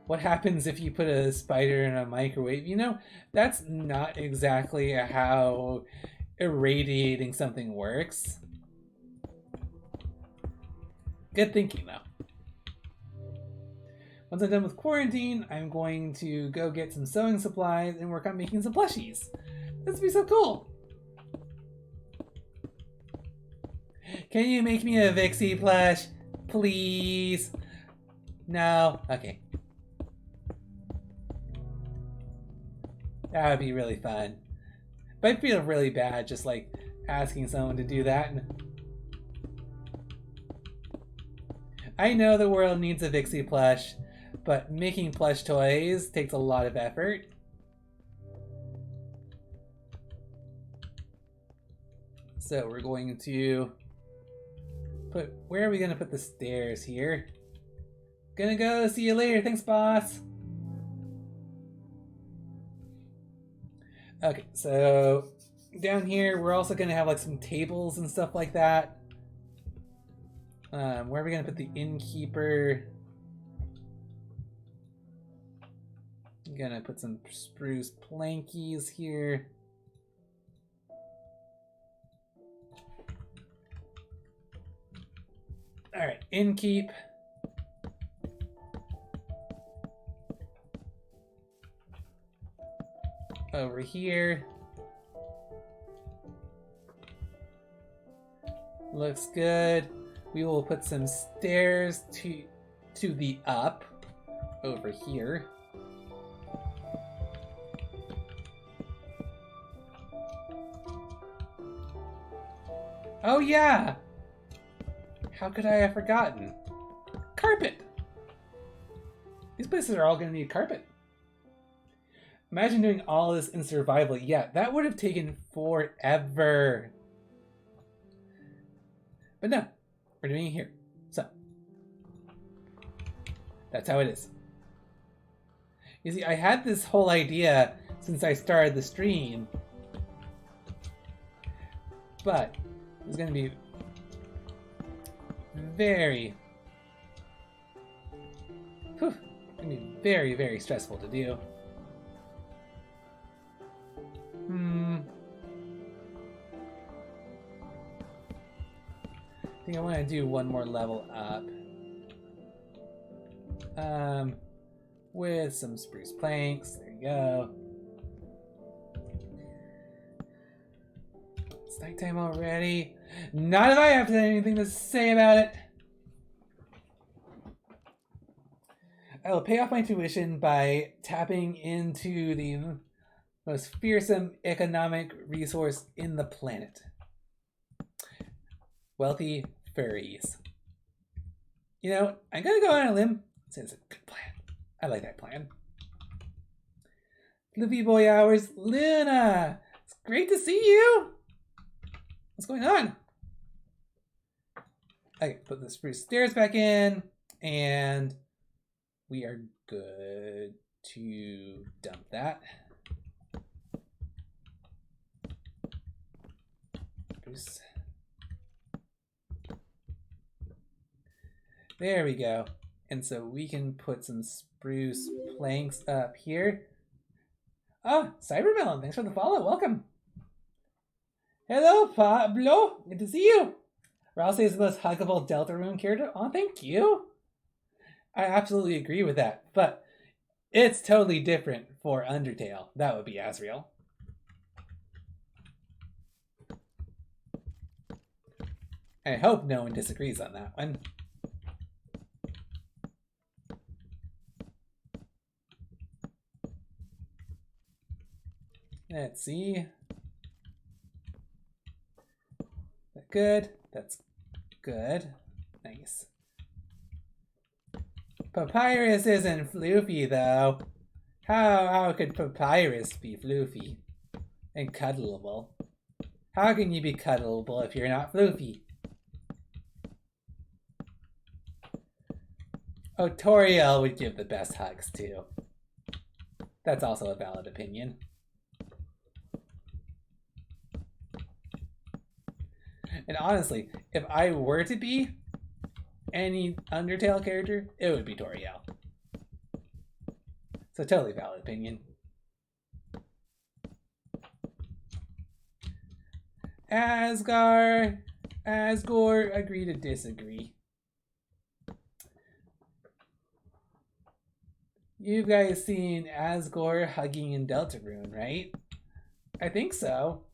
What happens if you put a spider in a microwave? You know, that's not exactly how irradiating something works. Good thinking, though. Once I'm done with quarantine, I'm going to go get some sewing supplies and work on making some plushies. This would be so cool. Can you make me a Vixey plush? Please? No? Okay. That would be really fun. But I feel really bad just like asking someone to do that. I know the world needs a Vixey plush, but making plush toys takes a lot of effort. So we're going to put, where are we going to put the stairs here? Gonna go, see you later, thanks boss. Okay, so down here we're also gonna have like some tables and stuff like that. Where are we gonna put the innkeeper? I'm gonna put some spruce plankies here. All right, innkeep. Over here. Looks good. We will put some stairs to the up over here. Oh yeah! How could I have forgotten? Carpet! These places are all going to need carpet. Imagine doing all this in survival. Yeah, that would have taken forever. But no, we're doing it here. So, that's how it is. You see, I had this whole idea since I started the stream. But it's going to be very, very, very stressful to do. I think I want to do one more level up. With some spruce planks. There you go. It's nighttime already. Not if I have anything to say about it. I will pay off my tuition by tapping into the most fearsome economic resource in the planet. Wealthy furries. You know, I'm gonna go on a limb. It's a good plan. I like that plan. Fluffy Boy Hours, Luna! It's great to see you! What's going on? Okay, put the spruce stairs back in, and we are good to dump that. Spruce. There we go. And so we can put some spruce planks up here. Oh, Cybermelon, thanks for the follow. Welcome. Hello, Pablo. Good to see you. Ralsei is the most huggable Deltarune character. Oh, thank you. I absolutely agree with that. But it's totally different for Undertale. That would be Asriel. I hope no one disagrees on that one. Let's see. That good? That's good. Nice. Papyrus isn't floofy though. How could Papyrus be floofy and cuddleable? How can you be cuddleable if you're not floofy? Oh, Toriel would give the best hugs too. That's also a valid opinion. And honestly, if I were to be any Undertale character, it would be Toriel. So totally valid opinion. Asgore, agree to disagree. You guys seen Asgore hugging in Deltarune, right? I think so.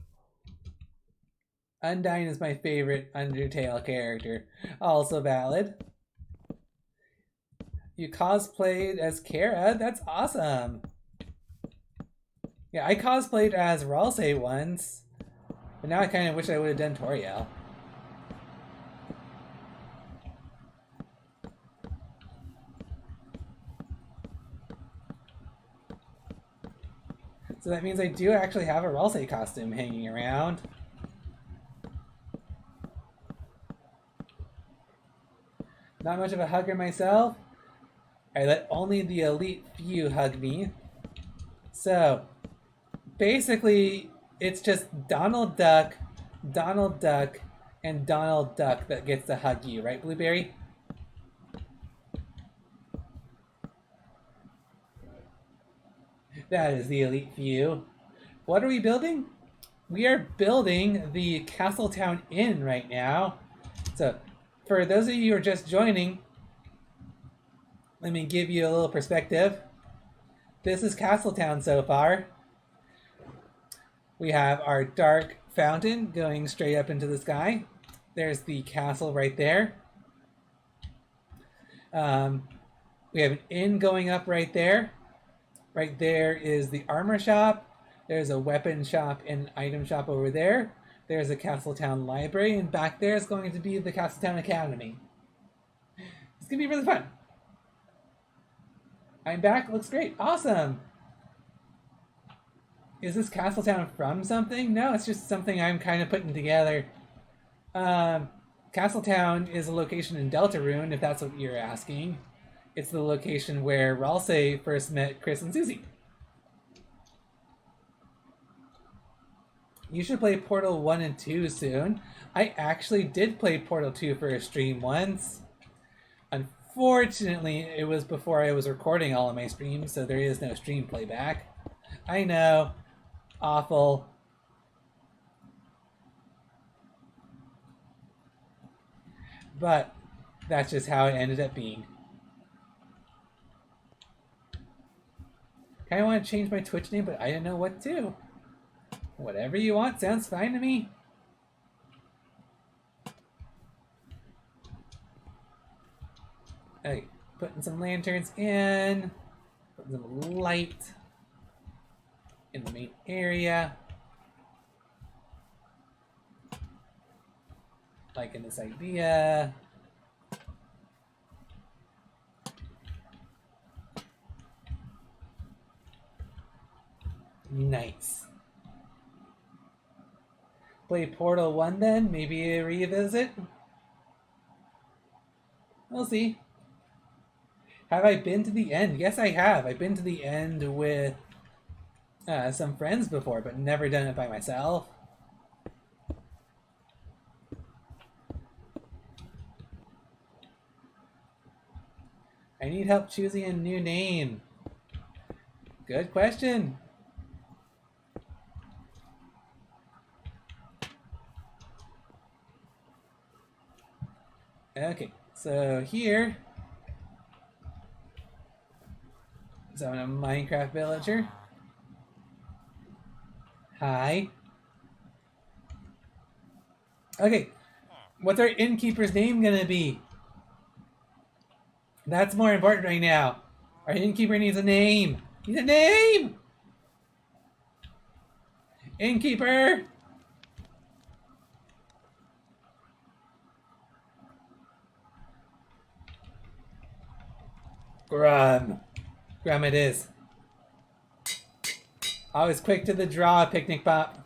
Undyne is my favorite Undertale character. Also valid. You cosplayed as Kara? That's awesome. Yeah, I cosplayed as Ralsei once. But now I kind of wish I would have done Toriel. So that means I do actually have a Ralsei costume hanging around. Not much of a hugger myself. I let only the elite few hug me. So, basically, it's just Donald Duck, and Donald Duck that gets to hug you, right, Blueberry? That is the elite few. What are we building? We are building the Castletown Inn right now. So, for those of you who are just joining, let me give you a little perspective. This is Castletown so far. We have our dark fountain going straight up into the sky. There's the castle right there. We have an inn going up right there. Right there is the armor shop. There's a weapon shop and item shop over there. There's a Castletown library, and back there is going to be the Castletown Academy. It's going to be really fun. I'm back. Looks great. Awesome. Is this Castletown from something? No, it's just something I'm kind of putting together. Castletown is a location in Deltarune, if that's what you're asking. It's the location where Ralsei first met Chris and Susie. You should play Portal 1 and 2 soon. I actually did play Portal 2 for a stream once. Unfortunately, it was before I was recording all of my streams, so there is no stream playback. I know. Awful. But that's just how it ended up being. Kinda want to change my Twitch name, but I don't know what to. Whatever you want sounds fine to me. Okay, putting some lanterns in. Putting some light in the main area. Liking this idea. Nice. Play Portal 1 then? Maybe a revisit? We'll see. Have I been to the end? Yes, I have. I've been to the end with some friends before, but never done it by myself. I need help choosing a new name. Good question. Okay, so here, so I'm a Minecraft villager. Hi. Okay, what's our innkeeper's name gonna be? That's more important right now. Our innkeeper needs a name. Needs a name! Innkeeper! Grum. Grum it is. Always quick to the draw, Picnic Pop.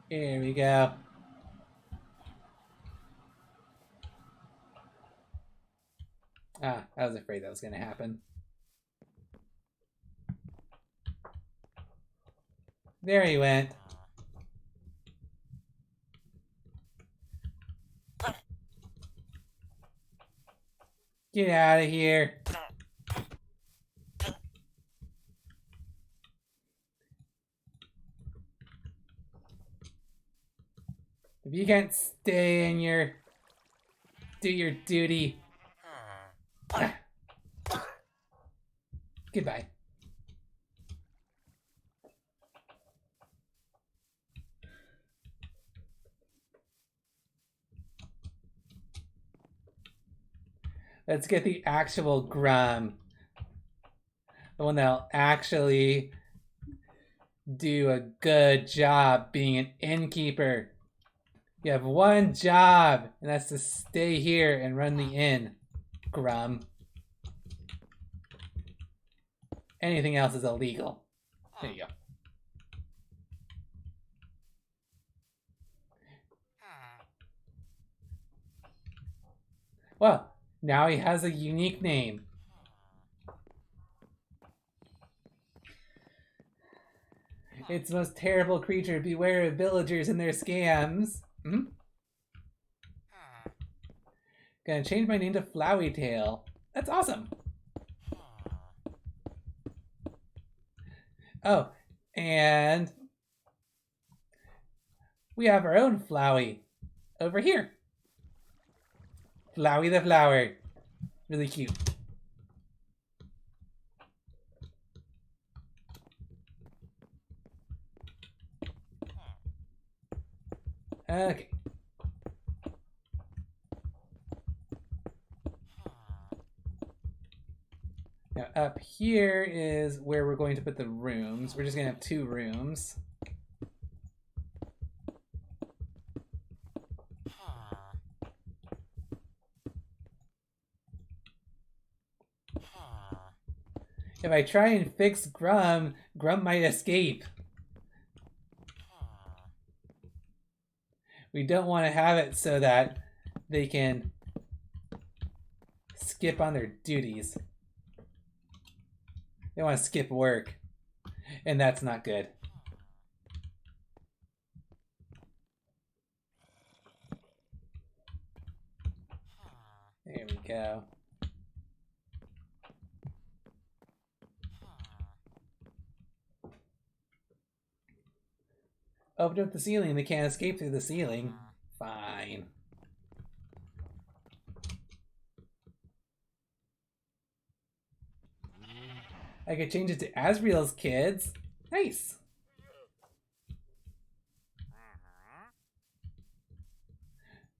Here we go. Ah, I was afraid that was going to happen. There he went. Get out of here. If you can't stay in your... do your duty. Goodbye. Let's get the actual Grum. The one that'll actually do a good job being an innkeeper. You have one job, and that's to stay here and run the inn, Grum. Anything else is illegal. There you go. Well, now he has a unique name. It's the most terrible creature. Beware of villagers and their scams. Hmm? Gonna change my name to Flowey Tail. That's awesome. Oh, and we have our own Flowey over here. Flowey the flower. Really cute. Okay. Now up here is where we're going to put the rooms. We're just gonna have 2 rooms. If I try and fix Grum, Grum might escape. We don't want to have it so that they can skip on their duties. They want to skip work. And that's not good. There we go. Open up the ceiling. They can't escape through the ceiling. Fine. I could change it to Asriel's kids. Nice.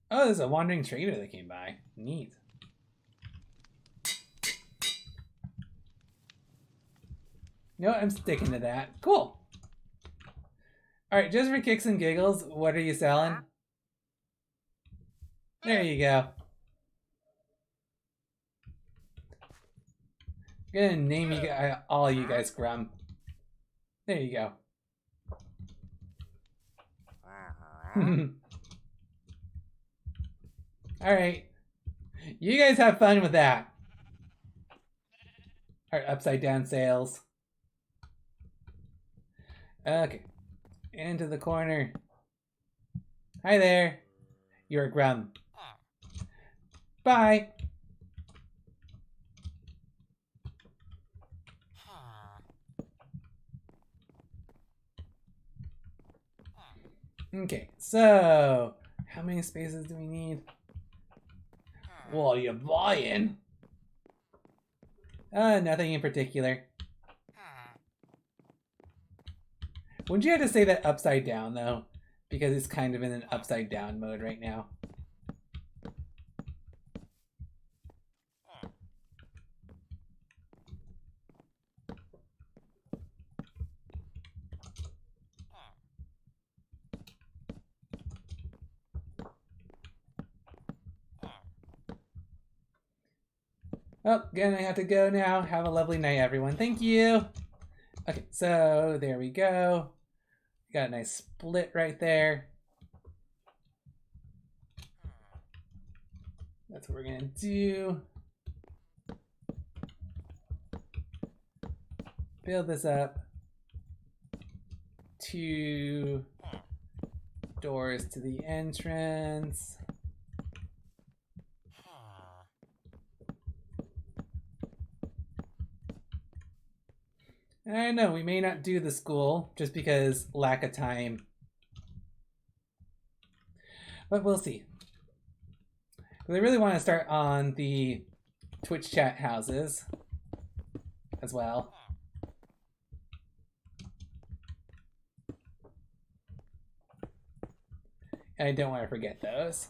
Oh, there's a wandering trader that came by. Neat. No, I'm sticking to that. Cool. Alright, just for kicks and giggles, what are you selling? There you go. I'm gonna name you guys, all you guys Grum. There you go. Alright. You guys have fun with that. Alright, upside down sails. Okay. Into the corner. Hi there. You're a Grum. Bye. Okay, so how many spaces do we need? What are you buying? Nothing in particular. Wouldn't you have to say that upside down though? Because it's kind of in an upside down mode right now. Oh, gonna have to go now. Have a lovely night, everyone. Thank you. Okay, so there we go. Got a nice split right there. That's what we're gonna do. Build this up. 2 doors to the entrance. I know, we may not do the school just because lack of time. But we'll see. Because I really want to start on the Twitch chat houses as well. And I don't want to forget those.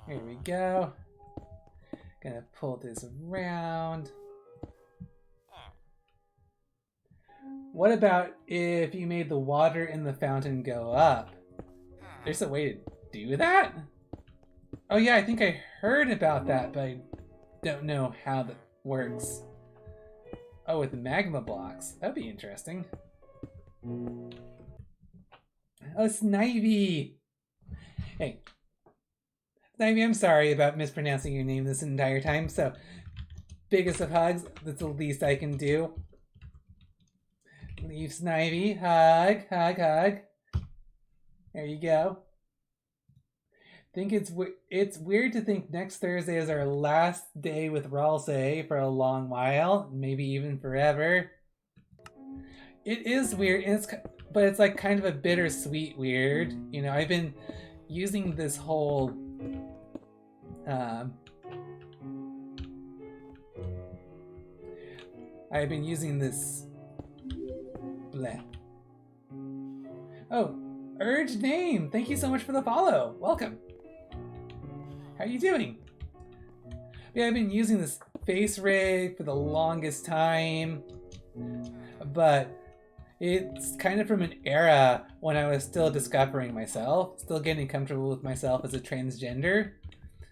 Here we go. Gonna pull this around. What about if you made the water in the fountain go up? There's a way to do that? Oh yeah, I think I heard about that, but I don't know how that works. Oh, with the magma blocks. That'd be interesting. Oh, Snivy! Hey. Snivy, I'm sorry about mispronouncing your name this entire time, so biggest of hugs, that's the least I can do. Leave Snivy, hug, hug, hug. There you go. Think it's weird to think next Thursday is our last day with Ralsei for a long while, maybe even forever. It is weird, but it's like kind of a bittersweet weird. You know, I've been using this whole I've been using this bleh. Oh, Urge Name, thank you so much for the follow. Welcome. How are you doing? Yeah, I've been using this face rig for the longest time, but it's kind of from an era when I was still discovering myself, still getting comfortable with myself as a transgender,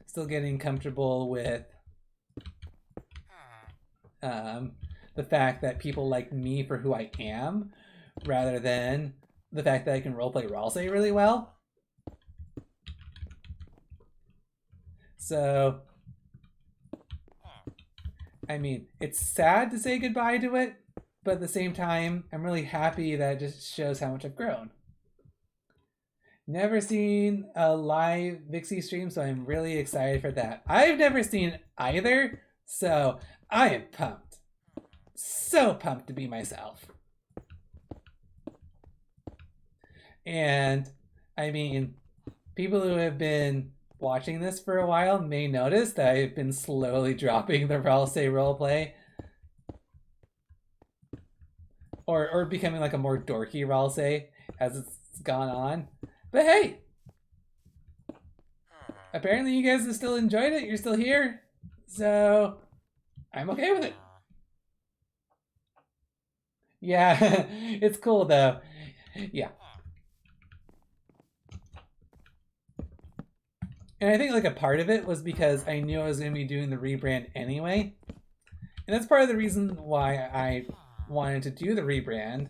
still getting comfortable with the fact that people like me for who I am, rather than the fact that I can roleplay Ralsei really well. So, I mean, it's sad to say goodbye to it, but at the same time, I'm really happy that it just shows how much I've grown. Never seen a live Vixey stream, so I'm really excited for that. I've never seen either, so I am pumped. So pumped to be myself. And I mean, people who have been watching this for a while may notice that I've been slowly dropping the Ralsei roleplay. Or becoming like a more dorky Ralsei as it's gone on. But hey! Apparently you guys have still enjoyed it, you're still here. So I'm okay with it. Yeah, it's cool though. Yeah. And I think like a part of it was because I knew I was going to be doing the rebrand anyway. And that's part of the reason why I wanted to do the rebrand,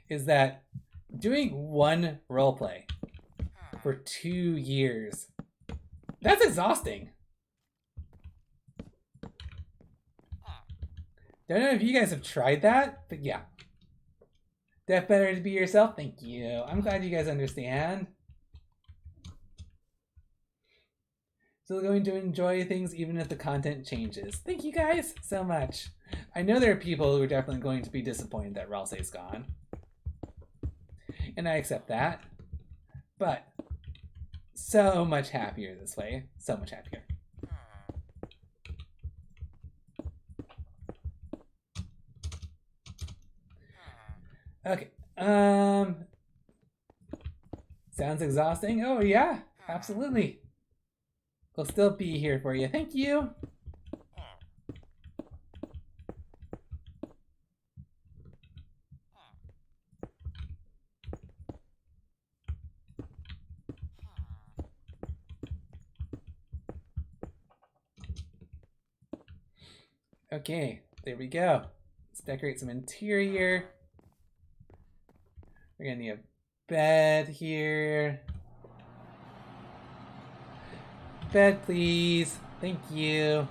is that doing one roleplay for 2 years, that's exhausting. Don't know if you guys have tried that, but yeah. Def better to be yourself? Thank you. I'm glad you guys understand. Still going to enjoy things even if the content changes. Thank you guys so much. I know there are people who are definitely going to be disappointed that Ralsei's gone. And I accept that. But so much happier this way. So much happier. Okay. Sounds exhausting. Oh yeah, absolutely. We'll still be here for you. Thank you. Okay, there we go. Let's decorate some interior. We're gonna need a bed here. Bed, please. Thank you.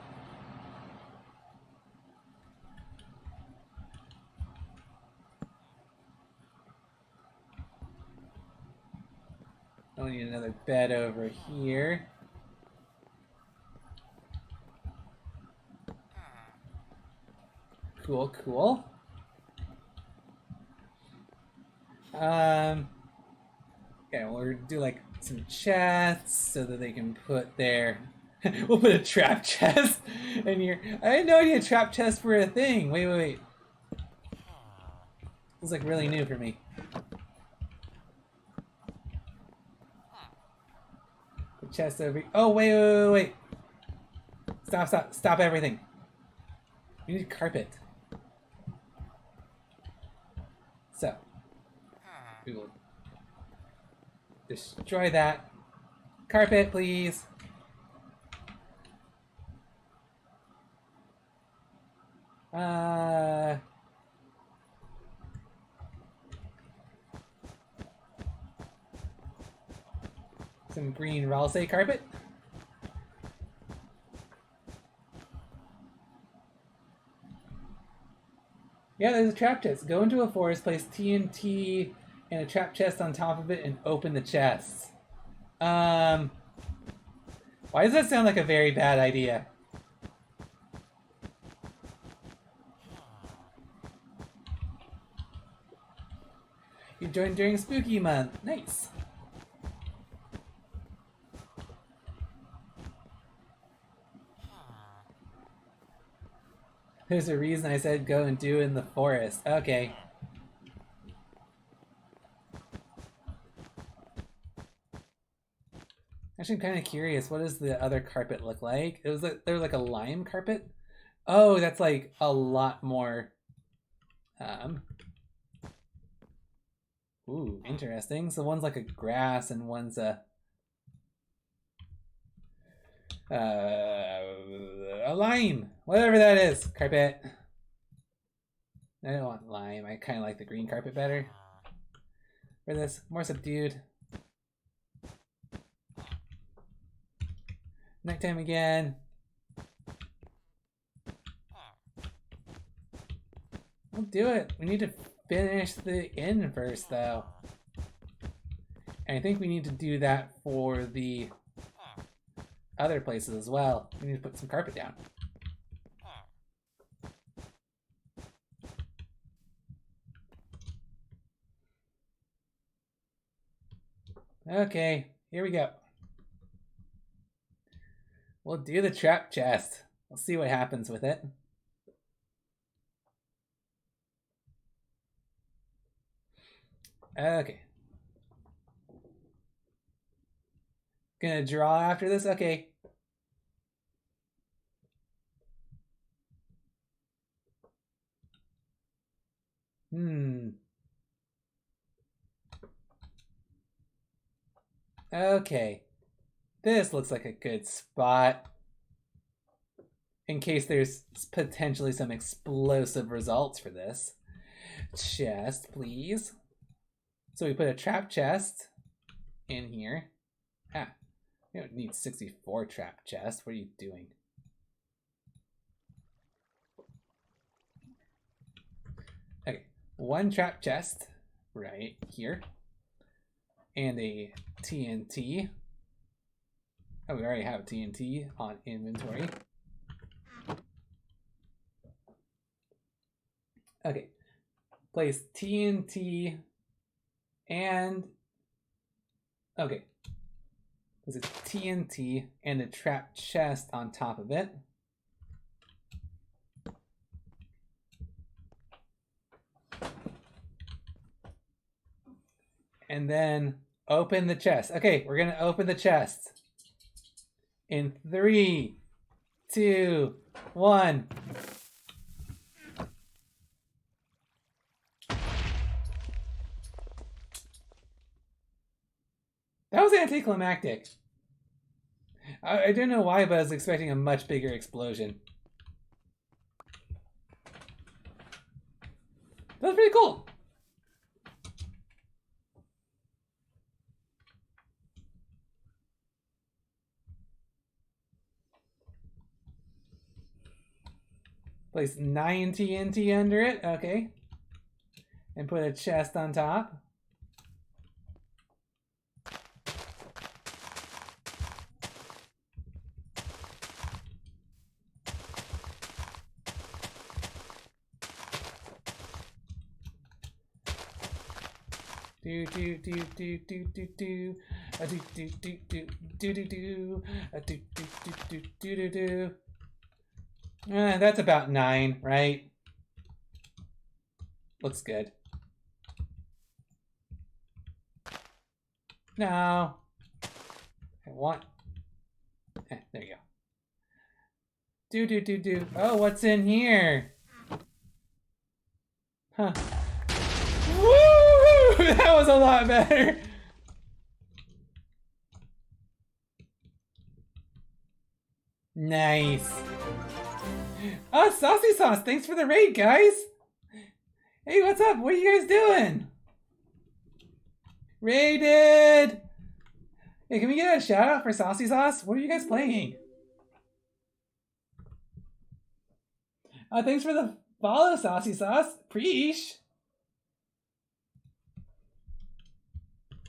I'll need another bed over here. Cool, cool. Yeah, we'll do like some chests so that they can put their. We'll put a trap chest in here. I had no idea trap chests were a thing. Wait. It's like really new for me. The chest over. Oh wait. Stop everything. We need carpet. So we will destroy that. Carpet, please. Some green Ralsei carpet. Yeah, there's a trap chest. Go into a forest, place TNT and a trap chest on top of it, and open the chests. Why does that sound like a very bad idea? You joined during Spooky Month. Nice. There's a reason I said go and do it in the forest. Okay. Actually, I'm kind of curious. What does the other carpet look like? It was like there was like a lime carpet. Oh, that's like a lot more. Ooh, interesting. So one's like a grass and one's a lime, whatever that is. Carpet. I don't want lime. I kind of like the green carpet better. For this, more subdued. Nighttime again. We'll do it. We need to finish the inn first, though. And I think we need to do that for the other places as well. We need to put some carpet down. Okay, here we go. We'll do the trap chest. We'll see what happens with it. Okay. Gonna draw after this? Okay. Okay. This looks like a good spot. In case there's potentially some explosive results for this. Chest, please. So we put a trap chest in here. Ah, we don't need 64 trap chests. What are you doing? Okay, one trap chest right here. And a TNT. Oh, we already have TNT on inventory. Okay, place TNT and okay, there's a TNT and a trap chest on top of it. And then open the chest. Okay, we're gonna open the chest. In 3, 2, 1. That was anticlimactic. I don't know why, but I was expecting a much bigger explosion. That was pretty cool. Place 9 TNT under it, okay. And put a chest on top. Do do do do do do do do do do do do do do do do do do do do. That's about 9, right? Looks good. No. I want. There you go. Do do do do. Oh, what's in here? Huh. Woo! That was a lot better. Nice. Oh, Saucy Sauce, thanks for the raid, guys. Hey, what's up? What are you guys doing? Raided. Hey, can we get a shout out for Saucy Sauce? What are you guys playing? Oh, thanks for the follow, Saucy Sauce. Preesh.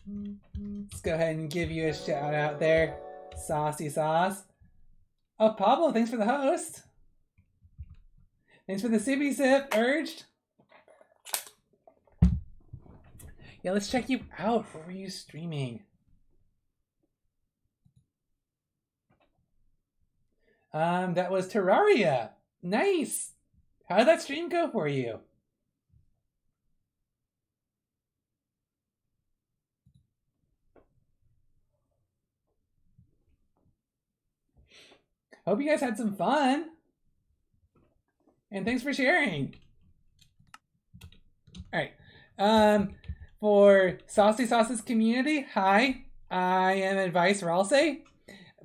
Let's go ahead and give you a shout out there, Saucy Sauce. Oh, Pablo, thanks for the host. Thanks for the sippy sip, Urged. Yeah, let's check you out. What were you streaming? That was Terraria. Nice. How did that stream go for you? Hope you guys had some fun. And thanks for sharing. All right. For Saucy Sauce's community, hi. I am Advice Ralsei,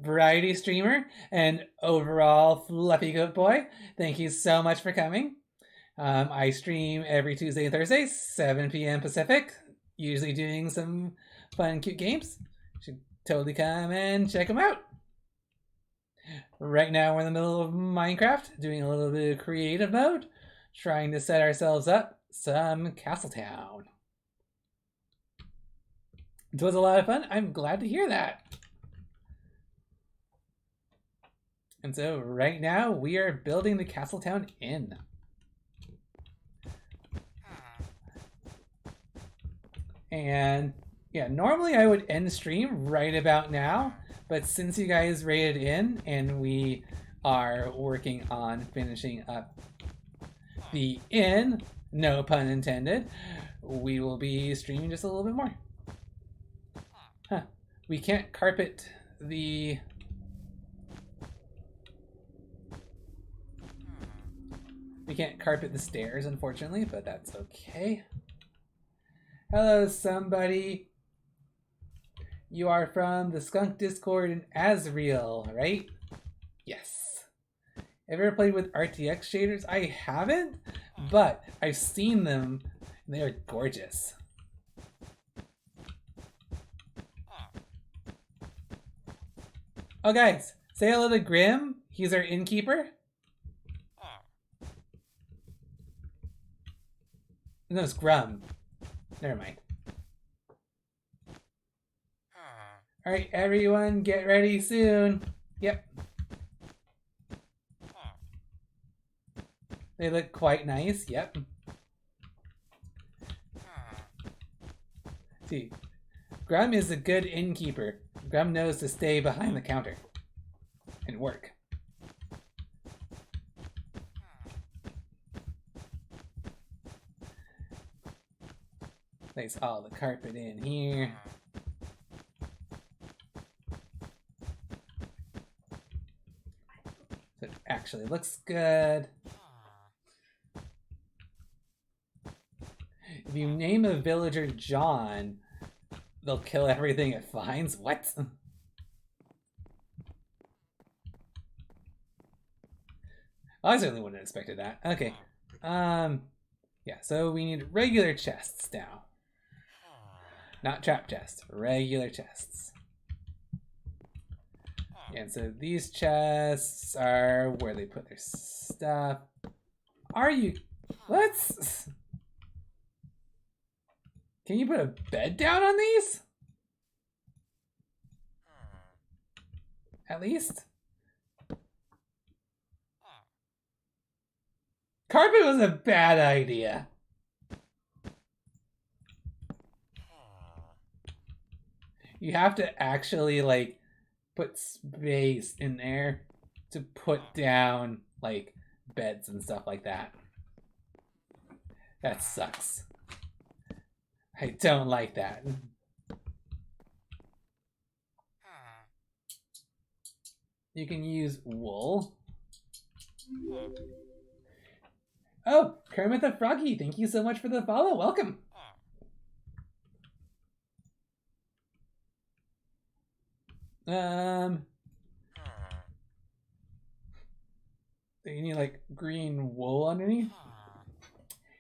variety streamer, and overall fluffy goat boy. Thank you so much for coming. I stream every Tuesday and Thursday, 7 p.m. Pacific, usually doing some fun, cute games. You should totally come and check them out. Right now we're in the middle of Minecraft, doing a little bit of creative mode, trying to set ourselves up some Castletown. It was a lot of fun. I'm glad to hear that. And so right now we are building the Castletown Inn. And yeah, normally I would end stream right about now, but since you guys raided in and we are working on finishing up the inn, no pun intended, we will be streaming just a little bit more. Huh. We can't carpet the... We can't carpet the stairs, unfortunately, but that's okay. Hello, somebody. You are from the Skunk Discord in Asriel, right? Yes. Ever played with RTX shaders? I haven't, but I've seen them, and they are gorgeous. Oh, guys, say hello to Grim. He's our innkeeper. No, it's Grum. Never mind. Alright, everyone, get ready soon. Yep. They look quite nice, yep. See, Grum is a good innkeeper. Grum knows to stay behind the counter and work. Place all the carpet in here. So it actually looks good. If you name a villager John, they'll kill everything it finds. What? I certainly wouldn't have expected that. Okay. Yeah, so we need regular chests now. Not trap chests, regular chests. And so these chests are where they put their stuff. Are you... What? Can you put a bed down on these? At least? Carpet was a bad idea. You have to actually, like, put space in there to put down, like, beds and stuff like that. That sucks. I don't like that. You can use wool. Oh, Kermit the Froggy, thank you so much for the follow. Welcome. You need like green wool underneath.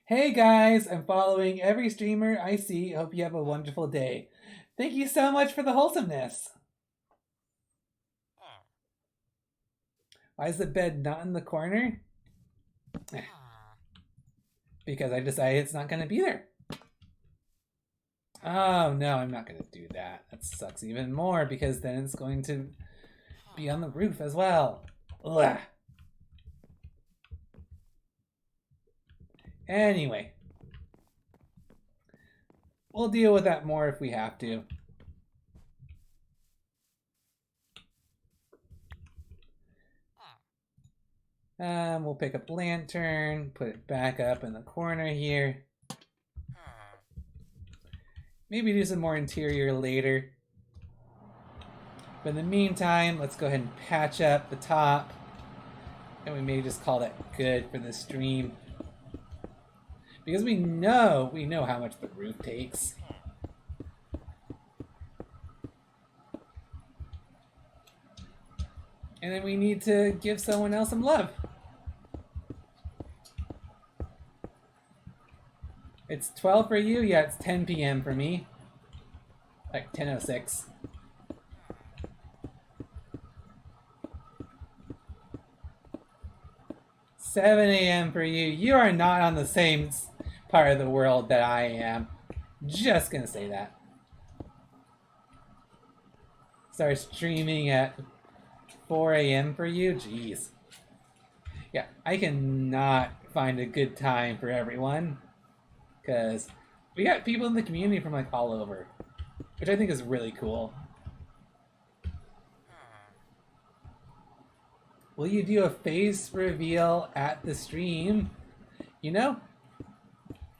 Hey guys, I'm following every streamer I see. Hope you have a wonderful day. Thank you so much for the wholesomeness. Why is the bed not in the corner? Because I decided it's not going to be there. Oh no, I'm not going to do that. That sucks even more because then it's going to be on the roof as well. Ugh. Anyway, we'll deal with that more if we have to. We'll pick up lantern, put it back up in the corner here. Maybe do some more interior later. But in the meantime, let's go ahead and patch up the top. And we may just call that good for the stream. Because we know how much the roof takes. And then we need to give someone else some love. It's 12 for you? Yeah, it's 10 p.m. for me. Like 10:06. 7 a.m. for you. You are not on the same part of the world that I am. Just gonna say that. Start streaming at 4 a.m. for you? Jeez. Yeah, I cannot find a good time for everyone. Because we got people in the community from like all over. Which I think is really cool. Will you do a face reveal at the stream? You know,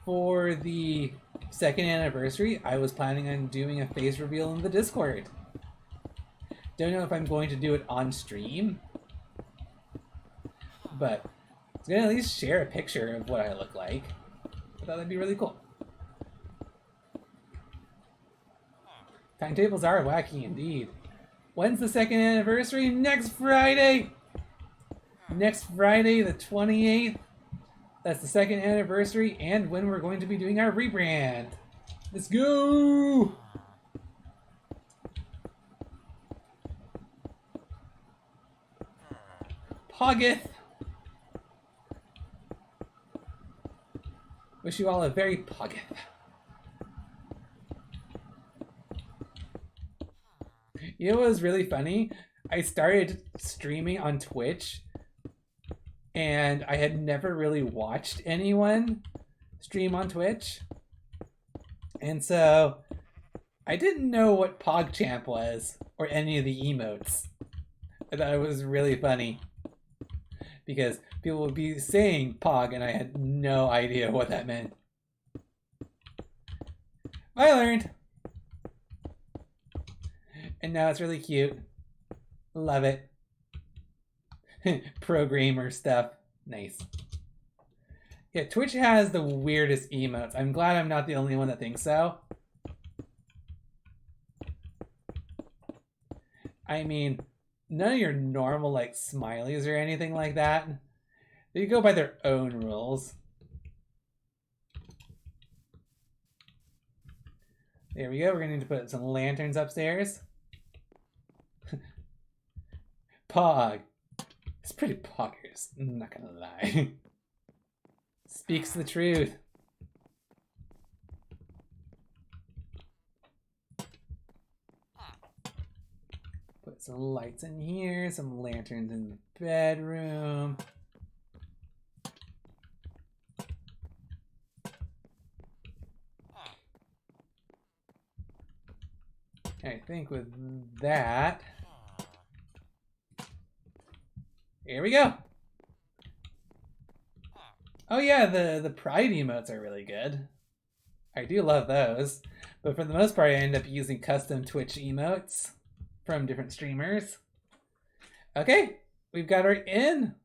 for the 2nd anniversary, I was planning on doing a face reveal in the Discord. Don't know if I'm going to do it on stream, but I was gonna at least share a picture of what I look like. I thought that'd be really cool. Timetables are wacky indeed. When's the 2nd anniversary? Next Friday! Next Friday, the 28th. That's the 2nd anniversary and when we're going to be doing our rebrand. Let's go! Poggeth! Wish you all a very Poggeth. You know what was really funny? I started streaming on Twitch and I had never really watched anyone stream on Twitch. And so I didn't know what PogChamp was or any of the emotes. I thought it was really funny because people would be saying Pog and I had no idea what that meant. I learned. And now it's really cute. Love it. Programmer stuff. Nice. Yeah, Twitch has the weirdest emotes. I'm glad I'm not the only one that thinks so. I mean, none of your normal like smileys or anything like that. They go by their own rules. There we go. We're gonna need to put some lanterns upstairs. Pog. It's pretty poggers, I'm not gonna lie. Speaks the truth. Put some lights in here, some lanterns in the bedroom. I think with that, here we go. Oh yeah, the pride emotes are really good. I do love those. But for the most part, I end up using custom Twitch emotes from different streamers. Okay, we've got our in.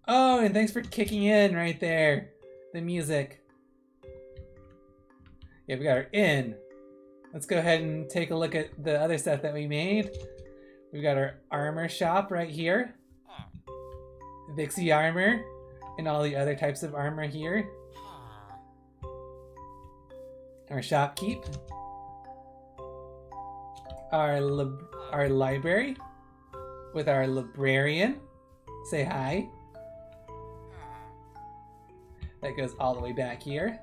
Oh, and thanks for kicking in right there. The music. Yeah, we got our in. Let's go ahead and take a look at the other stuff that we made. We've got our armor shop right here. Vixey armor and all the other types of armor here. Our shopkeep. Our library with our librarian. Say hi. That goes all the way back here.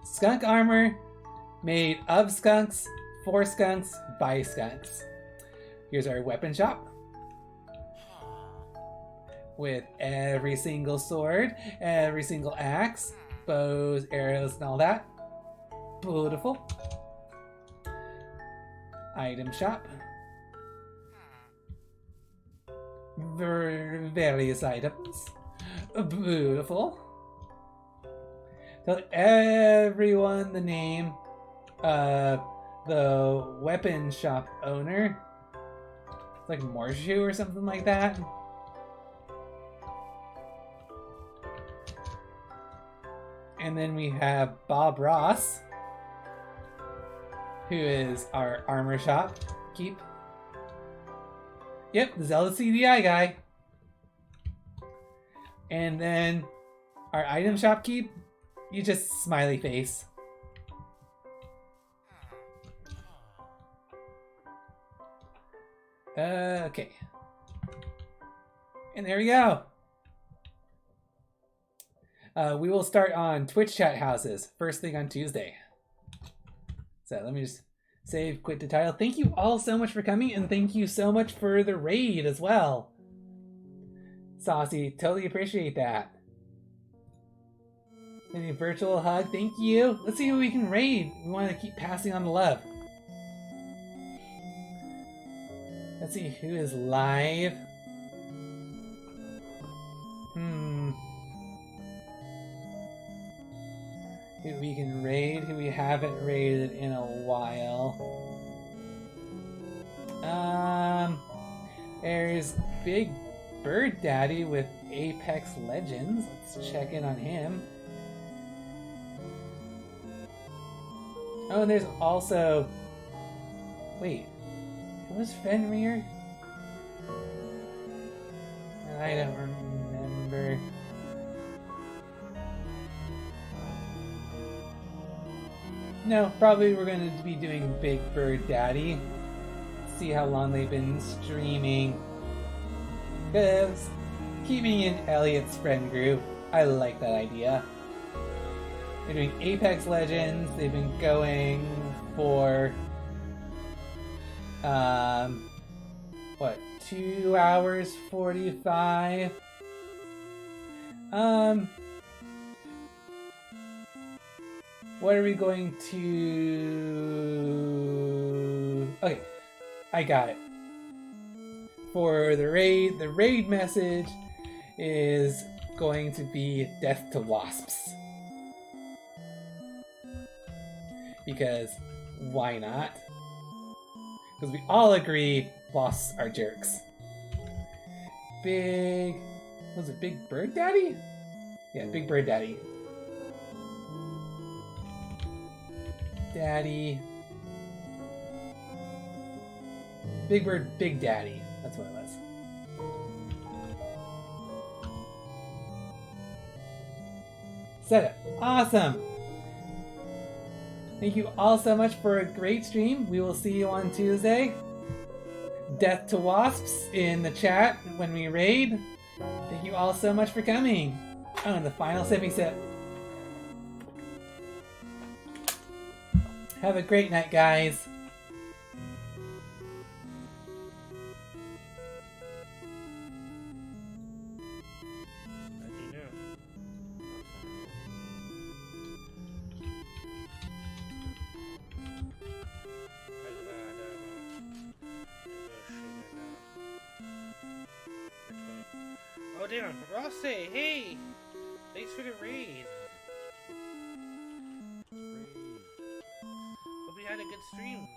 Skunk armor made of skunks, for skunks, by skunks. Here's our weapon shop with every single sword, every single axe, bows, arrows, and all that. Beautiful. Item shop. Various items. Beautiful. Tell everyone the name of the weapon shop owner. It's like Morshu or something like that. And then we have Bob Ross, who is our armor shop keep. Yep, the Zelda CDI guy. And then our item shop keep, you just smiley face. Okay. And there we go. We will start on Twitch chat houses first thing on Tuesday. So let me just save, quit the title. Thank you all so much for coming, and thank you so much for the raid as well. Saucy, totally appreciate that. Any virtual hug, thank you. Let's see who we can raid. We want to keep passing on the love. Let's see who is live. Who we can raid, who we haven't raided in a while. There's Big Bird Daddy with Apex Legends. Let's check in on him. Oh, and there's also... Wait, who was Fenrir? I don't remember. No, probably we're going to be doing Big Bird Daddy. See how long they've been streaming. Because keeping in Elliot's friend group, I like that idea. They're doing Apex Legends. They've been going for what, 2 hours 45. What are we going to... Okay, I got it. For the raid message is going to be Death to Wasps. Because why not? Because we all agree wasps are jerks. Was it Big Bird Daddy? Yeah, Big Bird Daddy. Daddy. Big Bird Big Daddy. That's what it was. Setup. Awesome. Thank you all so much for a great stream. We will see you on Tuesday. Death to Wasps in the chat when we raid. Thank you all so much for coming. Oh, and the final sippy sip. Have a great night, guys. Oh damn, Ralsei, hey! Thanks for the raid. Hope you had a good stream.